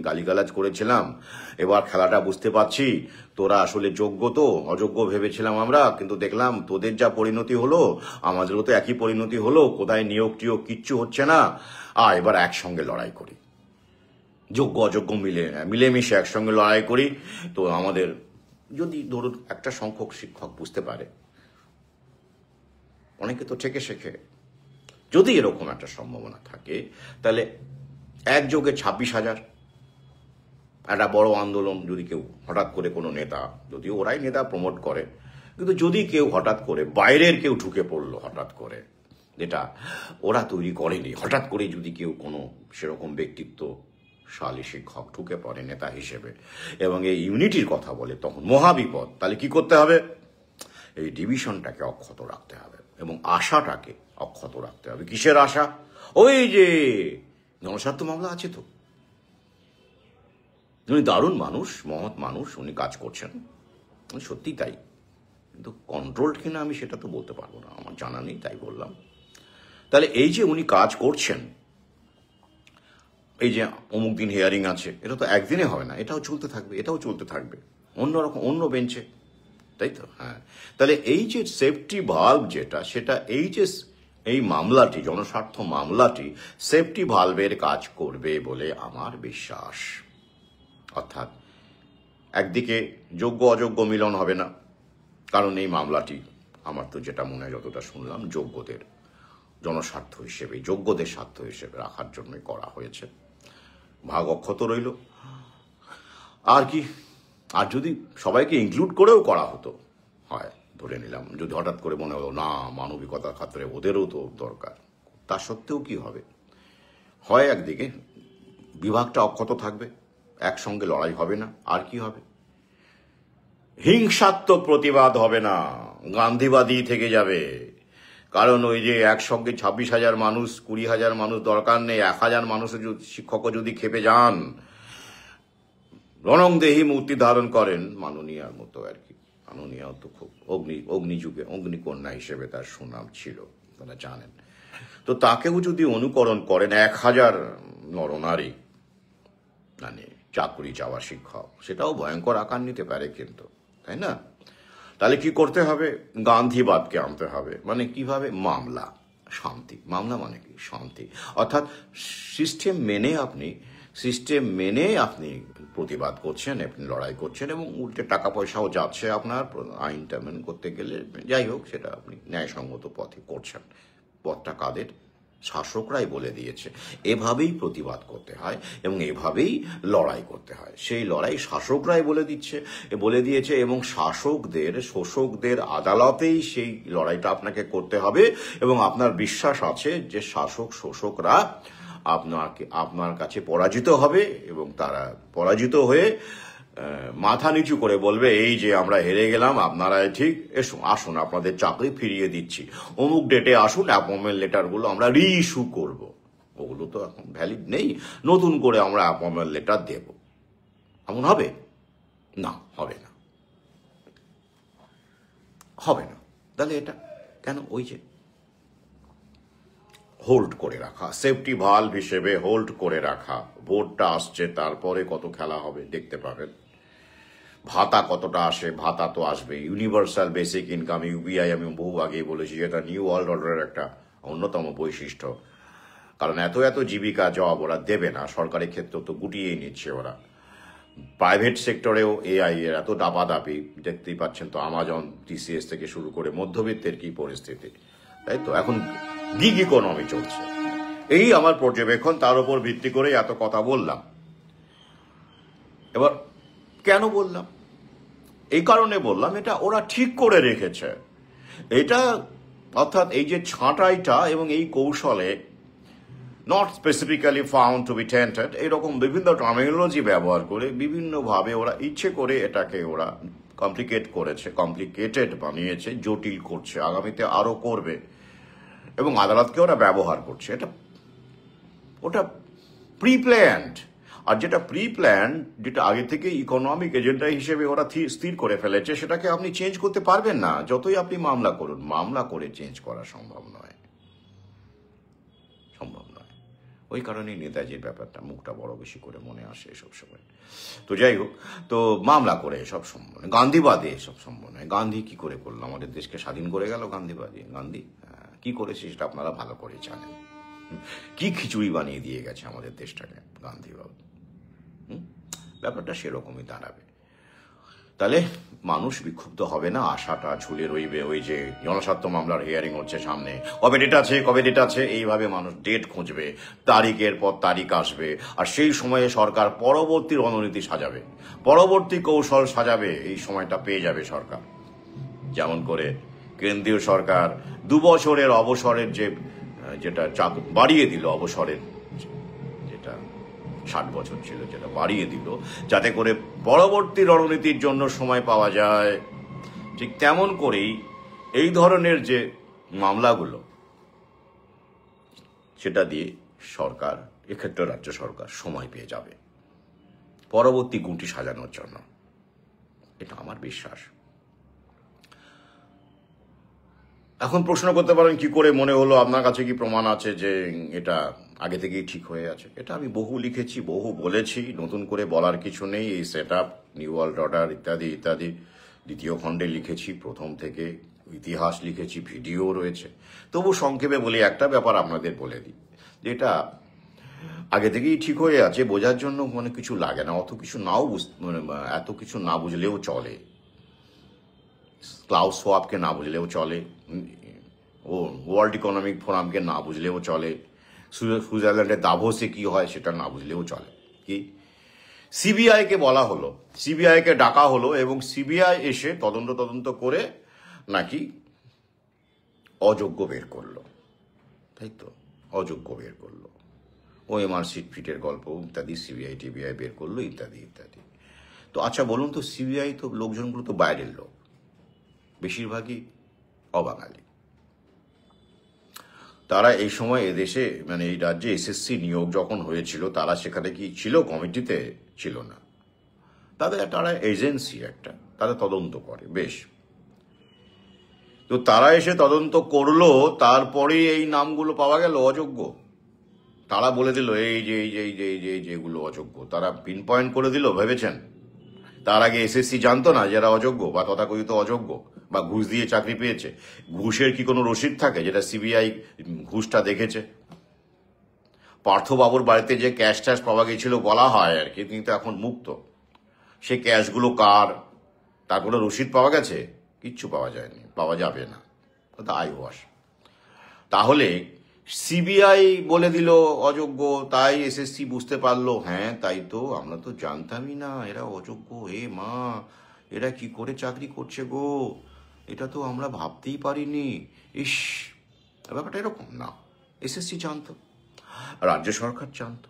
গালিগালাজ করেছিলাম, এবার খেলাটা বুঝতে পারছি, তোরা আসলে যোগ্য তো অযোগ্য ভেবেছিলাম আমরা, কিন্তু দেখলাম তোদের যা পরিণতি হলো আমাদেরও তো একই পরিণতি হলো, কোথায় নিয়োগ টিয়োগ কিচ্ছু হচ্ছে না, এবার একসঙ্গে লড়াই করি, যোগ্য অযোগ্য মিলেমিশে একসঙ্গে লড়াই করি। তো আমাদের যদি ধরুন একটা সংখ্যক শিক্ষক বুঝতে পারে, অনেকে তো ঠেকে শেখে, যদি এরকম একটা সম্ভাবনা থাকে, তাহলে একযোগে 26,000, একটা বড় আন্দোলন যদি কেউ হঠাৎ করে কোনো নেতা, যদিও ওরাই নেতা প্রমোট করে, কিন্তু যদি কেউ হঠাৎ করে বাইরের কেউ ঢুকে পড়লো হঠাৎ করে, যেটা ওরা তৈরি করেনি, হঠাৎ করে যদি কেউ কোনো সেরকম ব্যক্তিত্বশালী শিক্ষক ঢুকে পড়ে নেতা হিসেবে এবং এই ইউনিটির কথা বলে, তখন মহাবিপদ। তাহলে কি করতে হবে? এই ডিভিশনটাকে অক্ষত রাখতে হবে এবং আশাটাকে অক্ষত রাখতে হবে। কিসের আশা? ওই যে জনস্বার্থ মামলা আছে তো, উনি দারুণ মানুষ, মহৎ মানুষ, উনি কাজ করছেন, সত্যি তাই, কিন্তু কন্ট্রোলড কিনা আমি সেটা তো বলতে পারবো না, আমার জানা নেই, তাই বললাম। তাহলে এই যে উনি কাজ করছেন, এই যে অমুক দিন হিয়ারিং আছে, এটা তো একদিনে হবে না, এটাও চলতে থাকবে অন্যরকম, অন্য বেঞ্চে, তাই তো? হ্যাঁ, তাহলে এই যে সেফটি ভাল্ব যেটা, সেটা এই মামলাটি, জনস্বার্থ মামলাটি সেফটি ভাল্বের কাজ করবে বলে আমার বিশ্বাস। অর্থাৎ একদিকে যোগ্য অযোগ্য মিলন হবে না, কারণ এই মামলাটি আমার তো যেটা মনে হয়, যতটা শুনলাম, যোগ্যদের জনস্বার্থ হিসেবে, যোগ্যদের স্বার্থ হিসেবে রাখার জন্যই করা হয়েছে, ভাগ অক্ষত রইল। আর কি, আর যদি সবাইকে ইনক্লুড করেও করা হতো, হয় ধরে নিলাম, যদি হঠাৎ করে মনে হলো না মানবিকতার খাতিরে ওদেরও তো দরকার, তা সত্ত্বেও কি হবে? হয় একদিকে বিভাগটা অক্ষত থাকবে, একসঙ্গে লড়াই হবে না, আর কি হবে? হিংসাত্মক প্রতিবাদ হবে না, গান্ধীবাদী থেকে যাবে। কারণ ওই যে একসঙ্গে 26,000 মানুষ, 20,000 মানুষ দরকার নেই, 1,000 মানুষের শিক্ষকও যদি খেপে যান, রণংদেহী মূর্তি ধারণ করেন, মাননীয়ার মতো আর কি, মাননীয়াও তো খুব অগ্নিযুগে অগ্নিকন্যা হিসেবে তার সুনাম ছিল, তারা জানেন। তো তাকেও যদি অনুকরণ করেন 1,000 নরনারী, মানে চাকরি চাওয়া শিক্ষক, সেটাও ভয়ঙ্কর আকার নিতে পারে কিন্তু, তাই না? তাহলে কি করতে হবে? গান্ধীবাদকে আনতে হবে। মানে কিভাবে? মামলা, শান্তি। মামলা মানে কি? শান্তি। অর্থাৎ সিস্টেম মেনে আপনি প্রতিবাদ করছেন, আপনি লড়াই করছেন এবং উল্টে টাকা পয়সাও যাচ্ছে আপনার আইনটা মেনে করতে গেলে। যাই হোক, সেটা আপনি ন্যায়সঙ্গত পথে করছেন। পথটা কাদের? শাসকরাই বলে দিয়েছে এভাবেই প্রতিবাদ করতে হয় এবং এভাবেই লড়াই করতে হয়। সেই লড়াই শাসকরাই বলে দিয়েছে এবং শোষকদের আদালতেই সেই লড়াইটা আপনাকে করতে হবে এবং আপনার বিশ্বাস আছে যে শোষকরা আপনার কাছে পরাজিত হবে এবং তারা পরাজিত হয়ে মাথা নিচু করে বলবে, এই যে আমরা হেরে গেলাম, আপনারা ঠিক আসুন আপনাদের চাকরি ফিরিয়ে দিচ্ছি, অমুক ডেটে আসুন, অ্যাপয়েন্টমেন্ট লেটারগুলো আমরা রিইস্যু করব। ওগুলো তো এখন ভ্যালিড নেই, নতুন করে আমরা অ্যাপয়েন্টমেন্ট লেটার দেব। এমন হবে না? হবে না। তাহলে এটা কেন? ওই যে হোল্ড করে রাখা, সেফটি ভালভ হিসেবে হোল্ড করে রাখা। ভোটটা আসছে, তারপরে কত খেলা হবে দেখতে পাবেন। ভাতা কতটা আসে? ভাতা তো আসবে। ইউনিভার্সাল বেসিক ইনকাম, ইউবিআই, আমি বহু আগেই বলেছি, এটা নিউ ওয়ার্ল্ড অর্ডারের একটা অন্যতম বৈশিষ্ট্য। কারণ এত জীবিকা জব ওরা দেবে না, সরকারি ক্ষেত্রে তো গুটিয়েই নিচ্ছে ওরা। প্রাইভেট সেক্টরেও এআই এর এত দাপাদাপি, দেখতেই পাচ্ছেন তো, আমাজন, টিসিএস থেকে শুরু করে মধ্যবিত্তের কি পরিস্থিতি, তাই তো? এখন গিগ ইকোনমি চলছে। এই আমার পর্যবেক্ষণ, তার উপর ভিত্তি করে এত কথা বললাম। এবার কেন বললাম? এই কারণে বললাম, এটা ওরা ঠিক করে রেখেছে। এটা অর্থাৎ এই যে ছাঁটাইটা এবং এই কৌশলে not specifically found to be tainted, এরকম বিভিন্ন টার্মিনোলজি ব্যবহার করে বিভিন্নভাবে ওরা ইচ্ছে করে এটাকে ওরা কমপ্লিকেটেড বানিয়েছে, জটিল করছে, আগামীতে আরো করবে এবং আদালতকে ওরা ব্যবহার করছে। ওটা প্রি প্ল্যান্ড। আর যেটা প্রি প্ল্যান্ড, যেটা আগে থেকে ইকোনমিক এজেন্ডা হিসেবে ওরা স্থির করে ফেলেছে, সেটাকে আপনি চেঞ্জ করতে পারবেন না, যতই আপনি মামলা করুন। মামলা করে চেঞ্জ করা সম্ভব নয়। ওই কারণেই নেতাজির ব্যাপারটা মুখটা বড় বেশি করে মনে আসে এসব সময়। তো যাই হোক, তো মামলা করে এসব সম্ভব নয়, গান্ধীবাদী এসব সম্ভব নয়। গান্ধী কি করে করলো? আমাদের দেশকে স্বাধীন করে গেল গান্ধী কি করেছে সেটা আপনারা ভালো করে জানেন। কি খিচুড়ি বানিয়ে দিয়ে গেছে আমাদের দেশটাকে গান্ধীবাবু। ব্যাপারটা সেরকমই দাঁড়াবে। তাহলে মানুষ বিক্ষুব্ধ হবে না, আশাটা ঝুলে রইবে। ওই যে জনস্বার্থ মামলার হিয়ারিং হচ্ছে সামনে, কবে ডেট আছে, এইভাবে মানুষ ডেট খুঁজবে, তারিখের পর তারিখ আসবে, আর সেই সময়ে সরকার পরবর্তী রণনীতি সাজাবে, পরবর্তী কৌশল সাজাবে। এই সময়টা পেয়ে যাবে সরকার। যেমন করে কেন্দ্রীয় সরকার 2 বছরের অবসরের যেটা বাড়িয়ে দিল, অবসরের যেটা 60 বছর ছিল, যেটা বাড়িয়ে দিল যাতে করে পরবর্তী রণনীতির জন্য সময় পাওয়া যায়। ঠিক তেমন করেই এই ধরনের যে মামলাগুলো, সেটা দিয়ে সরকার, এক্ষেত্রে রাজ্য সরকার, সময় পেয়ে যাবে পরবর্তী গুটি সাজানোর জন্য। এটা আমার বিশ্বাস। এখন প্রশ্ন করতে পারেন, কি করে মনে হলো? আপনার কাছে কি প্রমাণ আছে যে এটা আগে থেকেই ঠিক হয়ে আছে? এটা আমি বহু লিখেছি, বহু বলেছি, নতুন করে বলার কিছু নেই। এই set up, new world order ইত্যাদি ইত্যাদি 2য় খণ্ডে লিখেছি, প্রথম থেকে ইতিহাস লিখেছি, ভিডিও রয়েছে। তবু সংক্ষেপে বলি, একটা ব্যাপার আপনাদের বলে দিই, যেটা আগে থেকেই ঠিক হয়ে আছে, বোঝার জন্য কিছু লাগে না, এত কিছু না বুঝলেও চলে। ক্লাউস সোয়াবকে না বুঝলেও চলে, ওয়ার্ল্ড ইকোনমিক ফোরামকে না বুঝলেও চলে, সুইজারল্যান্ডের দাভোসে কি হয় সেটা না বুঝলেও চলে। কি সিবিআইকে বলা হলো, সিবিআইকে ডাকা হলো এবং সিবিআই এসে তদন্ত করে নাকি অযোগ্য বের করলো, তাই তো? অযোগ্য বের করলো, ওএমআর সিটফিটের গল্প ইত্যাদি সিবিআই টিবিআই বের করলো ইত্যাদি ইত্যাদি। তো আচ্ছা বলুন তো, সিবিআই তো লোকজনগুলো তো বাইরের লোক, বেশিরভাগই অবাঙালি। তারা এই সময় এদেশে, এই রাজ্যে এসএসসি নিয়োগ যখন হয়েছিল, তারা সেখানে কি ছিল? কমিটিতে ছিল না। তারা এজেন্সি একটা, তারা তদন্ত করে, বেশ। তো তারা এসে তদন্ত করলো, তারপরে এই নামগুলো পাওয়া গেল অযোগ্য। তারা বলে দিল এই যে যেগুলো অযোগ্য, তারা পিন পয়েন্ট করে দিল। ভেবেছেন তার আগে এসএসসি জানতো না যারা অযোগ্য বা তথাকথিত অযোগ্য? বা ঘুষ দিয়ে চাকরি পেয়েছে? ঘুষের কি কোনো রসিদ থাকে যেটা সিবিআই ঘুষটা দেখেছে? পার্থবাবুর বাড়িতে যে ক্যাশ ট্যাশ পাওয়া গেছিল বলা হয় আর কি, কিন্তু এখন মুক্ত। সে ক্যাশগুলো কার, তার কোনো রসিদ পাওয়া গেছে? কিচ্ছু পাওয়া যায়নি, পাওয়া যাবে না, আই ওয়াশ। তাহলে সিবিআই বলে দিল অযোগ্য, তাই এসএসসি বুঝতে পারলো, হ্যাঁ তাই তো, আমরা তো জানতামই না এরা অযোগ্য, হে মা, এরা কি করে চাকরি করছে গো, এটা তো আমরা ভাবতেই পারিনি। ইস, ব্যাপারটা এরকম না। এসএসসি জানতো, রাজ্য সরকার জানতো,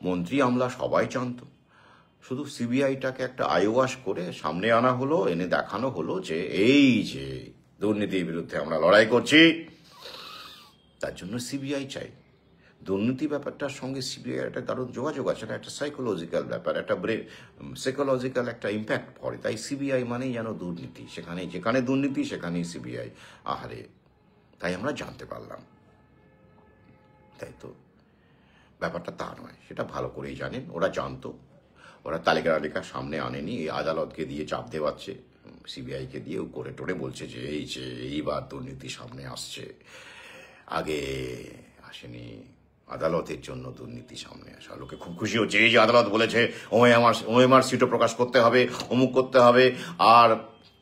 মন্ত্রী আমলা সবাই জানতো। শুধু সিবিআইটাকে একটা আইওয়াশ করে সামনে আনা হলো, এনে দেখানো হলো যে এই যে দুর্নীতির বিরুদ্ধে আমরা লড়াই করছি, তার জন্য সিবিআই চাই। দুর্নীতি ব্যাপারটার সঙ্গে সিবিআই একটা দারুণ যোগাযোগ আছে, একটা সাইকোলজিক্যাল ব্যাপার, একটা সাইকোলজিক্যাল একটা ইম্প্যাক্ট পড়ে। তাই সিবিআই মানেই যেন দুর্নীতি, যেখানে দুর্নীতি সেখানেই সিবিআই। আহারে, তাই আমরা জানতে পারলাম। তাই তো ব্যাপারটা তা নয়, সেটা ভালো করেই জানেন, ওরা জানতো। ওরা তালিকা সামনে আনেনি, এই আদালতকে দিয়ে চাপ দেওয়াচ্ছে, সিবিআইকে দিয়ে করে টোরে বলছে যে এই যে এইবার দুর্নীতি সামনে আসছে, আগে আসেনি। আদালতের জন্য দুর্নীতি সামনে আসা, লোকে খুব খুশি হচ্ছে, এই যে আদালত বলেছে ওএমআর সিটও প্রকাশ করতে হবে, অমুক করতে হবে, আর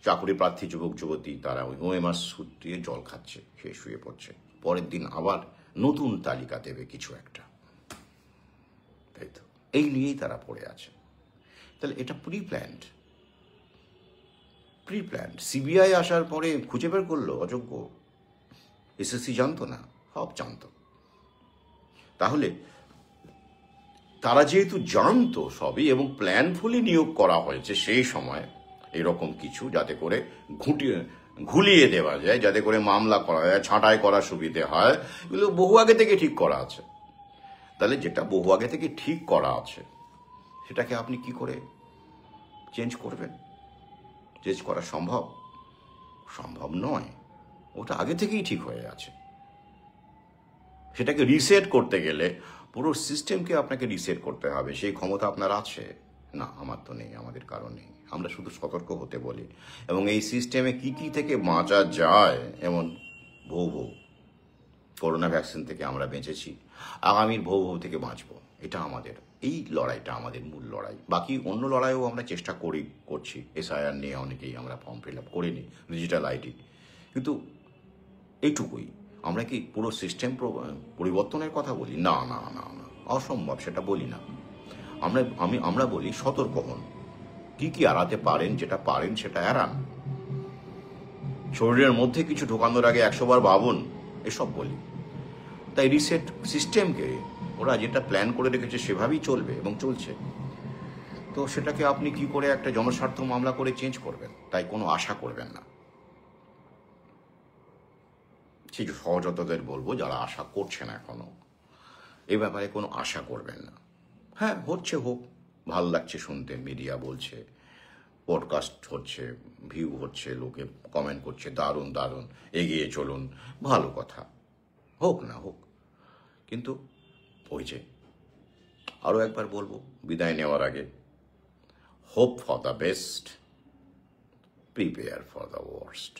চাকরি প্রার্থী যুবক যুবতী তারা ওই ওএমআর সুট দিয়ে জল খাচ্ছে, খেয়ে শুয়ে পড়ছে। পরের দিন আবার নতুন তালিকা দেবে কিছু একটা, তাই তো এই নিয়েই তারা পড়ে আছে। তাহলে এটা প্রি প্ল্যান্ড। সিবিআই আসার পরে খুঁজে বের করলো অযোগ্য, এসএসসি জানতো না, সব জানতো। তাহলে তারা যেহেতু জানতো সবই এবং প্ল্যানফুলি নিয়োগ করা হয়েছে সেই সময় এরকম কিছু, যাতে করে ঘুলিয়ে দেওয়া যায়, যাতে করে মামলা করা যায়, ছাঁটাই করার সুবিধে হয়, এগুলো বহু আগে থেকে ঠিক করা আছে। তাহলে যেটা বহু আগে থেকে ঠিক করা আছে সেটাকে আপনি কি করে চেঞ্জ করবেন? চেঞ্জ করা সম্ভব নয়, ওটা আগে থেকেই ঠিক হয়ে আছে। সেটাকে রিসেট করতে গেলে পুরো সিস্টেমকে আপনাকে রিসেট করতে হবে, সেই ক্ষমতা আপনার আছে না? আমার তো নেই, আমাদের কারণ নেই। আমরা শুধু সতর্ক হতে বলি, এবং এই সিস্টেমে কি কি থেকে বাঁচা যায়, এমন বহু করোনা ভ্যাকসিন থেকে আমরা বেঁচেছি, আগামীর বহু থেকে বাঁচবো। এটা আমাদের, এই লড়াইটা আমাদের মূল লড়াই। বাকি অন্য লড়াইও আমরা চেষ্টা করছি। এসআইআর নিয়ে অনেকেই আমরা ফর্ম ফিল আপ করিনি, ডিজিটাল আইডি, কিন্তু এইটুকুই। আমরা কি পুরো সিস্টেম পরিবর্তনের কথা বলি? না না না না, অসম্ভব, সেটা বলি না। আমরা বলি সতর্ক হন, কি কি এড়াতে পারেন, যেটা পারেন সেটা এড়ান। শরীরের মধ্যে কিছু ঢোকানোর আগে 100 বার ভাবুন, এসব বলি। তাই রিসেট সিস্টেমকে ওরা যেটা প্ল্যান করে রেখেছে সেভাবেই চলবে এবং চলছে। তো সেটাকে আপনি কি করে একটা জনস্বার্থ মামলা করে চেঞ্জ করবেন? তাই কোনো আশা করবেন না। সেই সহযোদ্ধাদের বলবো, যারা আশা করছেন এখনো, এ ব্যাপারে কোনো আশা করবেন না। হ্যাঁ, হচ্ছে, হোক, ভাল লাগছে শুনতে, মিডিয়া বলছে, পডকাস্ট হচ্ছে, ভিউ হচ্ছে, লোকে কমেন্ট করছে, দারুণ দারুণ, এগিয়ে চলুন, ভালো কথা, হোক না হোক। কিন্তু ওই যে আরও একবার বলবো বিদায় নেওয়ার আগে, hope for the best, prepare for the worst.